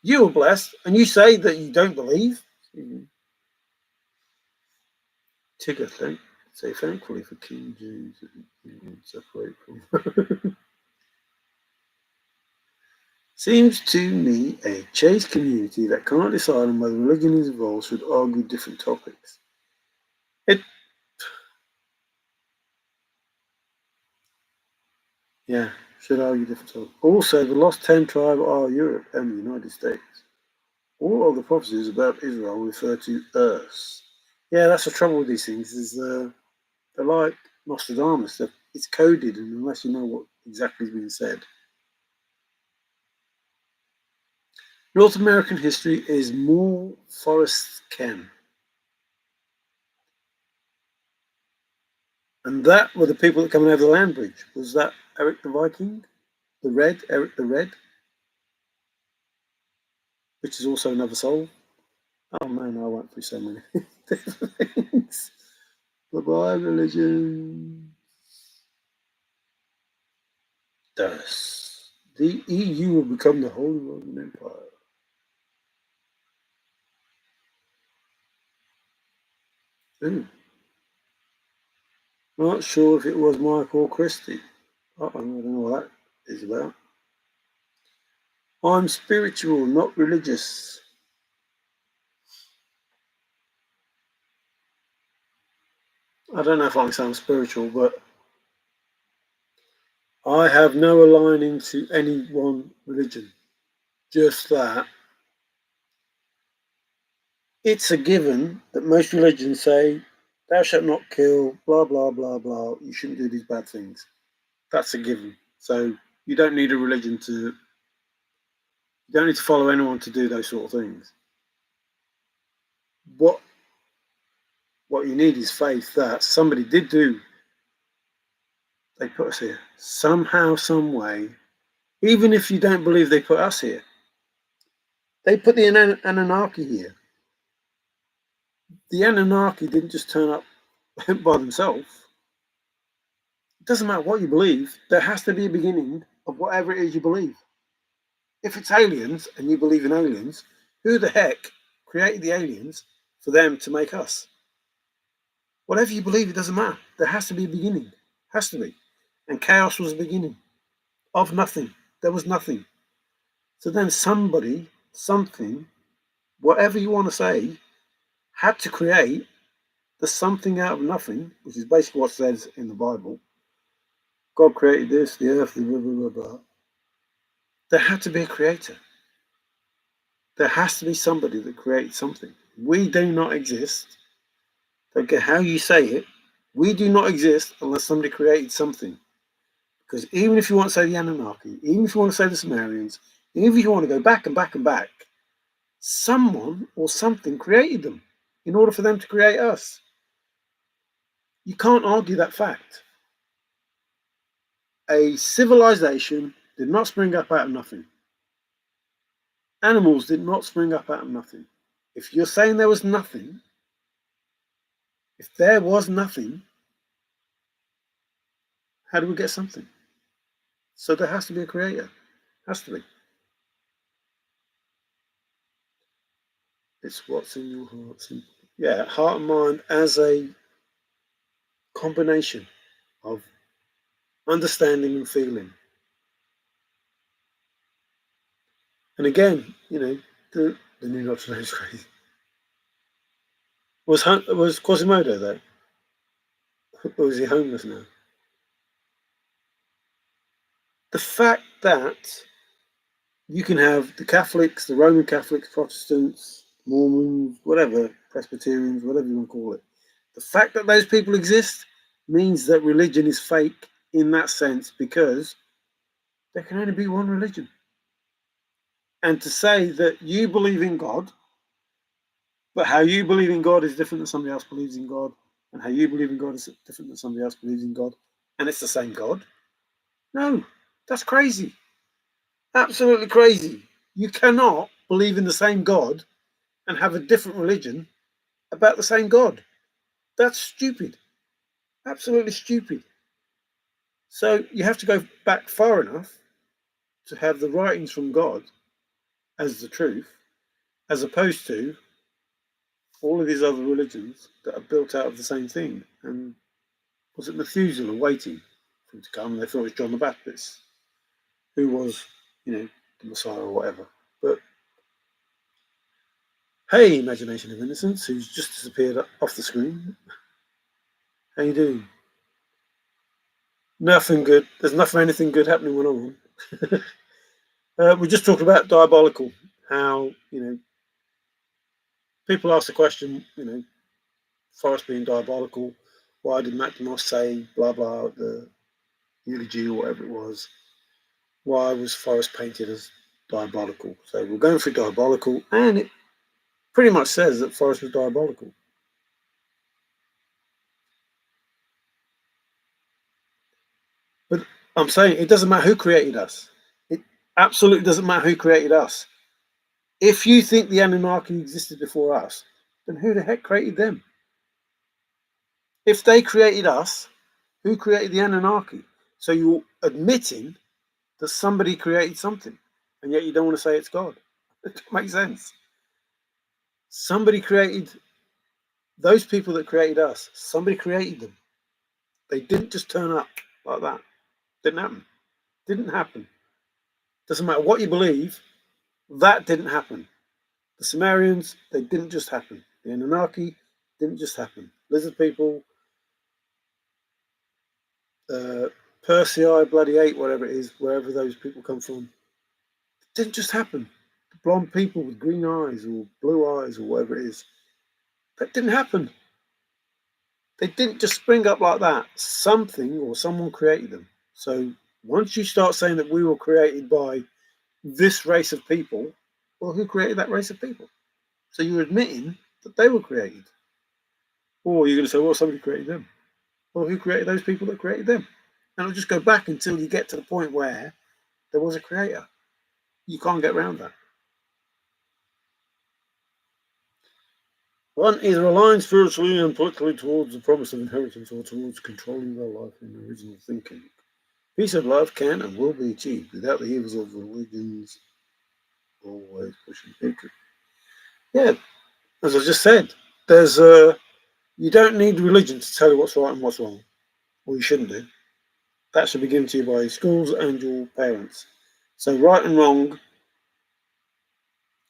You were blessed, and you say that you don't believe? Tigger, say thankfully for King James and separate from. Seems to me a chaste community that can't decide on whether religion is involved should argue different topics. It, yeah, should argue different topics. Also, the lost 10 tribe are Europe and the United States. All of the prophecies about Israel refer to Earth. Yeah, that's the trouble with these things, is they're like Nostradamus. It's coded, and unless you know what exactly is being said. North American history is more Forrest Ken. And that were the people that coming over the land bridge. Was that Eric the Viking? The Red, Eric the Red? Which is also another soul. Oh man, I went through so many different things. Bye-bye, religion. Thus, the EU will become the Holy Roman Empire. Ooh. Not sure if it was Michael or Christie. I don't know what that is about. I'm spiritual, not religious. I don't know if I sound spiritual, but I have no aligning to any one religion. Just that it's a given that most religions say, thou shalt not kill, blah, blah, blah, blah. You shouldn't do these bad things. That's a given. So you don't need a religion you don't need to follow anyone to do those sort of things. What you need is faith that somebody did do. They put us here somehow, some way. Even if you don't believe they put us here, they put the Anunnaki here. The Anunnaki didn't just turn up by themselves. It doesn't matter what you believe. There has to be a beginning of whatever it is you believe. If it's aliens and you believe in aliens, who the heck created the aliens for them to make us? Whatever you believe, it doesn't matter. There has to be a beginning. Has to be. And chaos was the beginning of nothing. There was nothing. So then somebody, something, whatever you want to say, had to create the something out of nothing, which is basically what it says in the Bible. God created this, the earth, the blah, blah, blah, blah. There had to be a creator. There has to be somebody that creates something. We do not exist. Don't care how you say it. We do not exist unless somebody created something. Because even if you want to say the Anunnaki, even if you want to say the Sumerians, even if you want to go back and back and back, someone or something created them in order for them to create us. You can't argue that fact. A civilization did not spring up out of nothing. Animals did not spring up out of nothing. If you're saying there was nothing, if there was nothing, how do we get something? So there has to be a creator. Has to be. It's what's in your heart. Yeah, heart and mind as a combination of understanding and feeling. And again, the new Notre Dame's crazy. Was Quasimodo there? Or is he homeless now? The fact that you can have the Catholics, the Roman Catholics, Protestants, Mormons, whatever, Presbyterians, whatever you want to call it. The fact that those people exist means that religion is fake in that sense because there can only be one religion. And to say that you believe in God, but how you believe in God is different than somebody else believes in God, and how you believe in God is different than somebody else believes in God, and it's the same God. No, that's crazy. Absolutely crazy. You cannot believe in the same God and have a different religion about the same God. That's stupid. Absolutely stupid. So you have to go back far enough to have the writings from God as the truth, as opposed to all of these other religions that are built out of the same thing. And was it Methuselah waiting for him to come? They thought it was John the Baptist, who was, the Messiah or whatever. But hey, Imagination of Innocence, who's just disappeared off the screen. How you doing? Nothing good. There's nothing anything good happening when I'm on. We just talked about Diabolical. How, people ask the question, Forrest being diabolical, why did Maximus say blah blah the eulogy or whatever it was? Why was Forrest painted as diabolical? So we're going through Diabolical, and it pretty much says that Forrest was diabolical. But I'm saying it doesn't matter who created us. It absolutely doesn't matter who created us. If you think the Anunnaki existed before us, then who the heck created them? If they created us, who created the Anunnaki? So you're admitting that somebody created something, and yet you don't want to say it's God. It doesn't make sense. Somebody created those people that created us. Somebody created them. They didn't just turn up like that. Didn't happen. Didn't happen. Doesn't matter what you believe, that didn't happen. The Sumerians, they didn't just happen. The Anunnaki didn't just happen. Lizard people, Persei, bloody eight, whatever it is, wherever those people come from, it didn't just happen. The blonde people with green eyes or blue eyes or whatever it is, that didn't happen. They didn't just spring up like that. Something or someone created them. So once you start saying that we were created by this race of people, well, who created that race of people? So you're admitting that they were created. Or you're going to say, well, somebody created them. Well, who created those people that created them? And it'll just go back until you get to the point where there was a creator. You can't get around that. One either aligns spiritually and politically towards the promise of inheritance or towards controlling their life in original thinking. Peace and love can and will be achieved without the evils of religions always pushing hatred. Yeah, as I just said, there's you don't need religion to tell you what's right and what's wrong, or you shouldn't do. That should be given to you by schools and your parents. So right and wrong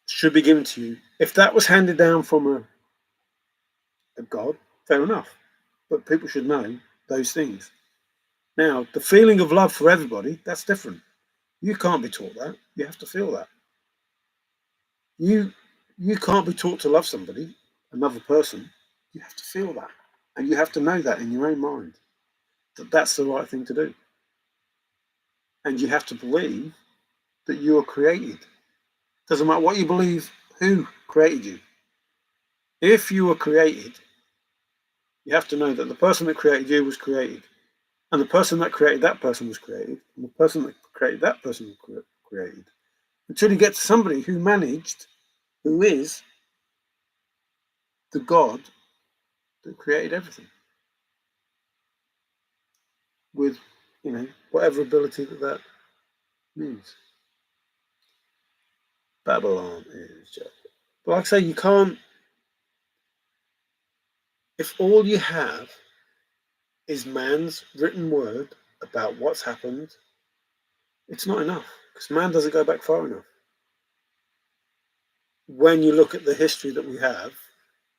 should be given to you. If that was handed down from a god, fair enough. But people should know those things. Now, the feeling of love for everybody, that's different. You can't be taught that. You have to feel that. You can't be taught to love somebody, another person. You have to feel that. And you have to know that in your own mind, that that's the right thing to do. And you have to believe that you are created. Doesn't matter what you believe, who created you. If you were created, you have to know that the person that created you was created. And the person that created that person was created. And the person that created that person was created. Until you get to somebody who managed, who is the God that created everything. With, whatever ability that means. Babylon is just. But like I say, you can't. If all you have is man's written word about what's happened, it's not enough because man doesn't go back far enough. When you look at the history that we have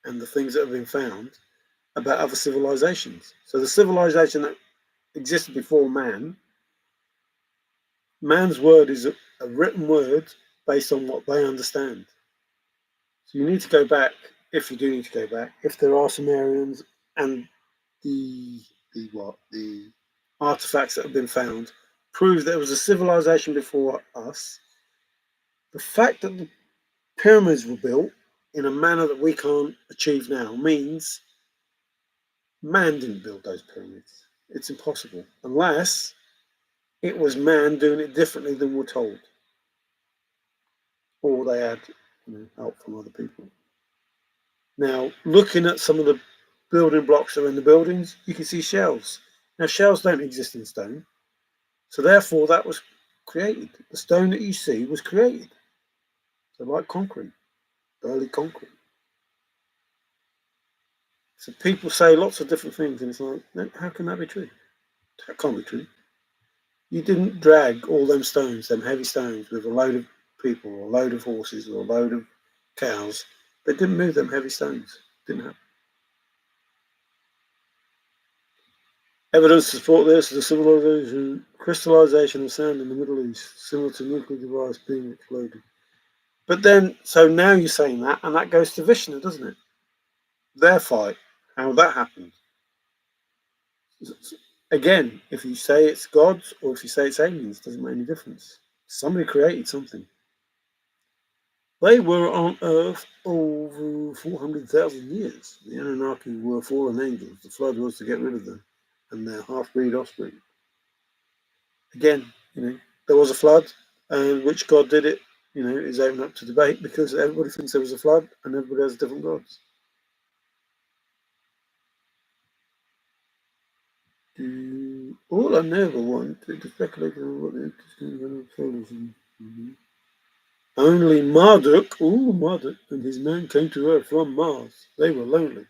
and the things that have been found about other civilizations, so the civilization that existed before man's word is a written word based on what they understand. So you need to go back, if you do need to go back, if there are Sumerians and the artifacts that have been found prove there was a civilization before us. The fact that the pyramids were built in a manner that we can't achieve now means Man didn't build those pyramids. It's impossible. Unless it was man doing it differently than we're told. Or they had help from other people. Now, looking at some of the building blocks that are in the buildings, you can see shells. Now, shells don't exist in stone. So therefore, that was created. The stone that you see was created. So like concrete, early concrete. So people say lots of different things, and it's like, no, how can that be true? That can't be true. You didn't drag all them stones, them heavy stones, with a load of people, or a load of horses, or a load of cows. They didn't move them heavy stones. Didn't happen. Evidence to support this is the civilization crystallization of sand in the Middle East, similar to nuclear device being exploded. But then, so now you're saying that, and that goes to Vishnu, doesn't it? Their fight, how that happened. Again, if you say it's gods or if you say it's aliens, doesn't make any difference. Somebody created something. They were on Earth over 400,000 years. The Anunnaki were fallen angels. The flood was to get rid of them and their half-breed offspring. Again, there was a flood, and which god did it, is open up to debate because everybody thinks there was a flood and everybody has different gods. All I never want to speculate on what the interesting Only Marduk, Marduk and his men came to Earth from Mars. They were lonely.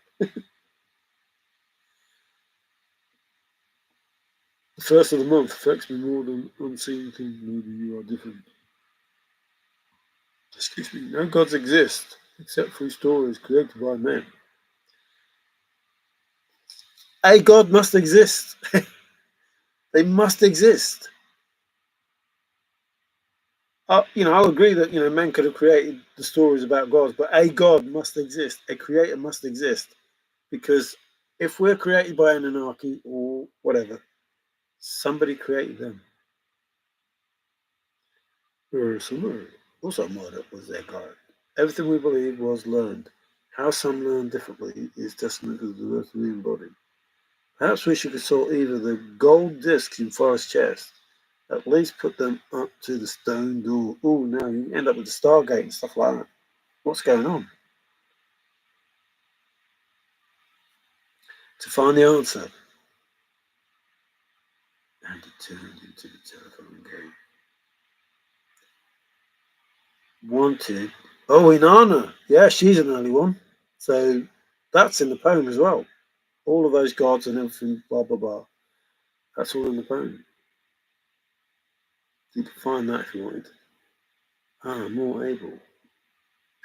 The first of the month affects me more than unseen things. Maybe you are different. Excuse me, no gods exist except through stories created by men. A god must exist. They must exist. I'll agree that men could have created the stories about gods, but a god must exist. A creator must exist, because if we're created by Anunnaki or whatever, somebody created them. Also, Marduk was their god. Everything we believe was learned. How some learn differently is testament to the diversity embodied. Perhaps we should consult either the gold discs in Forrest's chest, at least put them up to the stone door. Oh, no, you end up with the Stargate and stuff like that. What's going on? To find the answer. And he turned into the telephone game. Wanted. Oh, Inanna. Yeah, she's an early one. So that's in the poem as well. All of those gods and everything, blah, blah, blah. That's all in the poem. You can find that if you wanted. More able.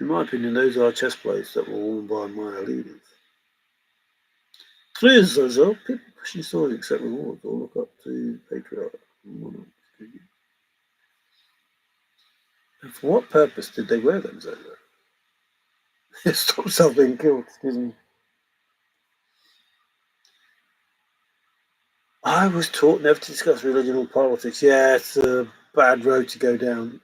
In my opinion, those are chest plates that were worn by Maya leaders. Clear, Zozo. People pushing stories accept rewards or look up to patriarch. And for what purpose did they wear them, Zozo? Stop yourself being killed, excuse me. I was taught never to discuss religion or politics. Yeah, it's a bad road to go down.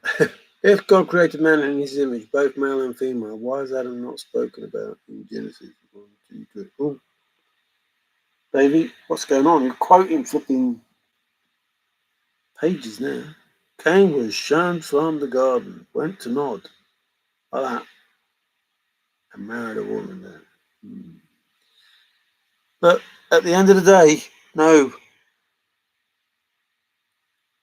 If God created man in his image, both male and female, why is Adam not spoken about in Genesis 1, 2, 3? Oh, Davey, what's going on? You're quoting flipping pages now. Cain was shunned from the garden, went to Nod, like that, and married a woman there. But at the end of the day, no.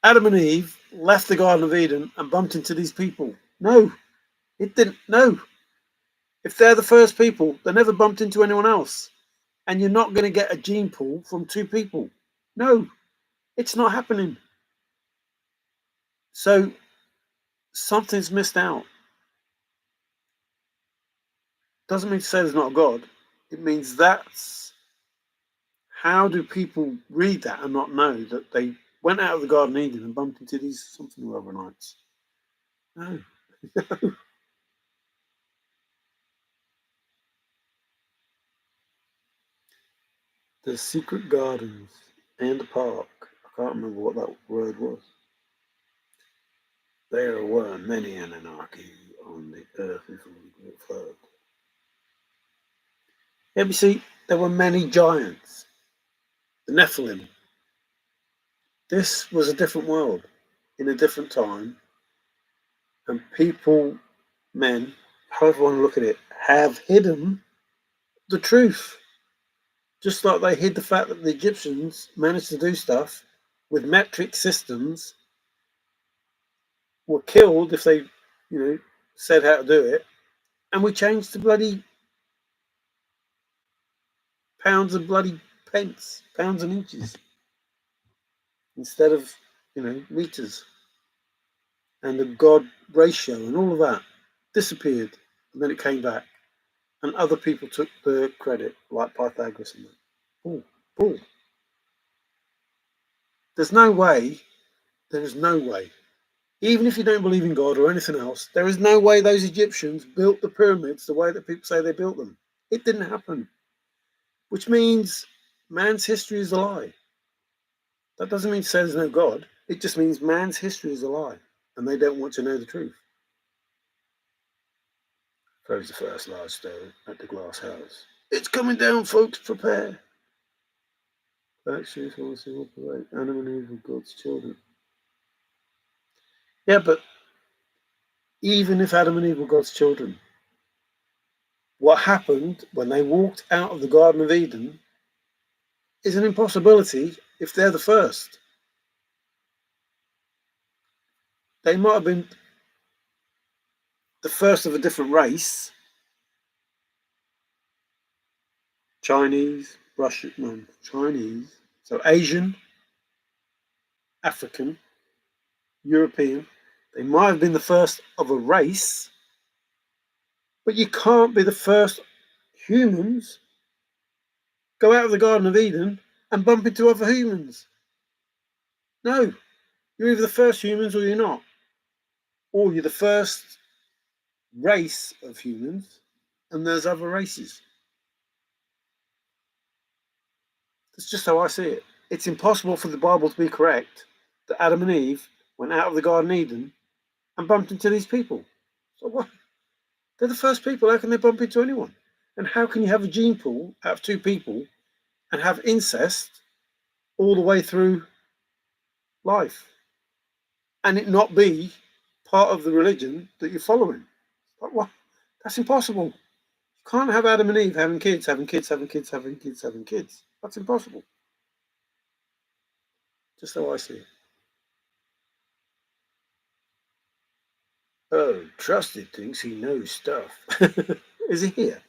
Adam and Eve left the Garden of Eden and bumped into these people. No, it didn't. No. If they're the first people, they never bumped into anyone else. And you're not going to get a gene pool from two people. No, it's not happening. So something's missed out. Doesn't mean to say there's not a God. It means that's how do people read that and not know that they went out of the Garden of Eden and bumped into these something or other nights? No. The secret gardens and the park. I can't remember what that word was. There were many Anunnaki on the earth before the Great Flood. Yeah, but see, there were many giants, the Nephilim. This was a different world in a different time, and people, men, however you want to look at it, have hidden the truth. Just like they hid the fact that the Egyptians managed to do stuff with metric systems, were killed if they, said how to do it, and we changed to bloody pounds and bloody pence, pounds and inches, instead of, meters, and the God ratio and all of that disappeared, and then it came back, and other people took the credit, like Pythagoras and that. Bull, bull. There's no way. There is no way. Even if you don't believe in God or anything else, there is no way those Egyptians built the pyramids the way that people say they built them. It didn't happen. Which means man's history is a lie. That doesn't mean to say there's no God. It just means man's history is a lie, and they don't want to know the truth. Throws the first large stone at the glass house. It's coming down, folks, prepare. Black shoes, horse, and operate. Adam and Eve were God's children. Yeah, but even if Adam and Eve were God's children, what happened when they walked out of the Garden of Eden is an impossibility if they're the first. They might have been the first of a different race. Chinese, Russian, no, Chinese, so Asian, African, European. They might have been the first of a race, but you can't be the first humans go out of the Garden of Eden and bump into other humans. No, you're either the first humans or you're not. Or you're the first race of humans and there's other races. That's just how I see it. It's impossible for the Bible to be correct that Adam and Eve went out of the Garden of Eden and bumped into these people. So what? They're the first people. How can they bump into anyone? And how can you have a gene pool out of two people and have incest all the way through life and it not be part of the religion that you're following? Like, what? That's impossible. You can't have Adam and Eve having kids, having kids, having kids, having kids, having kids. That's impossible. Just how I see it. Oh, Trusted thinks he knows stuff. Is he here?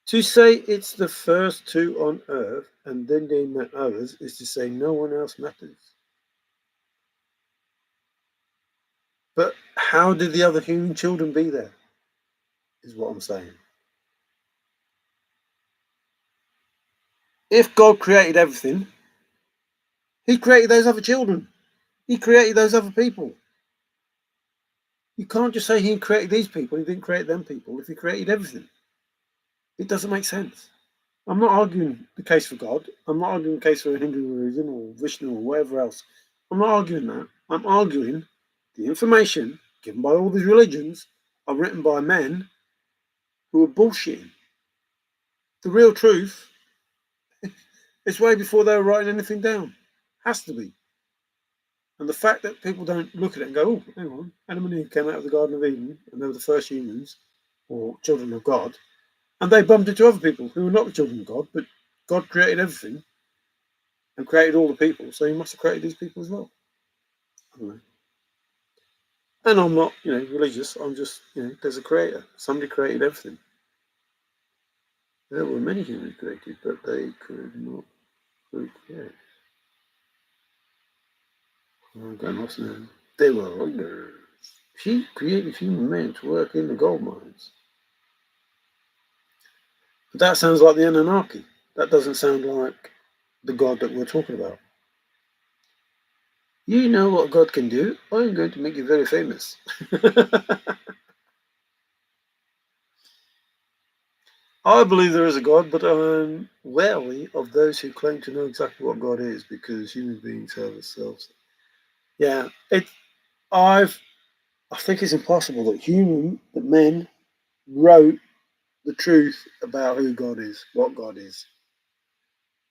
To say it's the first two on Earth and then they met others is to say no one else matters. But how did the other human children be there? Is what I'm saying. If God created everything, He created those other children. He created those other people. You can't just say He created these people, He didn't create them people, if He created everything. It doesn't make sense. I'm not arguing the case for God. I'm not arguing the case for a Hindu religion or Vishnu or whatever else. I'm not arguing that. I'm arguing the information given by all these religions are written by men who are bullshitting. The real truth is way before they were writing anything down. Has to be. And the fact that people don't look at it and go, oh, hang on, Adam and Eve came out of the Garden of Eden and they were the first humans or children of God, and they bumped into other people who were not the children of God, but God created everything and created all the people, so He must have created these people as well. I don't know. And I'm not, religious. I'm just, there's a creator. Somebody created everything. There were many humans created, but they could not procreate. I'm going lost now. They were wonders. She created human men to work in the gold mines. But that sounds like the Anunnaki. That doesn't sound like the God that we're talking about. You know what God can do? I'm going to make you very famous. I believe there is a God, but I'm wary of those who claim to know exactly what God is, because human beings have themselves. Yeah, I think it's impossible that men wrote the truth about who God is, what God is.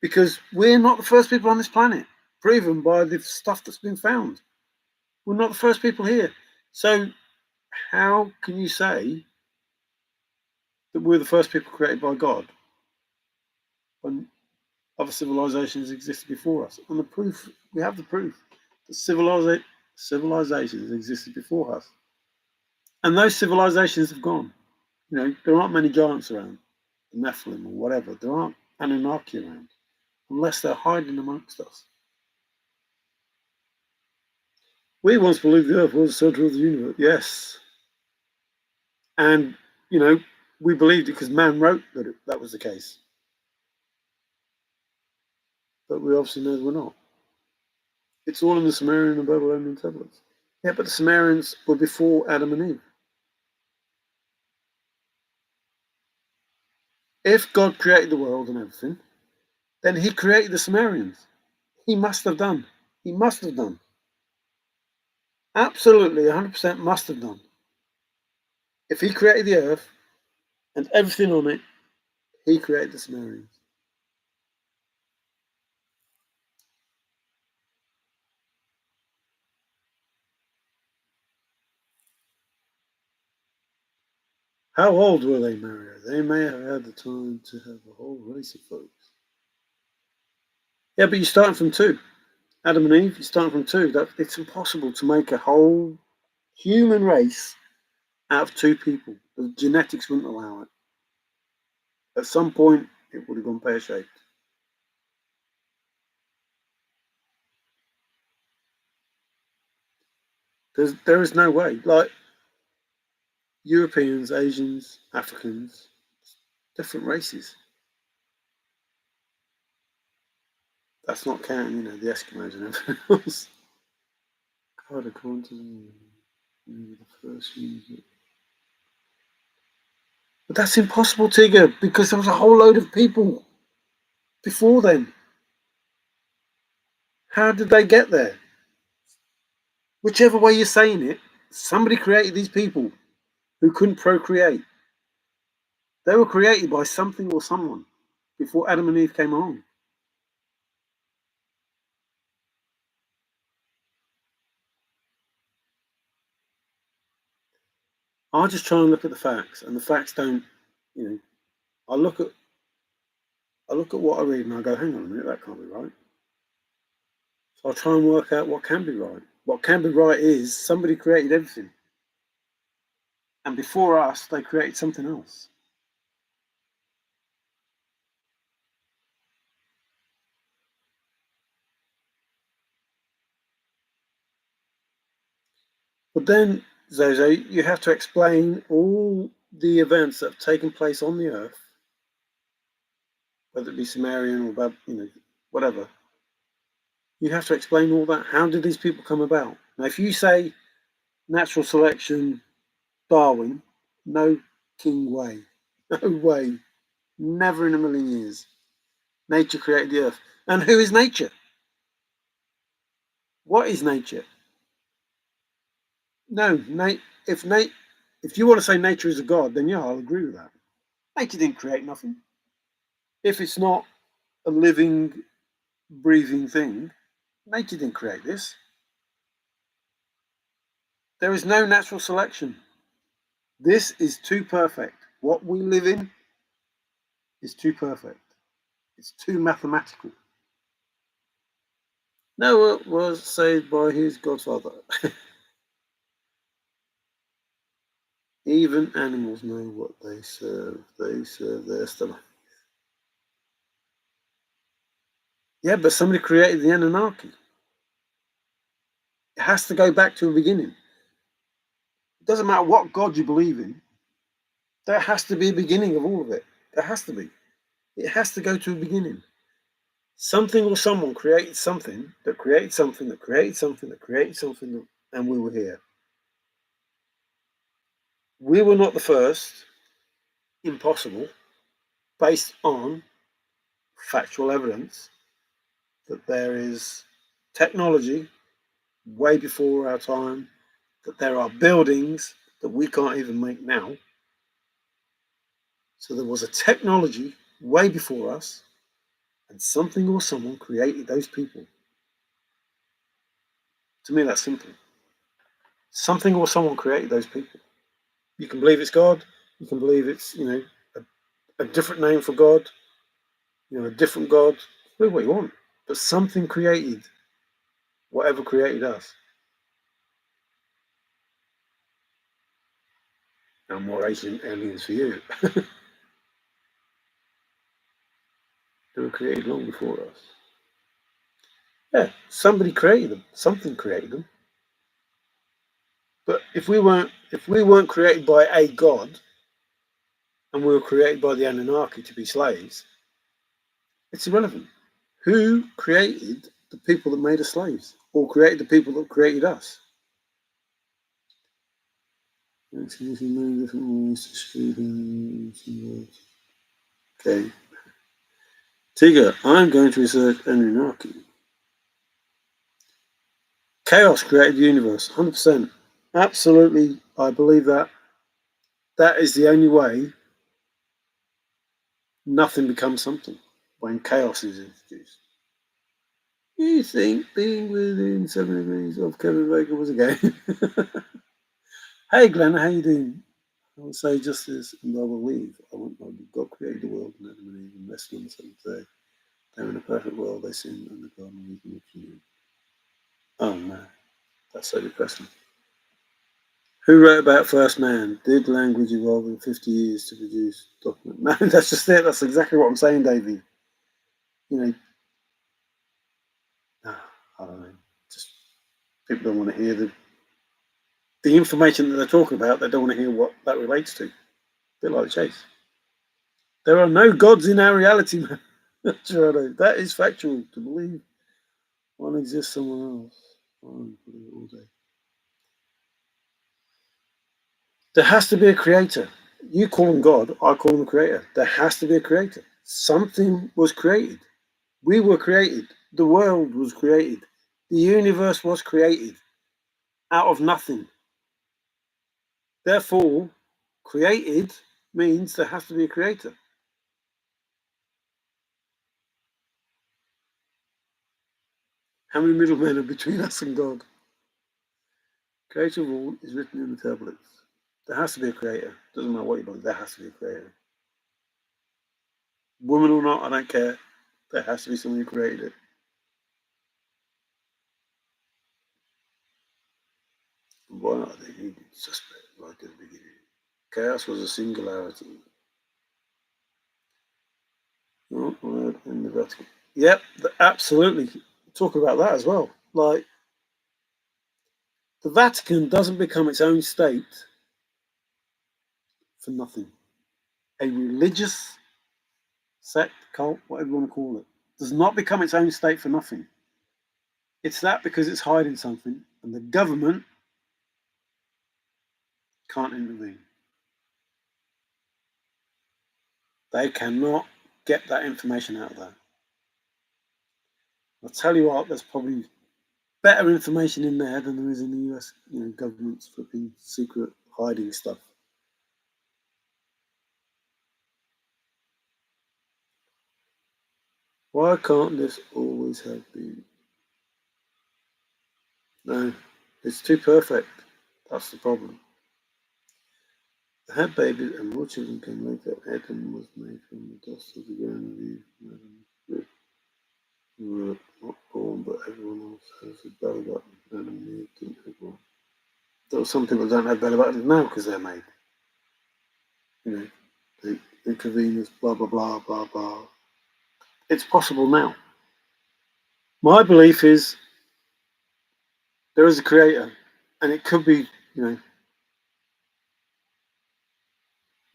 Because we're not the first people on this planet, proven by the stuff that's been found. We're not the first people here. So how can you say that we're the first people created by God when other civilizations existed before us? And the proof, we have the proof that civilizations existed before us. And those civilizations have gone. You know, there aren't many giants around, the Nephilim or whatever. There aren't Anunnaki around, unless they're hiding amongst us. We once believed the Earth was the center of the universe. Yes. And, you know, we believed it because man wrote that that was the case. But we obviously know we're not. It's all in the Sumerian and Babylonian tablets. Yeah, but the Sumerians were before Adam and Eve. If God created the world and everything, then he created the Sumerians. He must have done. He must have done. Absolutely, 100% must have done. If he created the earth and everything on it, he created the Sumerians. How old were they, Mario? They may have had the time to have a whole race of folks. Yeah, but you're starting from two. Adam and Eve, you're starting from two. It's impossible to make a whole human race out of two people. The genetics wouldn't allow it. At some point, it would have gone pear-shaped. There is no way. Like Europeans, Asians, Africans, different races. That's not counting, the Eskimos and everything else. God, according to the first music. But that's impossible, Tigger, because there was a whole load of people before then. How did they get there? Whichever way you're saying it, somebody created these people who couldn't procreate. They were created by something or someone before Adam and Eve came along. I just try and look at the facts, and the facts don't. I look at what I read and I go, hang on a minute, that can't be right. So I try and work out what can be right. What can be right is somebody created everything, and before us, they created something else. But then, Zozo, you have to explain all the events that have taken place on the earth, whether it be Sumerian or whatever. You have to explain all that. How did these people come about? Now, if you say natural selection, Darwin, no king way. No way. Never in a million years. Nature created the earth. And who is nature? What is nature? No, if you want to say nature is a god, then yeah, I'll agree with that. Nature didn't create nothing. If it's not a living, breathing thing, nature didn't create this. There is no natural selection. This is too perfect. What we live in is too perfect. It's too mathematical. Noah was saved by his godfather. Even animals know what they serve. They serve their stomach. Yeah, but somebody created the Anunnaki. It has to go back to a beginning. It doesn't matter what God you believe in. There has to be a beginning of all of it. There has to be. It has to go to a beginning. Something or someone created something that created something that created something that created something, and we were here. We were not the first. Impossible. Based on factual evidence that there is technology way before our time, that there are buildings that we can't even make now. So there was a technology way before us, and something or someone created those people. To me, that's simple. Something or someone created those people. You can believe it's God. You can believe it's, a different name for God, a different God. Believe what you want. But something created whatever created us. No more ancient aliens for you. They were created long before us. Yeah, somebody created them. Something created them. But if we weren't created by a God, and we were created by the Anunnaki to be slaves, it's irrelevant. Who created the people that made us slaves, or created the people that created us? Okay. Tigger, I'm going to research Anunnaki. Chaos created the universe, 100%. Absolutely, I believe that. That is the only way nothing becomes something, when chaos is introduced. You think being within 7 degrees of Kevin Bacon was a game? Hey Glenn, how you doing? I would say just this, and I believe God created the world and Adam and Eve and rested on the seventh day. They were in a perfect world, they sinned, and the garden of Eden was. Oh man, that's so depressing. Who wrote about first man? Did language evolve in 50 years to produce document? No, that's just it. That's exactly what I'm saying, Davey. I don't know. Just people don't want to hear the information that they're talking about. They don't want to hear what that relates to. A bit like the chase. There are no gods in our reality, man. Gerardo, that is factual. To believe one exists somewhere else. All day. There has to be a creator. You call him God, I call him a creator. There has to be a creator. Something was created. We were created. The world was created. The universe was created out of nothing. Therefore, created means there has to be a creator. How many middlemen are between us and God? Creator of all is written in the tablets. There has to be a creator. Doesn't matter what you believe, there has to be a creator. Woman or not, I don't care. There has to be someone who created it. Why not? They needed suspect right at the beginning. Chaos was a singularity. Not word in the Vatican. Yep, absolutely. Talk about that as well. Like, the Vatican doesn't become its own state for nothing. A religious sect, cult, whatever you want to call it, does not become its own state for nothing. It's that because it's hiding something, and the government can't intervene. They cannot get that information out of there. I'll tell you what, there's probably better information in there than there is in the US, government's flipping secret hiding stuff. Why can't this always have been? No, it's too perfect. That's the problem. They had babies and more children came later. Adam was made from the dust of the ground of Eve. You were not born, but everyone else has a belly button. Adam and Eve didn't have one. Though some people don't have belly buttons now because they're made. The intravenous, blah, blah, blah, blah, blah. It's possible now. My belief is there is a creator, and it could be,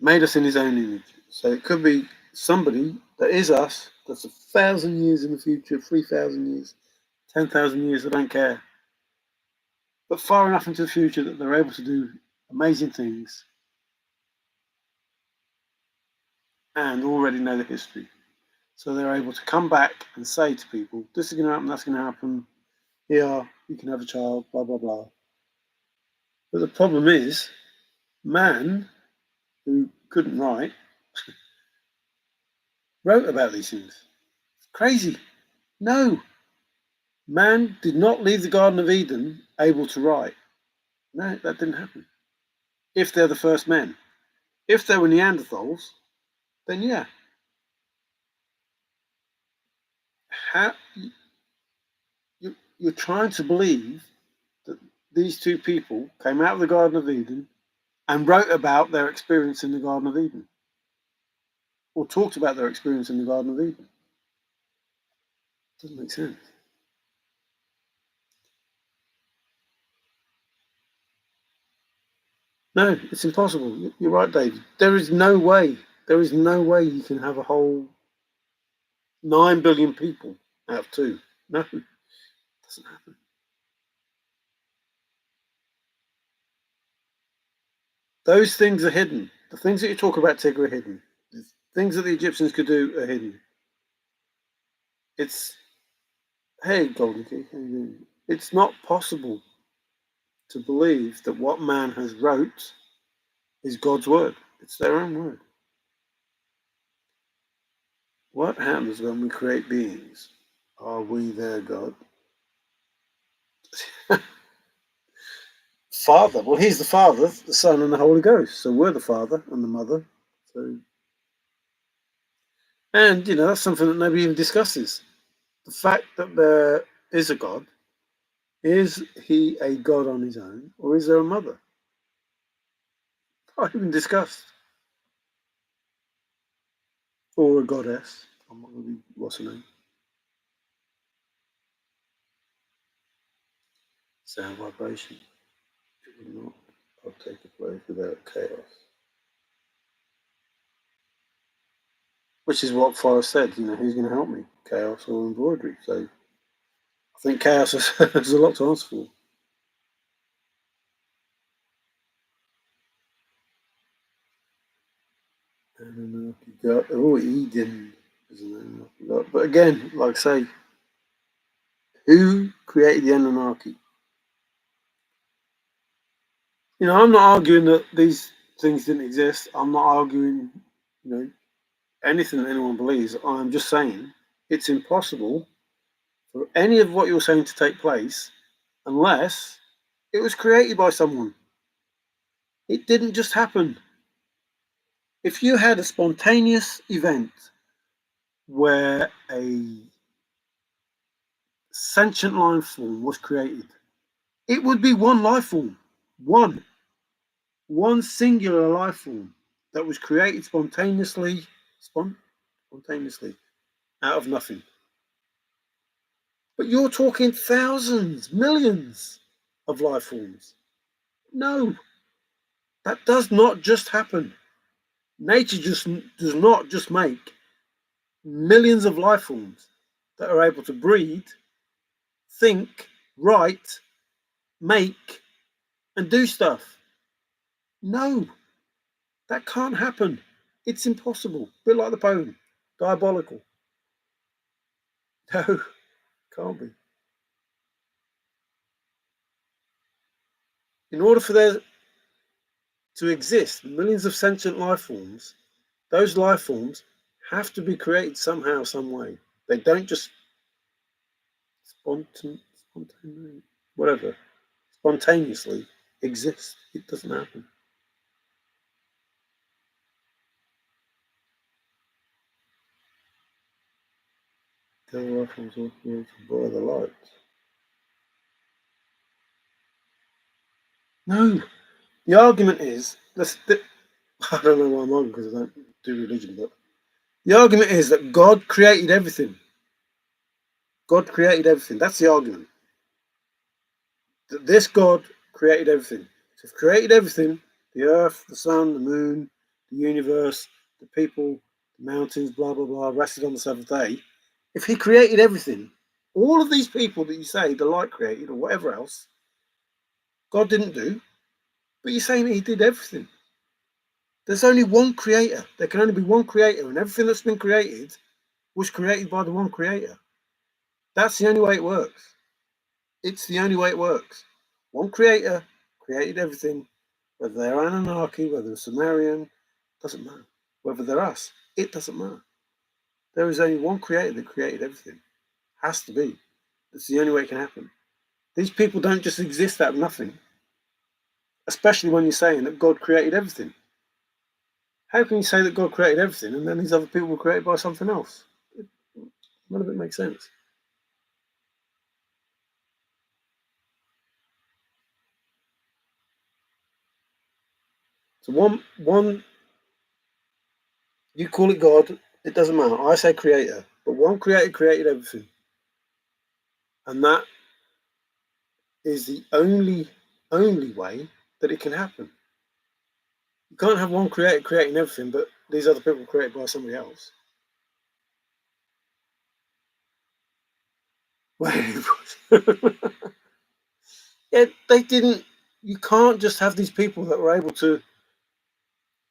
made us in his own image. So it could be somebody that is us, that's 1,000 years in the future, 3,000 years, 10,000 years, I don't care. But far enough into the future that they're able to do amazing things and already know the history. So they're able to come back and say to people, this is going to happen, that's going to happen. Here, you can have a child, blah, blah, blah. But the problem is, man, who couldn't write, wrote about these things. It's crazy. No. Man did not leave the Garden of Eden able to write. No, that didn't happen. If they're the first men. If they were Neanderthals, then yeah. How, you're trying to believe that these two people came out of the Garden of Eden and wrote about their experience in the Garden of Eden, or talked about their experience in the Garden of Eden. Doesn't make sense. No, it's impossible. You're right, David. There is no way. There is no way you can have a whole 9 billion people out of two. No, it doesn't happen. Those things are hidden. The things that you talk about, Tigger, are hidden. The things that the Egyptians could do are hidden. It's, hey, Golden Key, how you doing? It's not possible to believe that what man has wrote is God's word. It's their own word. What happens when we create beings? Are we their God? Father. Well, he's the Father, the Son, and the Holy Ghost. So we're the Father and the Mother. So, and that's something that nobody even discusses. The fact that there is a God. Is he a God on his own, or is there a mother? Not even discussed. Or a goddess. I'm not going to be, what's her name? Sound vibration. It would not partake a place without chaos. Which is what Forrest said, who's going to help me? Chaos or embroidery? So I think chaos has a lot to answer for. Eden is an Anunnaki. But again, like I say, who created the Anunnaki? I'm not arguing that these things didn't exist. I'm not arguing, anything that anyone believes. I'm just saying it's impossible for any of what you're saying to take place unless it was created by someone. It didn't just happen. If you had a spontaneous event where a sentient life form was created, it would be one life form. One singular life form that was created spontaneously out of nothing. But you're talking thousands, millions of life forms. No, that does not just happen. Nature just does not just make millions of life forms that are able to breed, think, write, make, and do stuff. No, that can't happen. It's impossible. A bit like the poem, Diabolical. No, can't be. In order for there to exist millions of sentient life forms, those life forms have to be created somehow, some way. They don't just spontaneously exist. It doesn't happen. The life forms are created by the light. No, the argument is I don't know why I'm on because I don't do religion, but the argument is that God created everything. God created everything. That's the argument. That this God created everything. So if created everything, the earth, the sun, the moon, the universe, the people, the mountains, blah, blah, blah, rested on the seventh day. If he created everything, all of these people that you say the light created or whatever else, God didn't do, but you're saying he did everything. There's only one creator. There can only be one creator, and everything that's been created was created by the one creator. That's the only way it works. It's the only way it works. One creator created everything, whether they're Anunnaki, whether they're Sumerian, doesn't matter. Whether they're us, it doesn't matter. There is only one creator that created everything. Has to be. That's the only way it can happen. These people don't just exist out of nothing, especially when you're saying that God created everything. How can you say that God created everything and then these other people were created by something else? None of it makes sense. So one, you call it God, it doesn't matter. I say creator, but one creator created everything. And that is the only way that it can happen. You can't have one creator creating everything, but these other people created by somebody else. Yeah, they didn't. You can't just have these people that were able to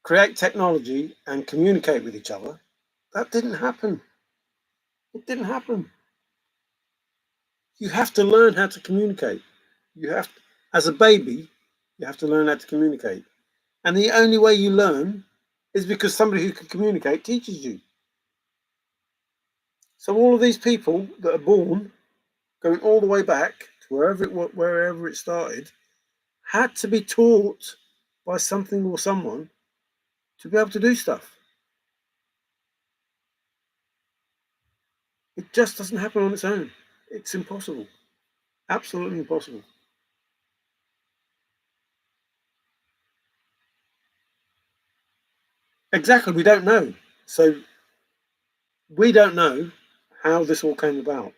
create technology and communicate with each other. That didn't happen. It didn't happen. You have to learn how to communicate. As a baby, you have to learn how to communicate. And the only way you learn is because somebody who can communicate teaches you. So all of these people that are born, going all the way back to wherever it started, had to be taught by something or someone to be able to do stuff. It just doesn't happen on its own. It's impossible. Absolutely impossible. Exactly, we don't know. So we don't know how this all came about.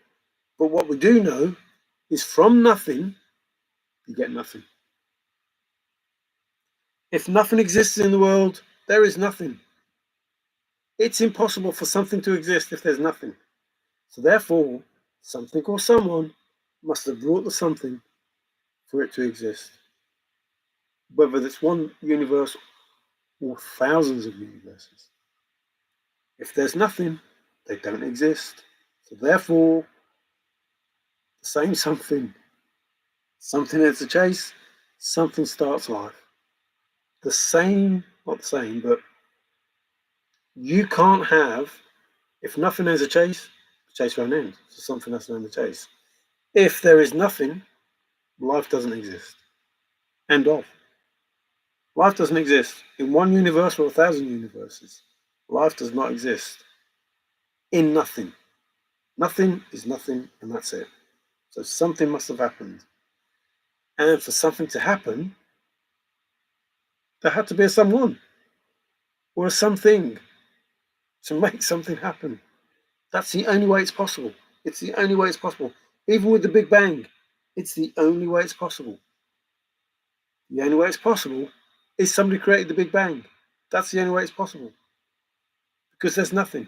But what we do know is from nothing, you get nothing. If nothing exists in the world, there is nothing. It's impossible for something to exist if there's nothing. So therefore, something or someone must have brought the something for it to exist. Whether it's one universe or thousands of universes. If there's nothing, they don't exist. So therefore, the same something ends the chase, something starts life. The same, not the same, but you can't have, if nothing ends a chase, the chase won't end. So something has to end the chase. If there is nothing, life doesn't exist. End of. Life doesn't exist in one universe or 1,000 universes. Life does not exist in nothing. Nothing is nothing, and that's it. So something must have happened. And for something to happen, there had to be a someone or a something to make something happen. That's the only way it's possible. It's the only way it's possible. Even with the Big Bang, it's the only way it's possible. The only way it's possible is somebody created the Big Bang. That's the only way it's possible. Because there's nothing.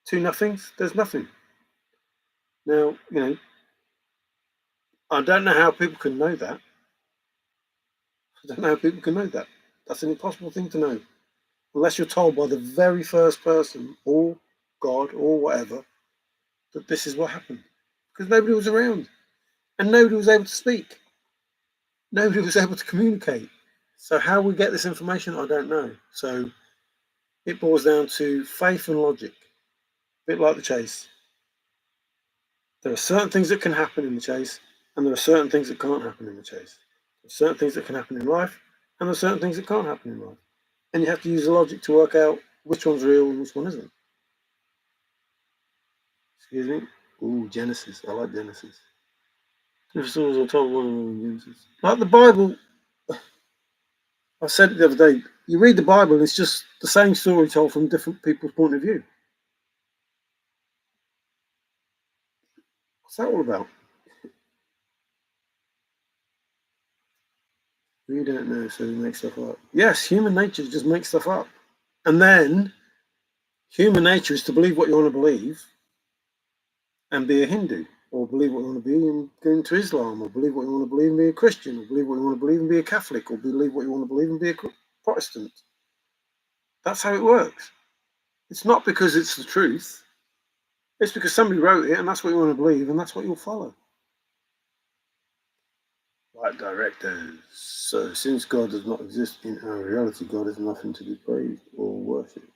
Two nothings, there's nothing. Now, I don't know how people can know that. I don't know how people can know that. That's an impossible thing to know. Unless you're told by the very first person, or God, or whatever, that this is what happened. Because nobody was around. And nobody was able to speak. Nobody was able to communicate. So how we get this information, I don't know. So it boils down to faith and logic. A bit like the chase. There are certain things that can happen in the chase, and there are certain things that can't happen in the chase. There are certain things that can happen in life, and there are certain things that can't happen in life. And you have to use the logic to work out which one's real and which one isn't. Excuse me? Ooh, Genesis. I like Genesis. If someone's on top of one of them, Genesis. Like the Bible, I said it the other day, you read the Bible and it's just the same story told from different people's point of view. What's that all about? We don't know, so we make stuff up. Yes, human nature just makes stuff up. And then human nature is to believe what you want to believe and be a Hindu, or believe what you want to be and go into Islam, or believe what you want to believe and be a Christian, or believe what you want to believe and be a Catholic, or believe what you want to believe and be a Protestant. That's how it works. It's not because it's the truth. It's because somebody wrote it and that's what you want to believe and that's what you'll follow. Like directors. So since God does not exist in our reality, God is nothing to be praised or worshipped.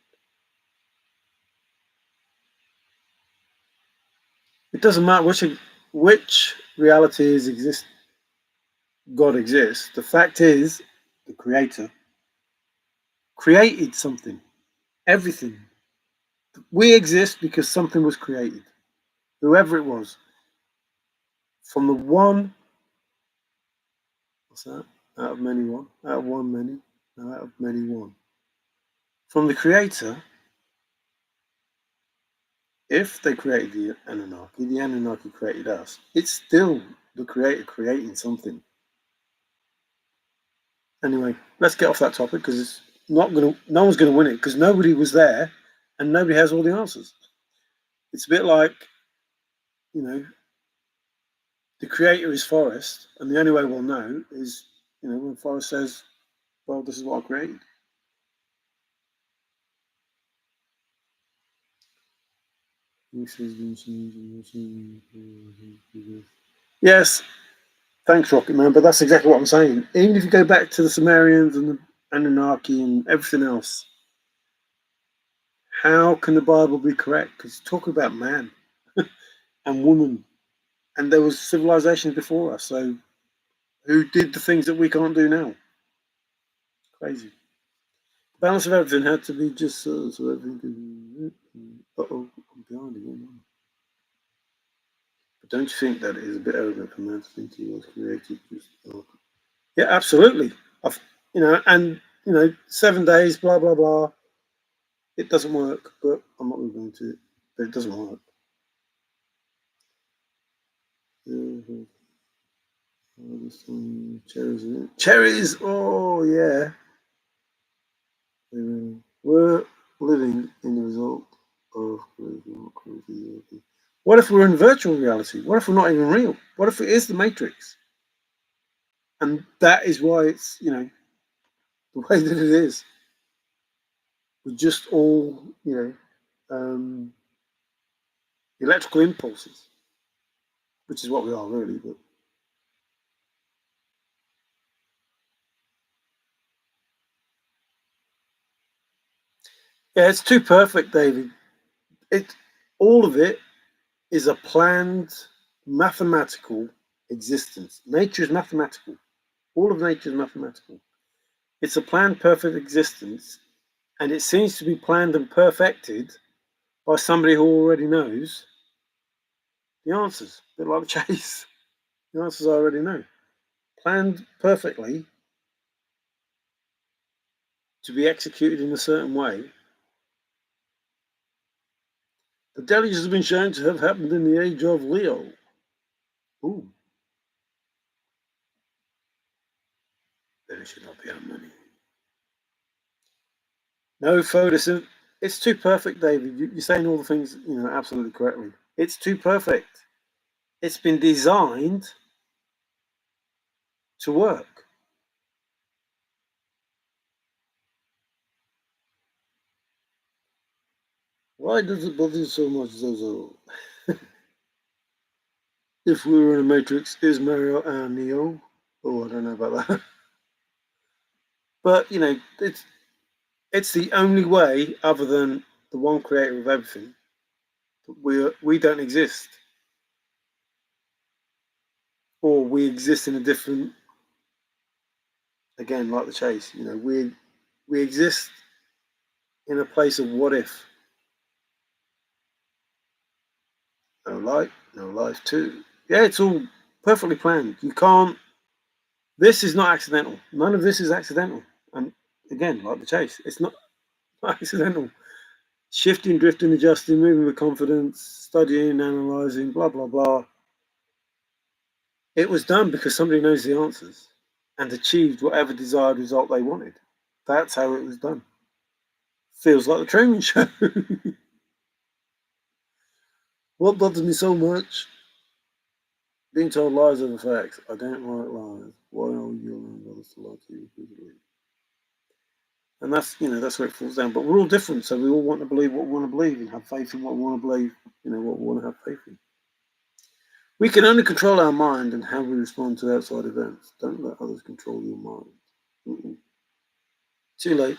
doesn't matter which realities exist. God exists. The fact is, the Creator created something. Everything. We exist because something was created. Whoever it was. From the one, what's that? Out of many one. Out of one many. No, out of many one. From the Creator, if they created the Anunnaki created us. It's still the Creator creating something. Anyway, let's get off that topic because it's no one's gonna win it because nobody was there and nobody has all the answers. It's a bit like, the Creator is Forrest, and the only way we'll know is, when Forrest says, well, this is what I created. Yes, thanks, Rocket Man, but that's exactly what I'm saying. Even if you go back to the Sumerians and the Anunnaki and everything else, how can the Bible be correct? Because it's talking about man and woman, and there was civilizations before us, so who did the things that we can't do now? Crazy. The balance of everything had to be just so everything could... Uh-oh, I'm behind again. But don't you think that it is a bit arrogant for man to think he was created just... Yeah, absolutely. And 7 days, blah, blah, blah. It doesn't work, but I'm not going to go into it. But it doesn't work. Cherries, cherries! Oh, yeah. We're living in the result of crazy. What if we're in virtual reality? What if we're not even real? What if it is the Matrix? And that is why it's, the way that it is. We're just all, electrical impulses, which is what we are really. But yeah, it's too perfect, David. All of it is a planned mathematical existence. Nature is mathematical. All of nature is mathematical. It's a planned perfect existence, and it seems to be planned and perfected by somebody who already knows the answers. A bit like the chase. The answers I already know. Planned perfectly to be executed in a certain way. The deluge has been shown to have happened in the age of Leo. Ooh. There should not be that many. No photos. It's too perfect, David. You're saying all the things, absolutely correctly. It's too perfect. It's been designed to work. Why does it bother you so much, Zozo? If we were in a Matrix, is Mario and Neo? Oh, I don't know about that. But, it's the only way, other than the one creator of everything, that we don't exist. Or we exist in a different, again, like the chase, we exist in a place of what if. No light, no life too. Yeah, it's all perfectly planned. You can't. This is not accidental. None of this is accidental. And again, like the chase, it's not accidental. Shifting, drifting, adjusting, moving with confidence, studying, analysing, blah, blah, blah. It was done because somebody knows the answers and achieved whatever desired result they wanted. That's how it was done. Feels like the Truman Show. What bothers me so much? Being told lies over facts. I don't like lies. Why are you allowing others to lie to you repeatedly? And that's where it falls down. But we're all different, so we all want to believe what we want to believe and have faith in what we want to believe, what we want to have faith in. We can only control our mind and how we respond to outside events. Don't let others control your mind. Too late.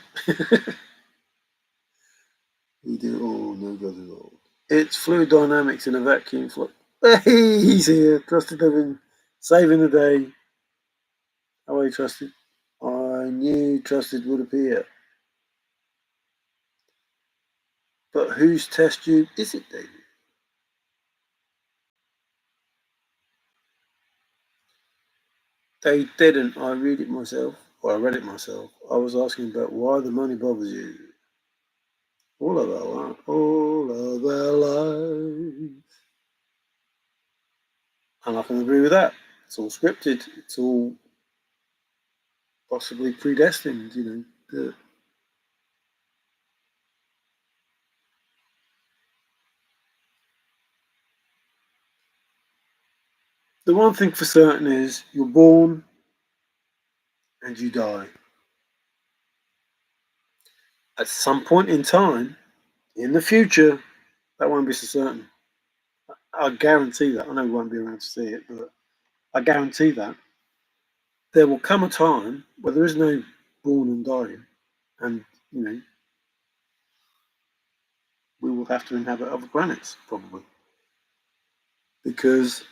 You do all, no God involved. It's fluid dynamics in a vacuum. Hey, he's here. Trusted living, saving the day. How are you, Trusted? I knew Trusted would appear. But whose test tube is it, David? They didn't. I read it myself. Or I read it myself. I was asking about why the money bothers you. All of our lives. And I can agree with that. It's all scripted. It's all possibly predestined, The one thing for certain is you're born and you die. At some point in time, in the future, that won't be so certain. I guarantee that. I know we won't be around to see it, but I guarantee that there will come a time where there is no born and dying, and we will have to inhabit other planets probably because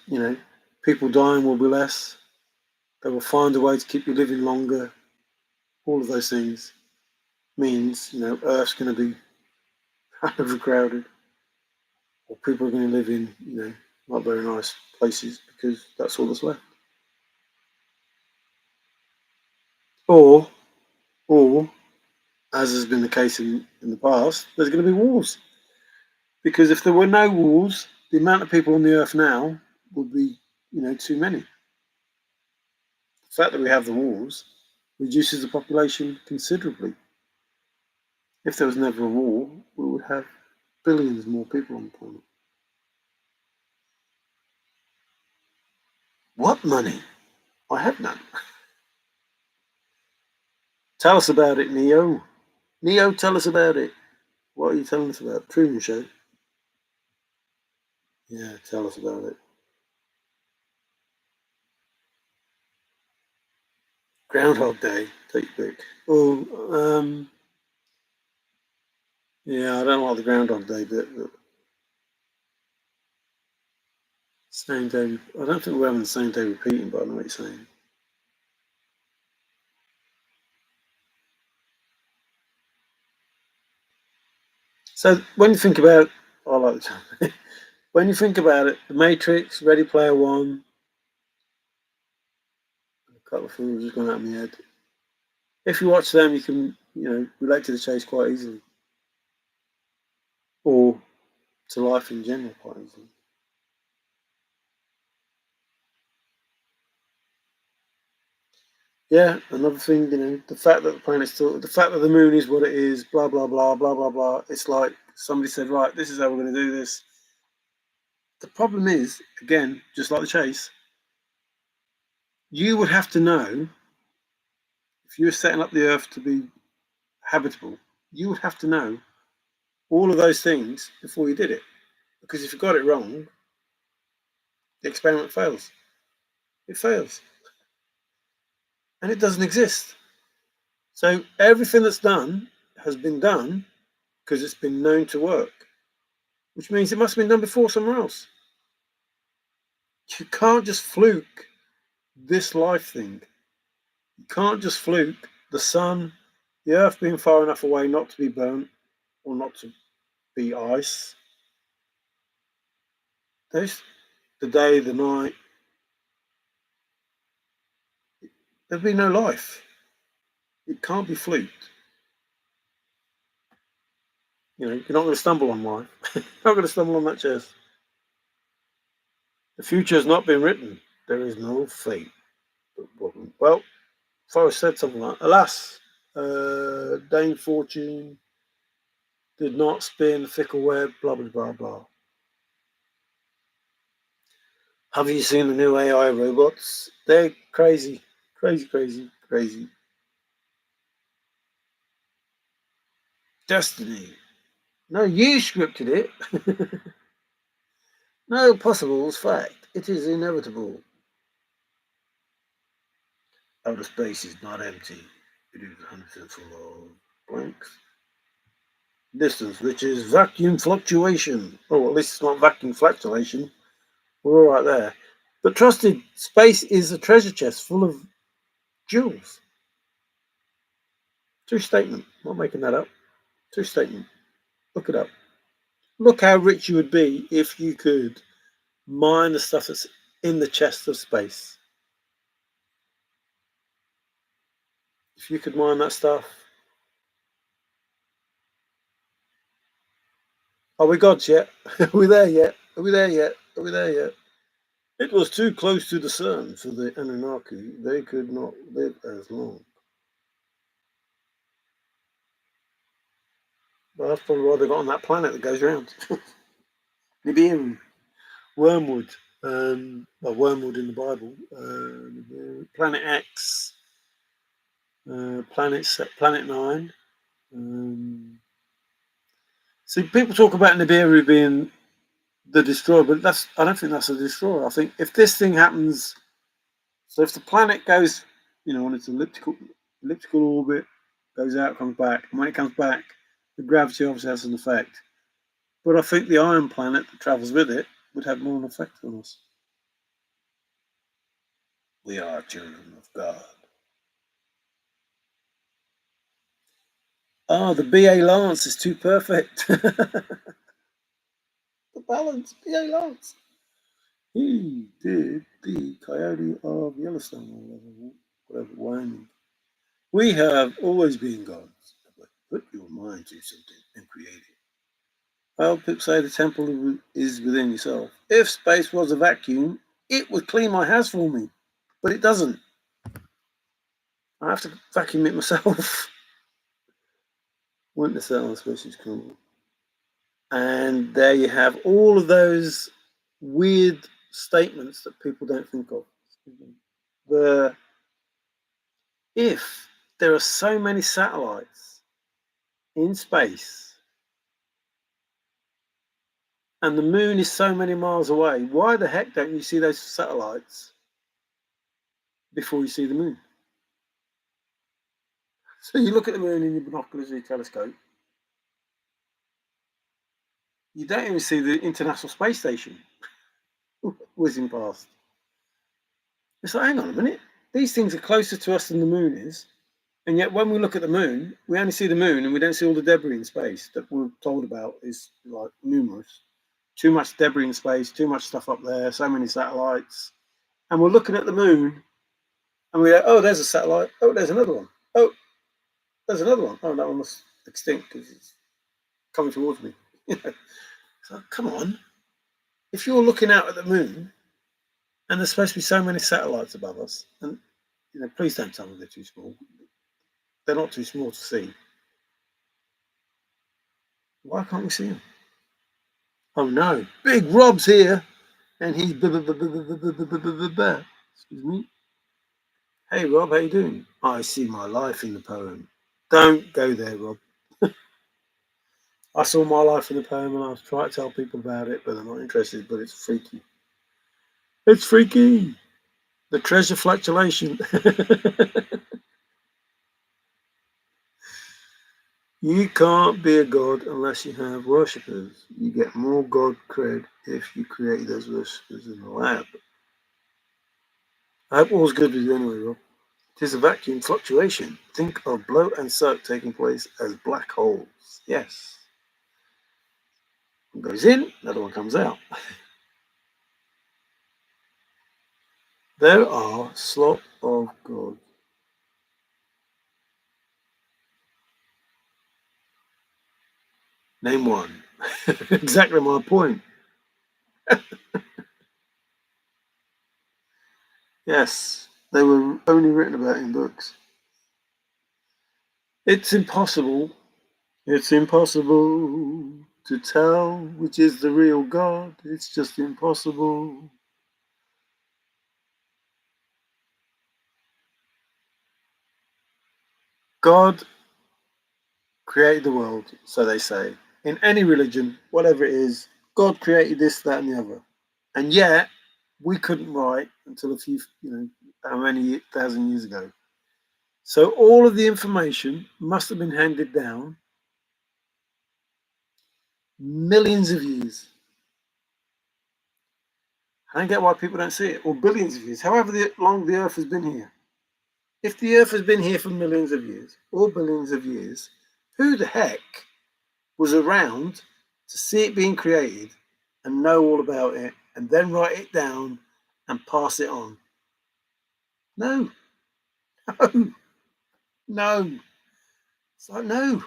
people dying will be less. They will find a way to keep you living longer. All of those things means Earth's going to be overcrowded, or people are going to live in not very nice places because that's all that's left. Or, or as has been the case in the past, there's going to be wars. Because if there were no wars, the amount of people on the earth now would be, too many. The fact that we have the wars reduces the population considerably. If there was never a war, we would have billions more people on the planet. What money? I have none. Tell us about it, Neo. Neo, tell us about it. What are you telling us about? Truman Show? Yeah, tell us about it. Groundhog Day, take your pick. Oh, yeah, I don't like the Groundhog Day bit, but same day. I don't think we're having the same day repeating, but I know what you're saying. So when you think about, I like the when you think about it, The Matrix, Ready Player One, a couple of films just gone out of my head. If you watch them, you can relate to the chase quite easily, or to life in general quite easily. Yeah, another thing, the fact that the planet's still, the fact that the moon is what it is, blah blah blah blah blah blah. It's like somebody said, right, this is how we're going to do this. The problem is, again, just like the chase, you would have to know if you were setting up the Earth to be habitable. You would have to know all of those things before you did it, because if you got it wrong, the experiment fails. It fails, and it doesn't exist. So everything that's done has been done because it's been known to work, which means it must have been done before somewhere else. You can't just fluke this life thing. You can't just fluke the sun, the earth being far enough away not to be burnt or not to be ice. There's the day, the night, there'd be no life. It can't be fluked. You're not going to stumble on life. You're not going to stumble on that chest. The future has not been written. There is no fate. Well, Forrest said something like, alas, Dame Fortune did not spin fickle web, blah, blah, blah, blah. Have you seen the new AI robots? They're crazy, crazy, crazy, crazy. Destiny. No, you scripted it. No possible fact. It is inevitable. Outer space is not empty. It is 100% full of blanks. Distance, which is vacuum fluctuation. Oh, at least it's not vacuum fluctuation. We're all right there. But trusted, space is a treasure chest full of jewels. True statement. I'm not making that up. True statement. Look it up. Look how rich you would be if you could mine the stuff that's in the chest of space. If you could mine that stuff. Are we gods yet? Are we there yet? Are we there yet? Are we there yet? It was too close to the sun for the Anunnaki. They could not live as long. Well, that's probably why they got on that planet that goes around. Nibiru, Wormwood, Wormwood in the Bible, Planet X, Planet Nine. See, people talk about Nibiru being the destroyer, but I don't think that's a destroyer. I think if this thing happens, so if the planet goes, on its elliptical orbit, goes out, comes back, and when it comes back, the gravity obviously has an effect. But I think the iron planet that travels with it would have more of an effect on us. We are children of God. The B.A. Lance is too perfect. The balance, B.A. Lance. He did the Coyote of Yellowstone, or whatever, Wyoming. We have always been gods, but put your mind to something and create it. Well, people say the temple is within yourself. If space was a vacuum, it would clean my house for me, but it doesn't. I have to vacuum it myself. Winter Cell, which is cool. And there you have all of those weird statements that people don't think of. If there are so many satellites in space and the moon is so many miles away, why the heck don't you see those satellites before you see the moon? So you look at the moon in your binoculars or your telescope, you don't even see the International Space Station whizzing past. It's like, hang on a minute, these things are closer to us than the moon is, and yet when we look at the moon, we only see the moon and we don't see all the debris in space that we're told about is like numerous. Too much debris in space, too much stuff up there, so many satellites. And we're looking at the moon and we go, oh, there's a satellite. Oh, there's another one. Oh, there's another one. Oh, that one was extinct because it's coming towards me. So come on. If you're looking out at the moon and there's supposed to be so many satellites above us, and please don't tell me they're too small. They're not too small to see. Why can't we see them? Oh no, Big Rob's here, and he's excuse me. Hey Rob, how you doing? I see my life in the poem. Don't go there, Rob. I saw my life in the poem, and I was trying to tell people about it, but they're not interested. But it's freaky. It's freaky. The treasure fluctuation. You can't be a god unless you have worshippers. You get more god cred if you create those worshippers in the lab. I hope all's good with you anyway, Rob. It is a vacuum fluctuation. Think of blow and suck taking place as black holes. Yes. One goes in, another one comes out. There are slot of gods. Name one. Exactly my point. Yes, they were only written about in books. It's impossible. It's impossible to tell which is the real God. It's just impossible. God created the world, so they say. In any religion, whatever it is, God created this, that, and the other. And yet, we couldn't write until a few, how many thousand years ago. So all of the information must have been handed down millions of years. I don't get why people don't see it. Or billions of years, however long the Earth has been here. If the Earth has been here for millions of years or billions of years, who the heck was around to see it being created and know all about it and then write it down and pass it on? No, no, no. It's like, no.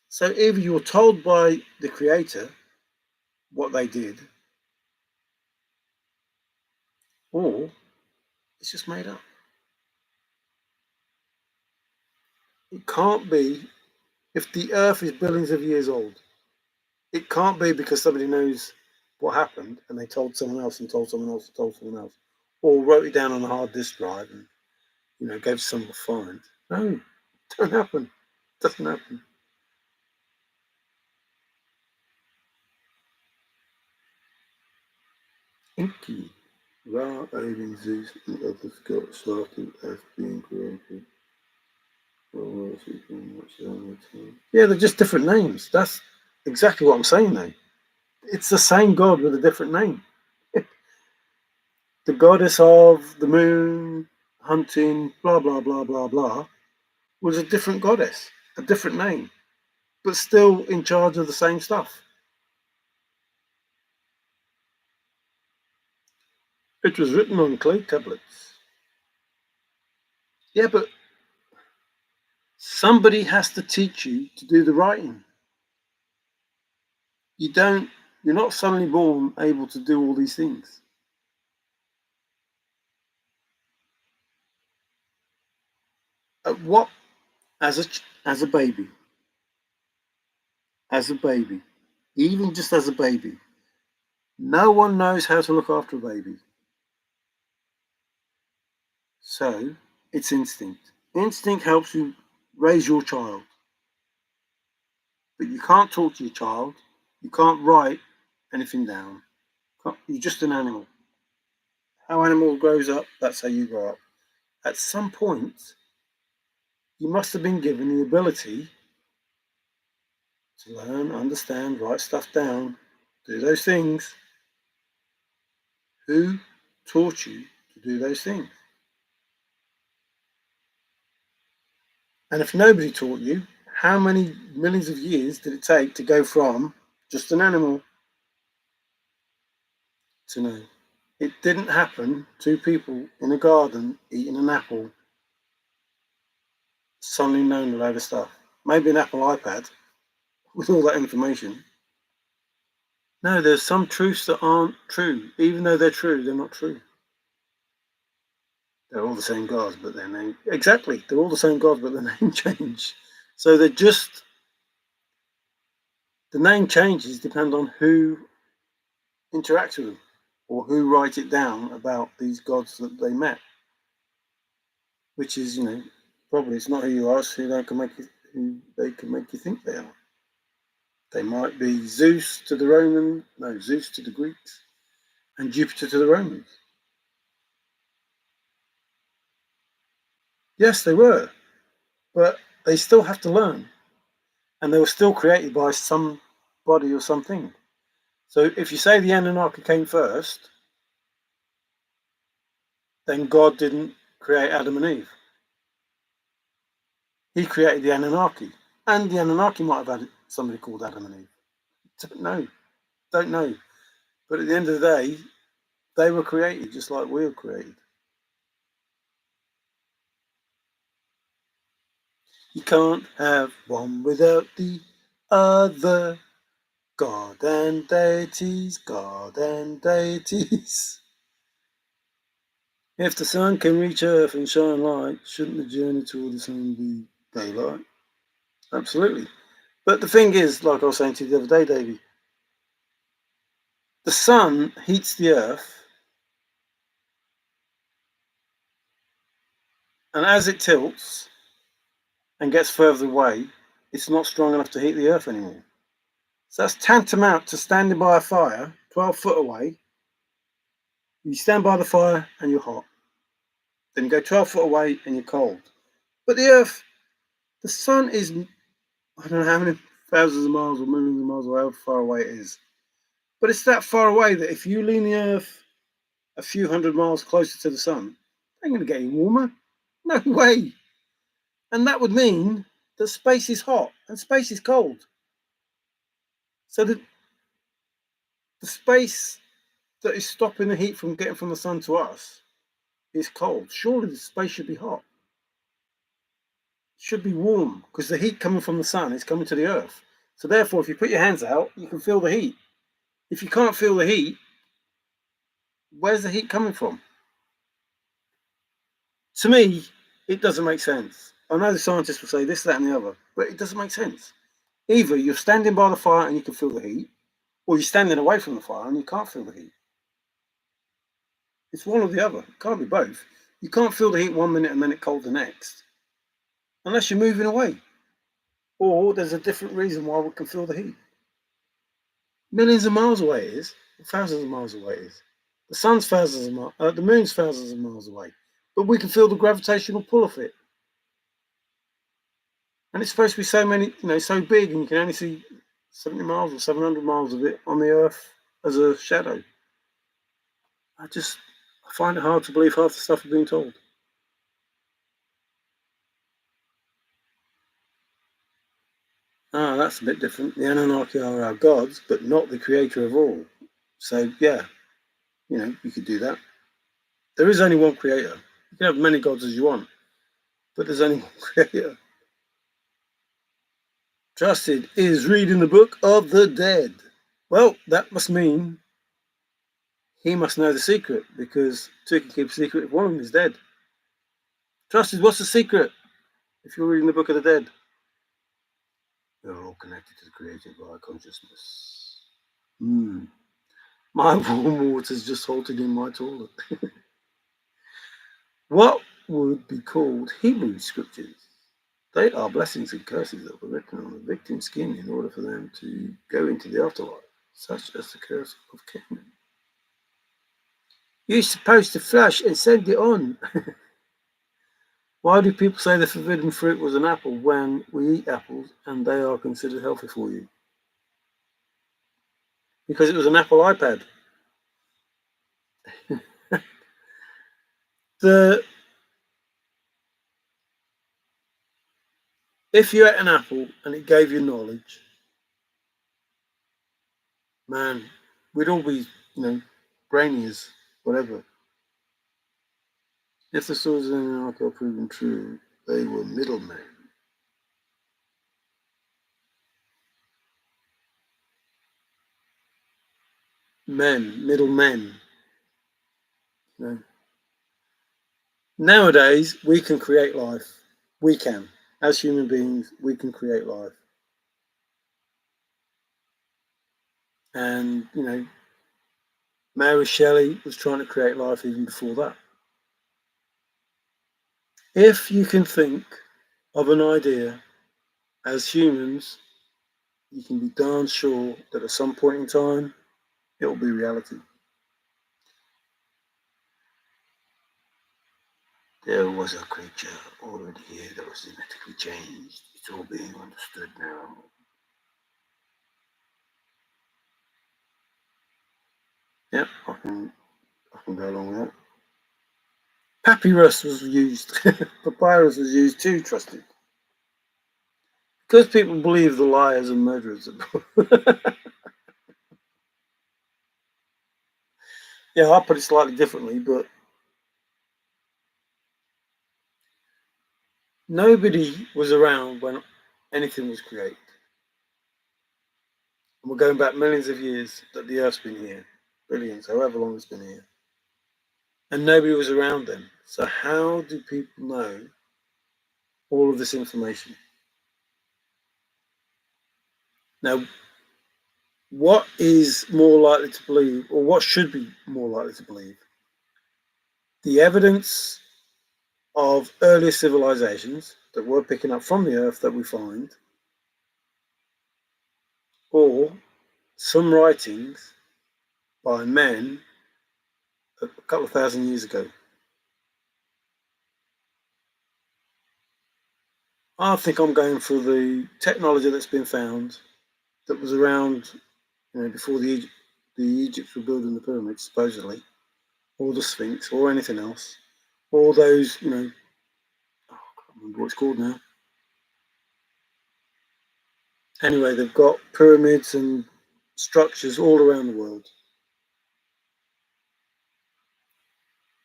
So either you're told by the creator what they did, or it's just made up. It can't be. If the earth is billions of years old, it can't be because somebody knows what happened and they told someone else and told someone else and told someone else, or wrote it down on a hard disk drive and gave someone a find. No, it don't happen. It doesn't happen. Inky. Ra, Odin, Zeus, and others got started as being created. Yeah, they're just different names. That's exactly what I'm saying, though. It's the same god with a different name. The goddess of the moon, hunting, blah, blah, blah, blah, blah, was a different goddess, a different name, but still in charge of the same stuff. It was written on clay tablets. Yeah, but somebody has to teach you to do the writing. You're not suddenly born able to do all these things. At what, as a baby, even just as a baby, no one knows how to look after a baby. So it's instinct. Instinct helps you raise your child. But you can't talk to your child. You can't write anything down. You're just an animal. How animal grows up, that's how you grow up. At some point, you must have been given the ability to learn, understand, write stuff down, do those things. Who taught you to do those things? And if nobody taught you, how many millions of years did it take to go from just an animal to know? It didn't happen. Two people in a garden eating an apple, suddenly knowing a load of stuff. Maybe an Apple iPad with all that information. No, there's some truths that aren't true. Even though they're true, they're not true. They're all the same gods, but their name... Exactly, they're all the same gods, but their name change. So they're just... The name changes depend on who interacts with them or who writes it down about these gods that they met. Which is, probably it's not who you are, it's who they can make you think they are. They might be Zeus to the Greeks, and Jupiter to the Romans. Yes, they were, but they still have to learn, and they were still created by somebody or something. So if you say the Anunnaki came first, then God didn't create Adam and Eve. He created the Anunnaki, and the Anunnaki might have had somebody called Adam and Eve. Don't know. But at the end of the day, they were created just like we were created. You can't have one without the other. God and deities, God and deities. If the sun can reach Earth and shine light, shouldn't the journey toward the sun be daylight? Absolutely. But the thing is, like I was saying to you the other day, Davey, the sun heats the Earth, and as it tilts and gets further away, it's not strong enough to heat the Earth anymore. So that's tantamount to standing by a fire 12 foot away. You stand by the fire and you're hot. Then you go 12 foot away and you're cold. But the Earth, the sun is, I don't know how many thousands of miles or millions of miles or however far away it is. But it's that far away that if you lean the Earth a few hundred miles closer to the sun, it ain't going to get any warmer. No way. And that would mean that space is hot and space is cold. So the space that is stopping the heat from getting from the sun to us is cold. Surely the space should be hot. It should be warm because the heat coming from the sun is coming to the Earth. So therefore, if you put your hands out, you can feel the heat. If you can't feel the heat, where's the heat coming from? To me, it doesn't make sense. I know the scientists will say this, that, and the other, but it doesn't make sense. Either you're standing by the fire and you can feel the heat, or you're standing away from the fire and you can't feel the heat. It's one or the other. It can't be both. You can't feel the heat 1 minute and then it cold the next, unless you're moving away. Or there's a different reason why we can feel the heat. Millions of miles away it is, thousands of miles away it is. The sun's thousands of miles, the moon's thousands of miles away, but we can feel the gravitational pull of it. And it's supposed to be so many, so big, and you can only see 70 miles or 700 miles of it on the Earth as a shadow. I find it hard to believe half the stuff we're being told. That's a bit different. The Anunnaki are our gods, but not the creator of all. So, yeah, you could do that. There is only one creator. You can have many gods as you want, but there's only one creator. Trusted is reading the book of the dead. Well, that must mean he must know the secret, because two can keep a secret if one of them is dead. Trusted, what's the secret if you're reading the book of the dead? We're all connected to the creator via consciousness. My warm water's just halted in my toilet. What would be called Hebrew scriptures? They are blessings and curses that were written on the victim's skin in order for them to go into the afterlife, such as the curse of Cain. You're supposed to flush and send it on. Why do people say the forbidden fruit was an apple when we eat apples and they are considered healthy for you? Because it was an Apple iPad. If you ate an apple and it gave you knowledge, man, we'd all be, brainy as whatever. If the stories in the ark are proven true, they were middlemen. Middlemen. Nowadays, we can create life. We can. As human beings, we can create life. And, Mary Shelley was trying to create life even before that. If you can think of an idea as humans, you can be darn sure that at some point in time, it will be reality. There was a creature already here that was genetically changed. It's all being understood now. Yep, I can go along with that. Papyrus was used. Papyrus was used too, trusted. Because people believe the liars and murderers. Yeah, I'll put it slightly differently, but nobody was around when anything was created. And we're going back millions of years that the Earth's been here. Billions, however long it's been here. And nobody was around then. So how do people know all of this information? Now, what is more likely to believe, or what should be more likely to believe? The evidence of earlier civilizations that we're picking up from the Earth that we find, or some writings by men a couple of thousand years ago. I think I'm going for the technology that's been found that was around, before the the Egypts were building the pyramids, supposedly, or the Sphinx, or anything else, or those, I can't remember what it's called now. Anyway, they've got pyramids and structures all around the world,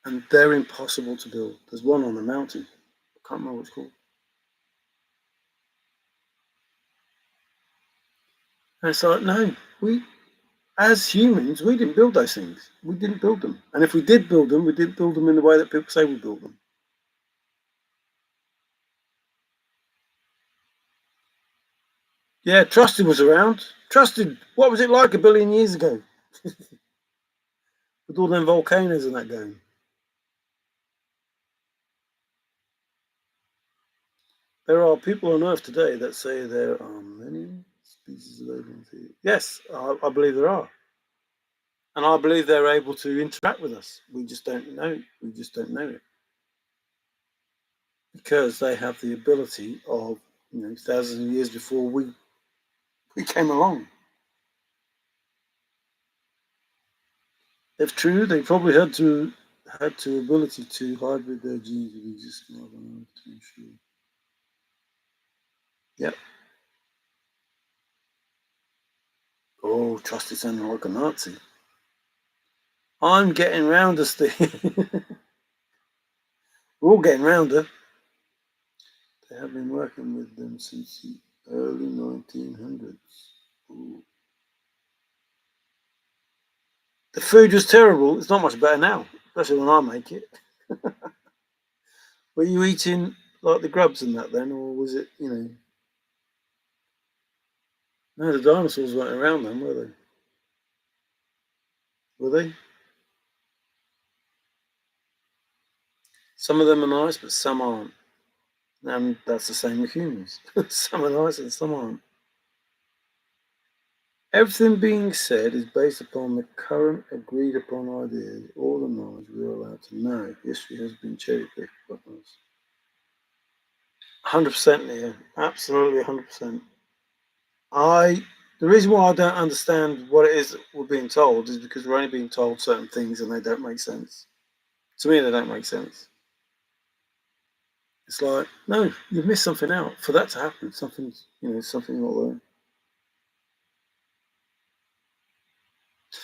and they're impossible to build. There's one on a mountain. I can't remember what it's called. And it's like, no, as humans, we didn't build those things. We didn't build them. And if we did build them, we didn't build them in the way that people say we built them. Yeah, trusted was around. Trusted, what was it like a billion years ago? With all them volcanoes and that going. There are people on Earth today that say there are many species of aliens. Yes, I believe there are. And I believe they're able to interact with us. We just don't know. We just don't know it. Because they have the ability of, thousands of years before we came along. If true, they probably had to ability to hybrid their genes with existing life on Earth to ensure. Yep. Oh, trust is sounding like a Nazi. I'm getting round us, Steve. We're all getting round her. They have been working with them since the early 1900s. Ooh. The food was terrible. It's not much better now, especially when I make it. Were you eating like the grubs and that then, or was it, No, the dinosaurs weren't around then, were they? Were they? Some of them are nice, but some aren't. And that's the same with humans. Some are nice and some aren't. Everything being said is based upon the current agreed upon ideas, all the knowledge we are allowed to know. History has been cherry picked by us. 100%, Leah. Absolutely 100%. The reason why I don't understand what it is that we're being told is because we're only being told certain things and they don't make sense. To me, they don't make sense. It's like, no, you've missed something out. For that to happen, something's not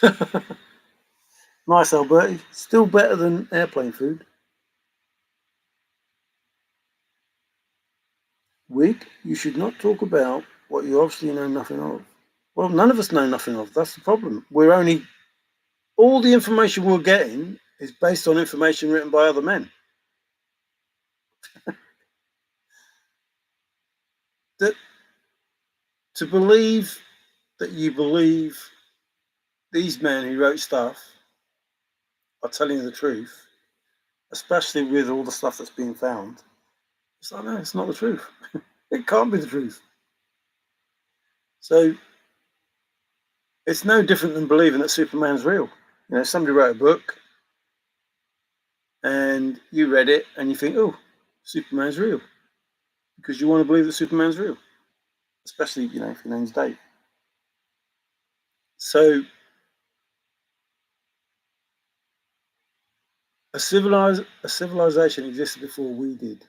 there. Nice, Alberti. Still better than airplane food. Wig, you should not talk about what you obviously know nothing of. Well, none of us know nothing of. That's the problem. All the information we're getting is based on information written by other men. That to believe that you believe these men who wrote stuff are telling you the truth, especially with all the stuff that's being found, it's like, no, it's not the truth. It can't be the truth. So it's no different than believing that Superman's real. Somebody wrote a book and you read it and you think, oh, Superman's real. Because you want to believe that Superman's real. Especially, if your name's Dave. So a civilization existed before we did.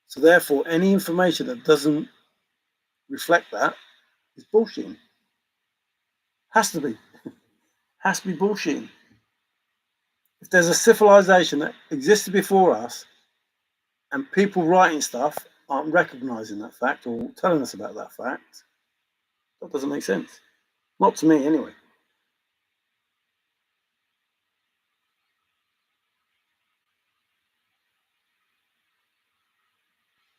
So therefore, any information that doesn't reflect that is bullshit. Has to be. Has to be bullshit. If there's a civilization that existed before us and people writing stuff aren't recognizing that fact or telling us about that fact, that doesn't make sense. Not to me, anyway.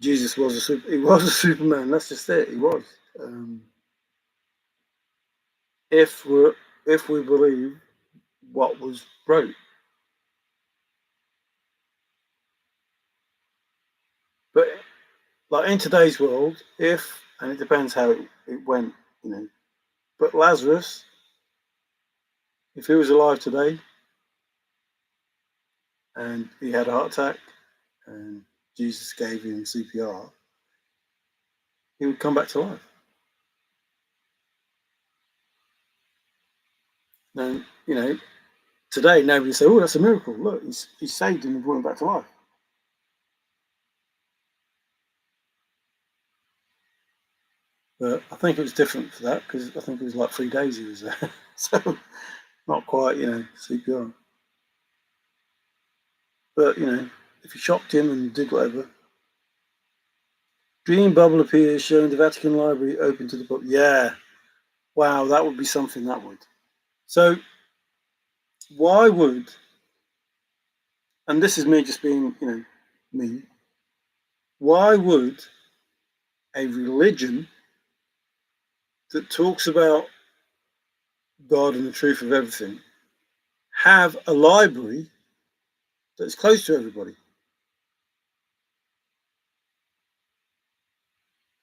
Jesus he was a Superman. That's just it. He was. If we believe what was wrote, but like in today's world, and it depends how it went, But Lazarus, if he was alive today, and he had a heart attack, and Jesus gave him CPR, he would come back to life. And, today nobody say, oh, that's a miracle. Look, he's saved him and brought him back to life. But I think it was different for that because I think it was like 3 days he was there. So not quite, CPR. But, if you shocked him and did whatever. Green bubble appears showing the Vatican Library open to the public. Yeah. Wow, that would be something, that would. So why would, and this is me just being, me, why would a religion that talks about God and the truth of everything have a library that's close to everybody?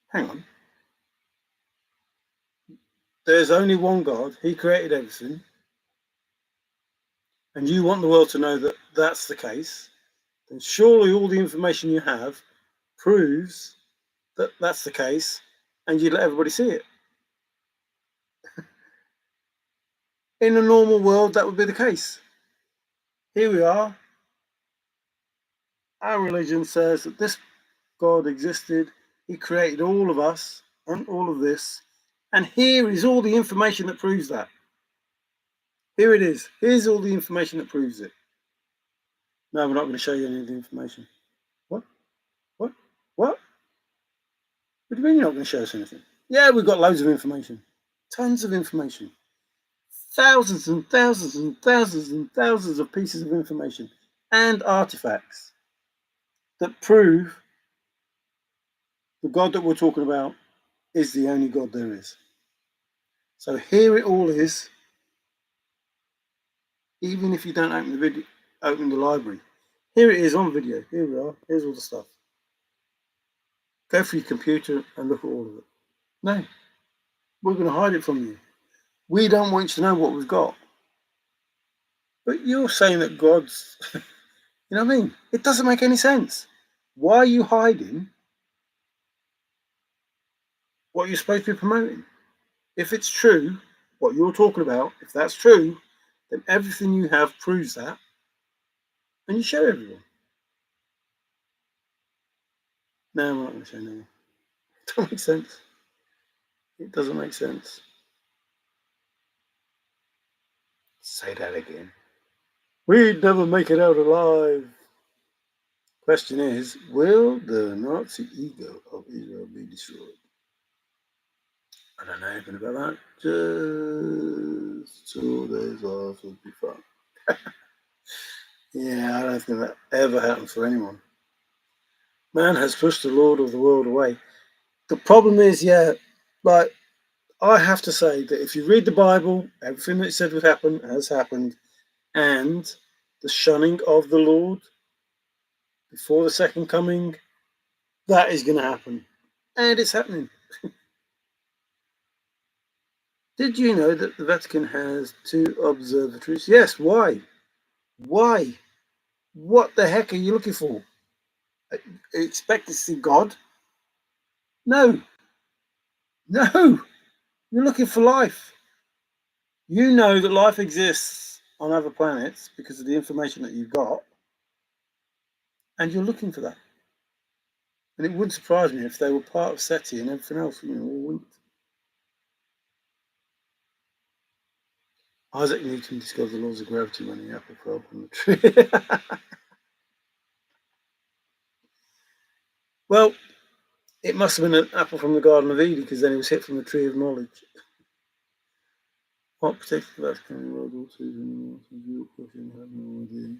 Hang on. There's only one God. He created everything. And you want the world to know that that's the case, then surely all the information you have proves that that's the case, and you let everybody see it. In a normal world, that would be the case. Here we are. Our religion says that this God existed. He created all of us and all of this. And here is all the information that proves that. Here it is. Here's all the information that proves it. No, we're not going to show you any of the information. What? What? What? What do you mean you're not going to show us anything? Yeah, we've got loads of information. Tons of information. Thousands and thousands and thousands and thousands of pieces of information and artifacts that prove the God that we're talking about is the only God there is. So here it all is, even if you don't open the video, open the library. Here it is on video. Here we are. Here's all the stuff. Go for your computer and look at all of it. No, we're going to hide it from you. We don't want you to know what we've got. But you're saying that God's, you know what I mean? It doesn't make any sense. Why are you hiding what you're supposed to be promoting? If it's true, what you're talking about, if that's true, then everything you have proves that, and you show everyone. No, I'm not going to show no one. It doesn't make sense. It doesn't make sense. Say that again. We'd never make it out alive. Question is, will the Nazi ego of Israel be destroyed? I don't know anything about that. Just 2 days off would be fun. Yeah, I don't think that ever happened for anyone. Man has pushed the Lord of the world away. The problem is, like, I have to say that if you read the Bible, everything that it said would happen has happened, and the shunning of the Lord before the second coming, that is going to happen. And it's happening. Did you know that the Vatican has 2 observatories? Yes, why? Why? What the heck are you looking for? Expect to see God? No. No. You're looking for life. You know that life exists on other planets because of the information that you've got, and you're looking for that. And it wouldn't surprise me if they were part of SETI and everything else, all linked. Isaac Newton discovered the laws of gravity when the apple fell from the tree. Well, it must have been an apple from the Garden of Eden because then it was hit from the tree of knowledge. What protected the Vatican in World War II? I have no idea.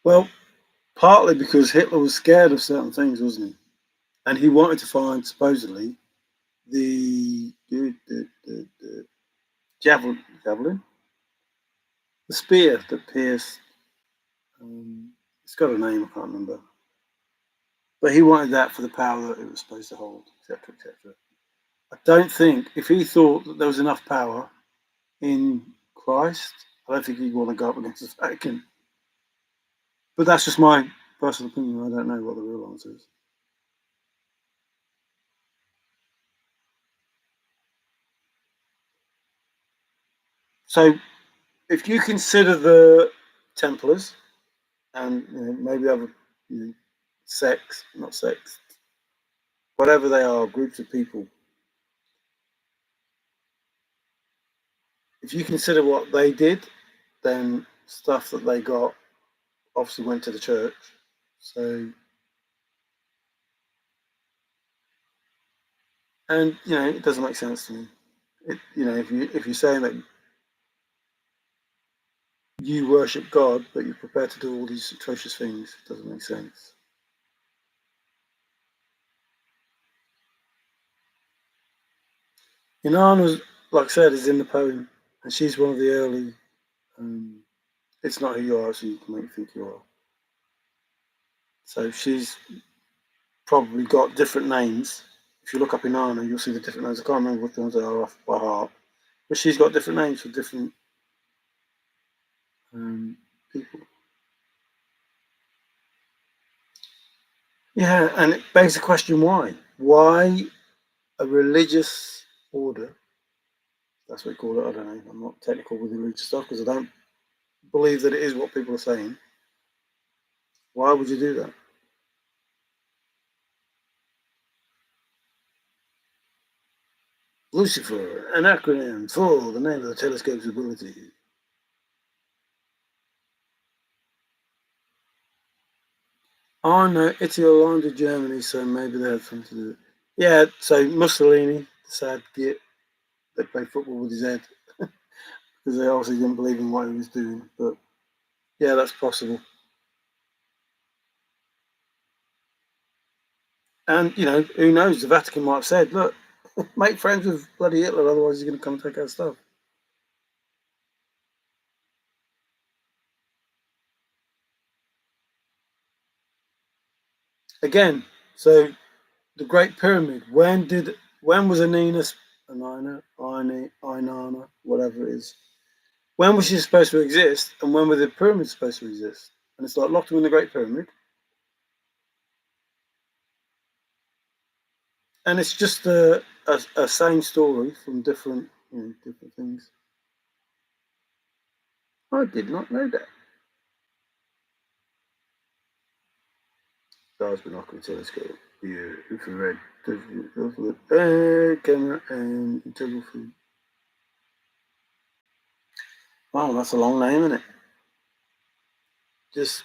Well, partly because Hitler was scared of certain things, wasn't he? And he wanted to find, supposedly, the javelin, the spear that pierced. It's got a name, I can't remember. But he wanted that for the power that it was supposed to hold, etc., etc. I don't think, if he thought that there was enough power in Christ, I don't think he'd want to go up against the Vatican. But that's just my personal opinion. I don't know what the real answer is. So if you consider the Templars and maybe other sects, not sects, whatever they are, groups of people, if you consider what they did, then stuff that they got obviously went to the church. So, and it doesn't make sense to me. If you're saying that you worship God, but you're prepared to do all these atrocious things, it doesn't make sense. Inanna's, like I said, is in the poem, and she's one of the early. It's not who you are, so you can make you think you are. So she's probably got different names. If you look up Inanna, you'll see the different names. I can't remember which ones they are off by heart, but she's got different names for different people. Yeah, and it begs the question why? Why a religious order? That's what we call it. I don't know. I'm not technical with the religious stuff because I don't believe that it is what people are saying. Why would you do that? Lucifer, an acronym for the name of the telescope's ability. Oh no, Italy aligned with Germany, so maybe they had something to do with it. Yeah, so Mussolini, the sad git, they played football with his head because they obviously didn't believe in what he was doing. But yeah, that's possible. And who knows? The Vatican might have said, "Look, make friends with bloody Hitler, otherwise he's going to come and take our stuff." Again, so the Great Pyramid. When was Inanna, whatever it is? When was she supposed to exist, and when were the pyramids supposed to exist? And it's like locked them in the Great Pyramid, and it's just a same story from different things. I did not know that. Stars, binocular telescope, yeah, infrared, camera, and integral food. Wow, that's a long name, isn't it? Just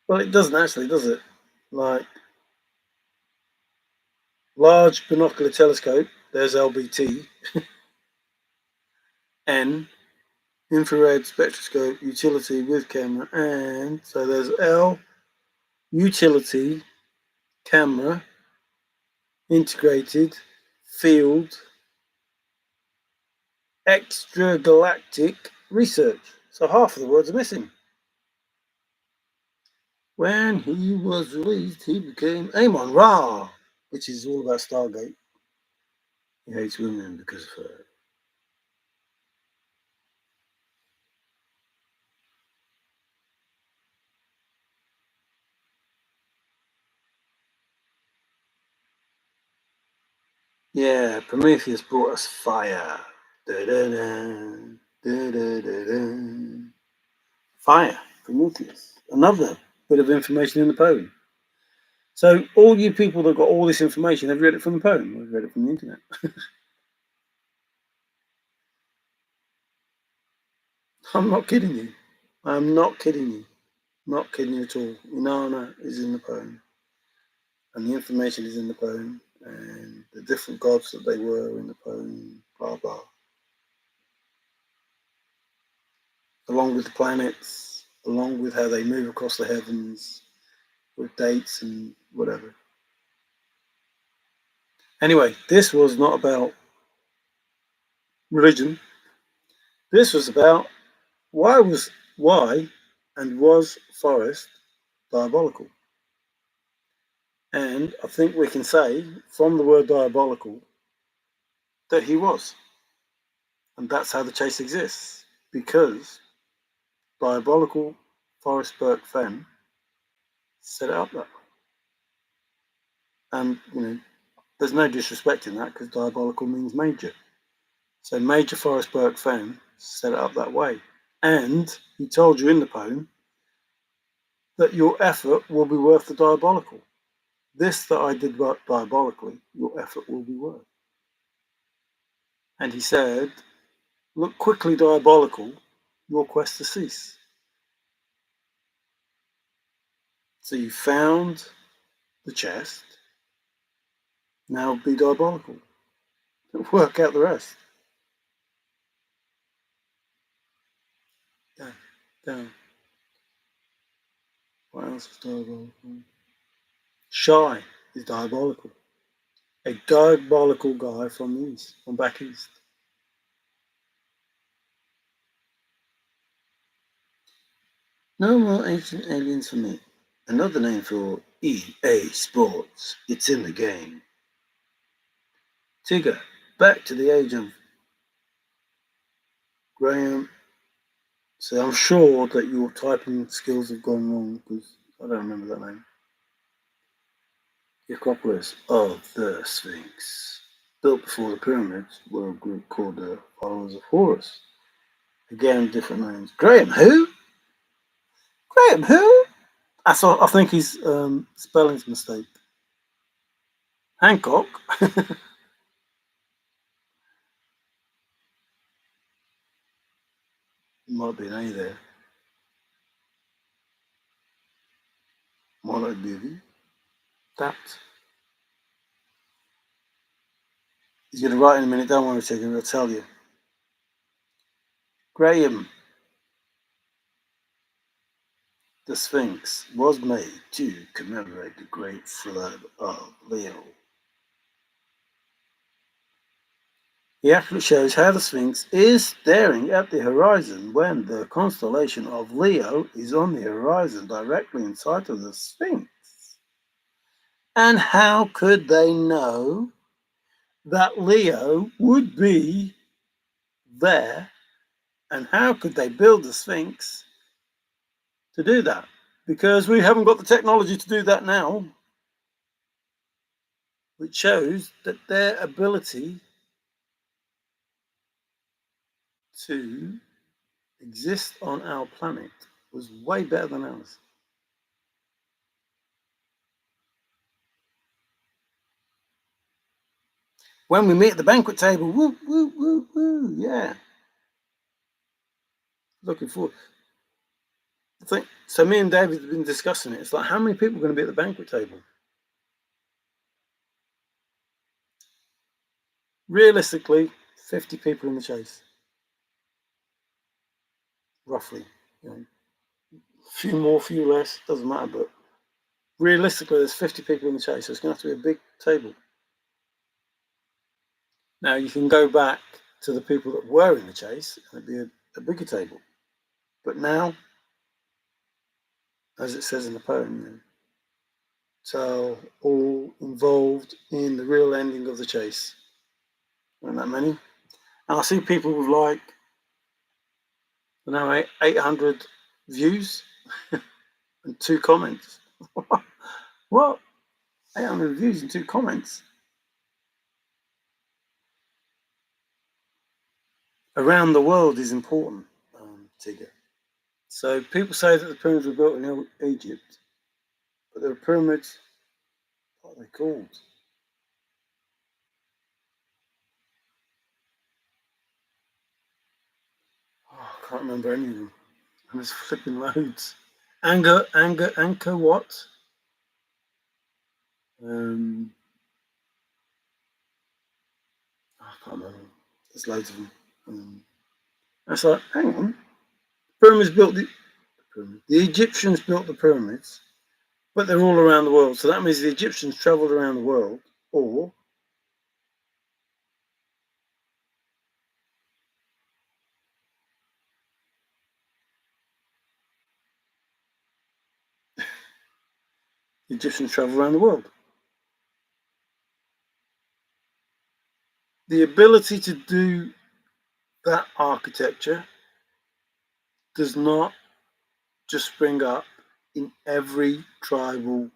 well, it doesn't actually, does it? Like large binocular telescope. There's LBT. N infrared spectroscope utility with camera, and so there's L utility camera integrated field extragalactic research. So half of the words are missing. When he was released, he became Amon Ra, which is all about Stargate. He hates women because of her. Yeah, Prometheus brought us fire. Da-da-da, da-da-da-da. Fire, Prometheus. Another bit of information in the poem. So all you people that got all this information have read it from the poem. I've read it from the internet. I'm not kidding you. I'm not kidding you. Not kidding you at all. Inanna is in the poem. And the information is in the poem. And the different gods that they were in the poem. Blah, blah. Along with the planets. Along with how they move across the heavens. With dates and whatever. Anyway, this was not about religion. This was about why and was Forrest diabolical? And I think we can say from the word diabolical that he was. And that's how the chase exists. Because diabolical Forrest Burke Fenn set it up that way. And there's no disrespect in that because diabolical means major. So Major Forrest Fenn set it up that way. And he told you in the poem that your effort will be worth the diabolical. This that I did diabolically, your effort will be worth. And he said, look quickly diabolical, your quest to cease. So you found the chest, now be diabolical. Work out the rest. Down. What else is diabolical? Shy is diabolical. A diabolical guy from the east, from back east. No more ancient aliens for me. Another name for EA Sports. It's in the game. Tigger, back to the age of Graham. So I'm sure that your typing skills have gone wrong because I don't remember that name. The Acropolis of the Sphinx. Built before the pyramids were a group called the followers of Horus. Again, different names. Graham who? Graham who? I think he's spelling's mistake. Hancock? Might be an A there. Might not be a V. That. He's going to write in a minute, don't worry, Tigger, I'll tell you. Graham, the Sphinx was made to commemorate the great flood of Leo. He actually shows how the Sphinx is staring at the horizon when the constellation of Leo is on the horizon directly in sight of the Sphinx. And how could they know that Leo would be there? And how could they build the Sphinx to do that? Because we haven't got the technology to do that now, which shows that their ability to exist on our planet was way better than ours. When we meet at the banquet table, woo, woo, woo, woo, yeah. Looking forward. I think so. Me and David have been discussing it. It's like, how many people are going to be at the banquet table? Realistically, 50 people in the chase, roughly. You know, few more, few less, doesn't matter. But realistically, there's 50 people in the chase, so it's going to have to be a big table. Now you can go back to the people that were in the chase, and it'd be a bigger table. But now, as it says in the poem, you know, so all involved in the real ending of the chase. Not that many. And I see people with like, you know, 800 views and 2 comments. What? 800 views and 2 comments? Around the world is important, Tigger. So people say that the pyramids were built in Egypt, but the pyramids, what are they called? Oh, I can't remember any of them. And there's flipping loads. Anchor what? I can't remember. There's loads of them. That's like, hang on. Pyramids built the Egyptians built the pyramids, but they're all around the world. So that means the Egyptians travelled around the world, or the Egyptians travelled around the world. The ability to do that architecture does not just spring up in every tribal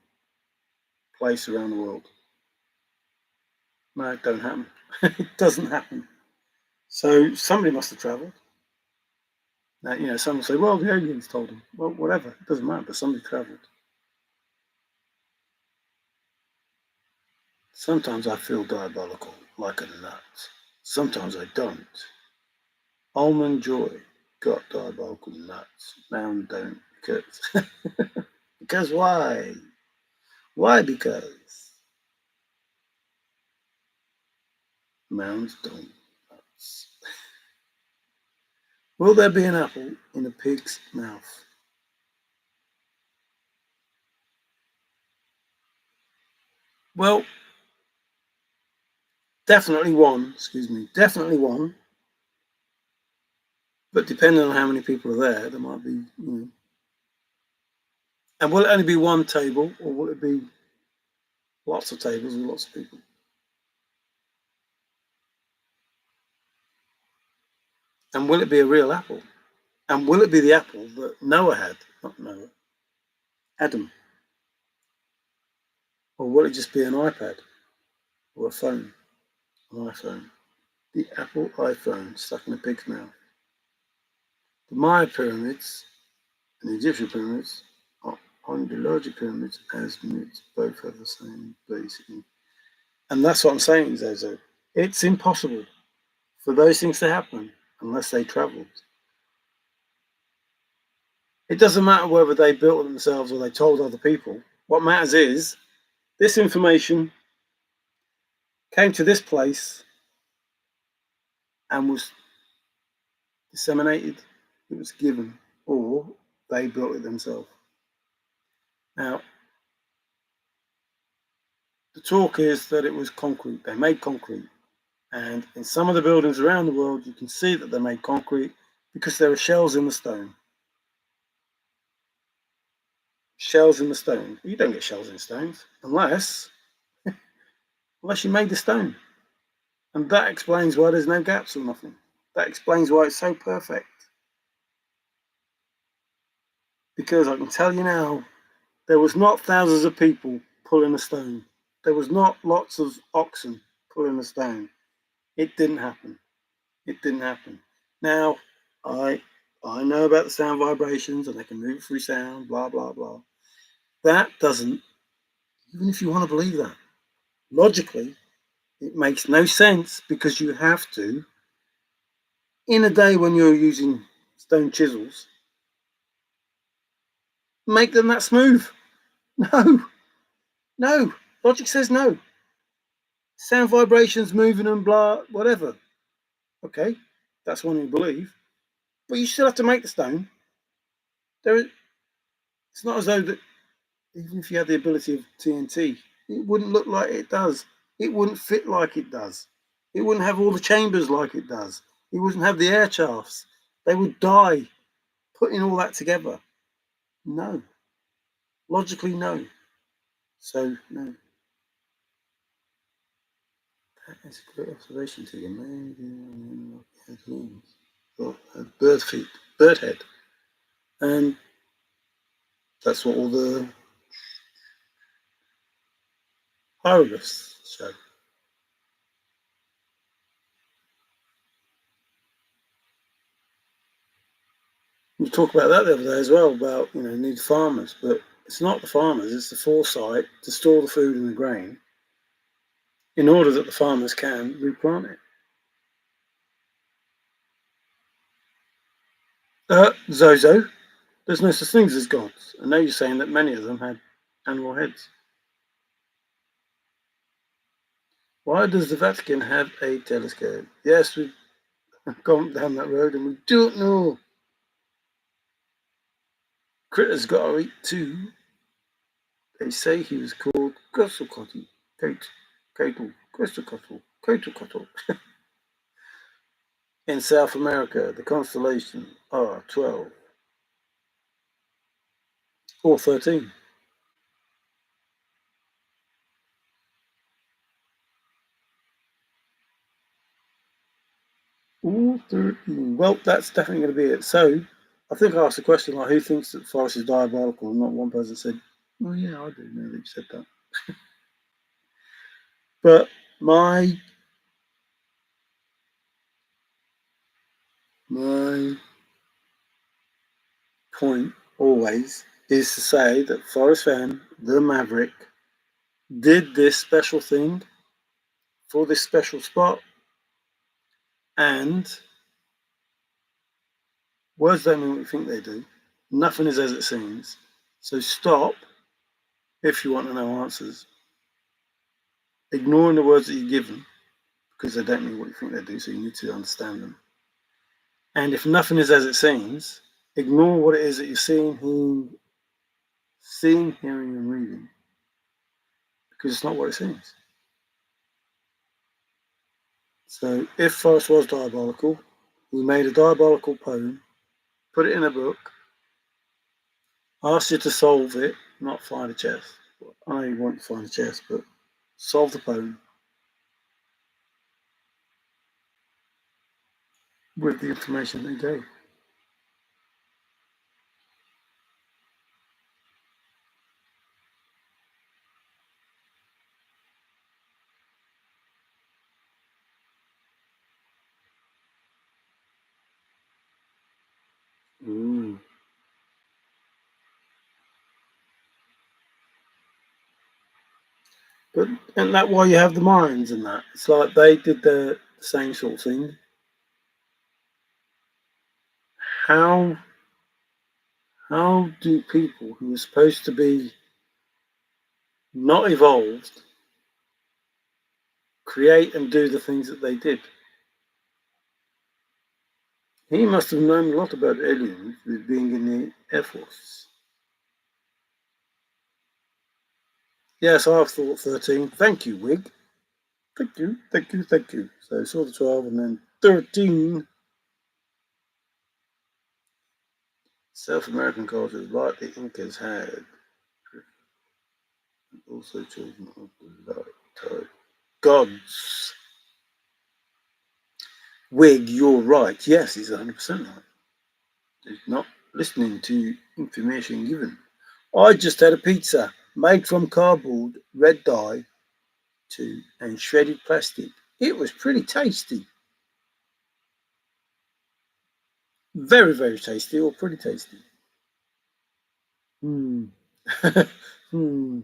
place around the world. No, it don't happen. It doesn't happen. So somebody must have travelled. Now, some will say, well, the aliens told them. Well, whatever, it doesn't matter, but somebody travelled. Sometimes I feel diabolical, like a nut. Sometimes I don't. Almond Joy got diabolical nuts. Mound don't, because because why? Why? Because mounds don't nuts. Will there be an apple in a pig's mouth? Well, definitely one. Excuse me, definitely one. But depending on how many people are there might be. And will it only be one table, or will it be lots of tables with lots of people? And will it be a real apple? And will it be the apple that Noah had? Not Noah, Adam. Or will it just be an iPad or a phone? An iPhone. The Apple iPhone stuck in a pig's mouth. The Maya pyramids and the Egyptian pyramids are on the larger pyramids as myths. Both have the same basic. And that's what I'm saying, Zozo. It's impossible for those things to happen unless they travelled. It doesn't matter whether they built it themselves or they told other people. What matters is this information came to this place and was disseminated, it was given, or they built it themselves. Now, the talk is that it was concrete. They made concrete. And in some of the buildings around the world, you can see that they made concrete because there are shells in the stone. Shells in the stone. You don't get shells in stones unless you made the stone. And that explains why there's no gaps or nothing. That explains why it's so perfect. Because I can tell you now, there was not thousands of people pulling a stone. There was not lots of oxen pulling a stone. It didn't happen. It didn't happen. Now, I know about the sound vibrations and they can move through sound, blah, blah, blah. That doesn't, even if you want to believe that, logically, it makes no sense because you have to, in a day when you're using stone chisels, make them that smooth. No, no. Logic says no. Sound vibrations, moving and blah, whatever. Okay, that's one you believe. But you still have to make the stone. It's not as though that even if you had the ability of TNT, it wouldn't look like it does. It wouldn't fit like it does. It wouldn't have all the chambers like it does. It wouldn't have the air shafts. They would die putting all that together. No. Logically, no. So, no. That is a great observation to you. Maybe bird feet, bird head. And that's what all the hieroglyphs show. We talked about that the other day as well, about, need farmers, but it's not the farmers, it's the foresight to store the food and the grain in order that the farmers can replant it. Zozo, there's no such things as gods. And now you're saying that many of them had animal heads. Why does the Vatican have a telescope? Yes, we've gone down that road and we don't know. Critters got to eat too. They say he was called Quetzalcoatl, Quetzalcoatl. In South America, the constellation are 12 or 13. Or 13. Well, that's definitely going to be it. So, I think I asked a question like, who thinks that Forrest is diabolical? And not one person said, oh, yeah, I do know that you said that. But my My point always is to say that Forrest Fenn, the Maverick, did this special thing for this special spot, and words don't mean what you think they do. Nothing is as it seems. So stop, if you want to know answers, ignoring the words that you're given, because they don't mean what you think they do, so you need to understand them. And if nothing is as it seems, ignore what it is that you're seeing, hearing, and reading, because it's not what it seems. So if Forrest was diabolical, he made a diabolical poem, put it in a book, asked you to solve it, not find a chest. I know you want to find a chest, but solve the poem with the information they gave. Ooh. But isn't that why you have the minds and that? It's like they did the same sort of thing. How do people who are supposed to be not evolved create and do the things that they did? He must have known a lot about aliens with being in the Air Force. Yes, I've thought 13. Thank you, Wig. Thank you, thank you, thank you. So saw the 12 and then 13. South American cultures, like the Incas had, also children of the light tide. Gods. Wig, you're right. Yes, he's 100% right. He's not listening to information given. I just had a pizza made from cardboard, red dye, too, and shredded plastic. It was pretty tasty. Very, very tasty, or pretty tasty. Hmm. Hmm.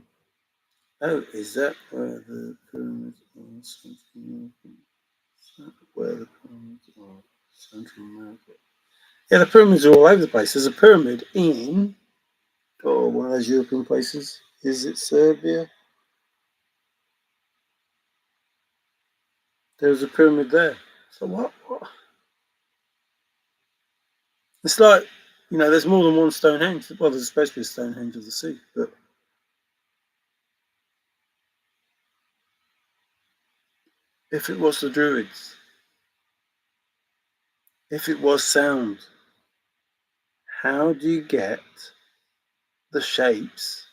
Oh, is that where the pyramids are? Where the pyramids are? Central America. Yeah, the pyramids are all over the place. There's a pyramid in one of those European places. Is it Serbia? There's a pyramid there. So what? It's like, there's more than one Stonehenge. Well, there's supposed to be a Stonehenge of the sea, but if it was the Druids, if it was sound, how do you get the shapes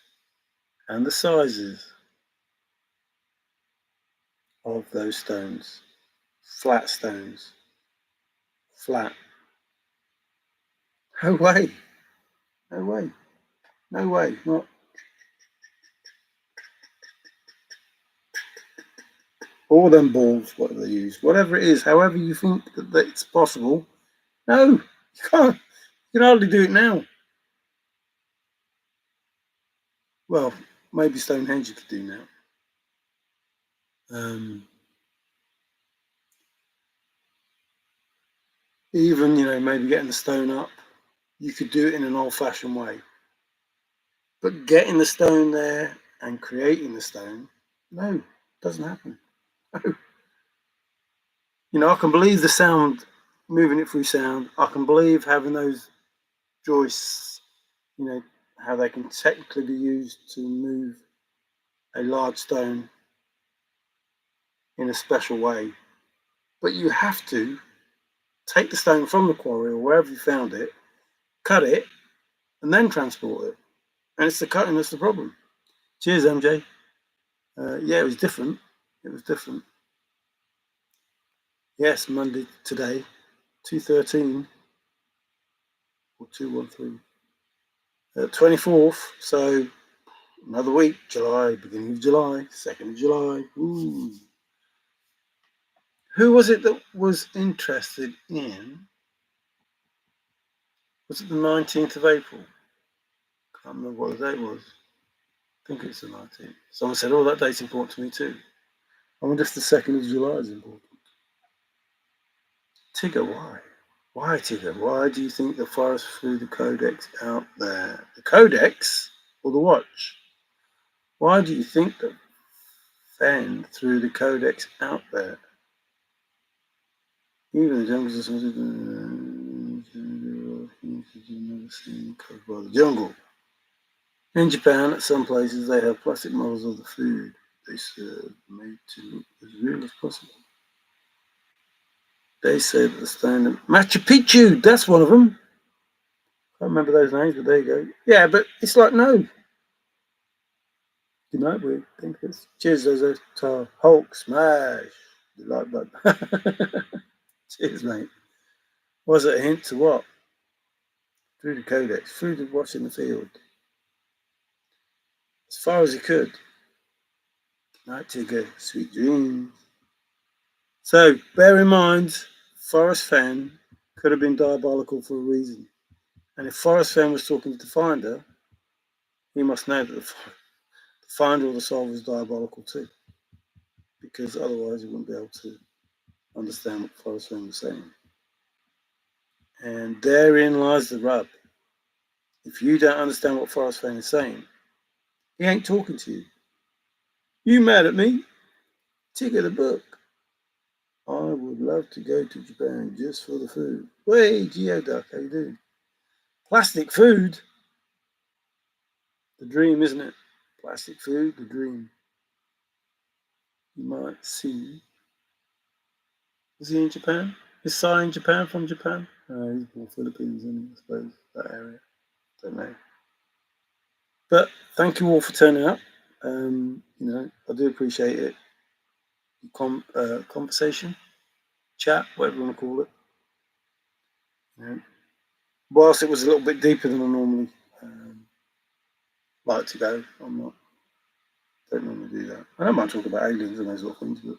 and the sizes of those stones? Flat stones. Flat. No way. No way. No way. Not all them balls, what they use. Whatever it is, however you think that it's possible. No, you can't. You can hardly do it now. Well, maybe Stonehenge you could do now. Even, maybe getting the stone up, you could do it in an old-fashioned way. But getting the stone there and creating the stone, no, doesn't happen. No. I can believe the sound, moving it through sound. I can believe having those joists, how they can technically be used to move a large stone in a special way. But you have to take the stone from the quarry or wherever you found it, cut it, and then transport it. And it's the cutting that's the problem. Cheers, MJ. Yeah, it was different. It was different. Yes, Monday today, 213 or 213. 24th, so another week, July, beginning of July, 2nd of July. Ooh. Who was it that was interested in Was it the 19th of April? Can't remember what the date was. I think it's the 19th. Someone said, oh, that date's important to me too. I wonder if the 2nd of July is important. Tigger, why? Why, Tigger? Why do you think the Forrest threw the codex out there? The codex or the watch? Why do you think that Fenn threw the codex out there? Even the jungles are never seen covered by the jungle. In Japan, at some places, they have plastic models of the food they serve made to look as real as possible. They say that the standard Machu Picchu, that's one of them. Can't remember those names, but there you go. Yeah, but it's like, no. Good night, we think this. Cheers, Zozo. Tar. Hulk smash. The like button. Cheers, mate. Was it a hint to what? Through the codex, through the watch in the field. As far as he could. Night Tigger, sweet dreams. So, bear in mind, Forrest Fenn could have been diabolical for a reason. And if Forrest Fenn was talking to the Finder, he must know that the Finder or the Solver is diabolical too. Because otherwise he wouldn't be able to understand what Forrest Fenn was saying. And therein lies the rub. If you don't understand what Forrest Fenn is saying, he ain't talking to you. You mad at me? Tigger the book. I would love to go to Japan just for the food. Hey, Geoduck, how you doing? Plastic food? The dream, isn't it? Plastic food, the dream. You might see. Is he in Japan? Is Sai in Japan, from Japan? He's more Philippines, isn't he, I suppose, that area. Don't know. But thank you all for turning up. I do appreciate it. Conversation, chat, whatever you want to call it. Whilst it was a little bit deeper than I normally like to go, don't normally do that. I don't mind talking about aliens and those sort of things, but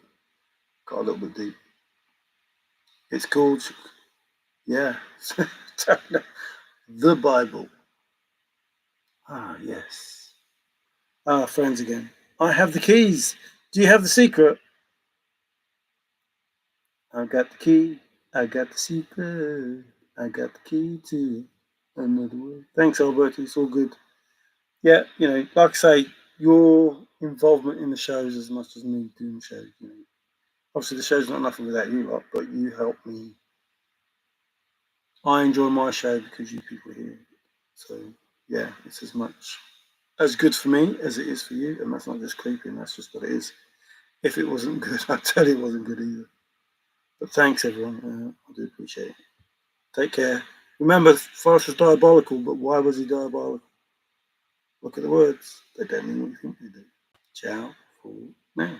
got a little bit deep. It's called, the Bible. Ah, yes. Ah, friends again. I have the keys. Do you have the secret? I got the key. I got the secret. I got the key to another world. Thanks, Albert. It's all good. Yeah, like I say, your involvement in the shows as much as me doing the shows. Obviously, the show's not nothing without you lot, but you help me. I enjoy my show because you people are here. So, yeah, it's as good for me as it is for you, and that's not just creeping, that's just what it is. If it wasn't good, I'd tell you it wasn't good either. But thanks, everyone. I do appreciate it. Take care. Remember, Forrest was diabolical, but why was he diabolical? Look at the words. They don't mean what you think they do. Ciao for now.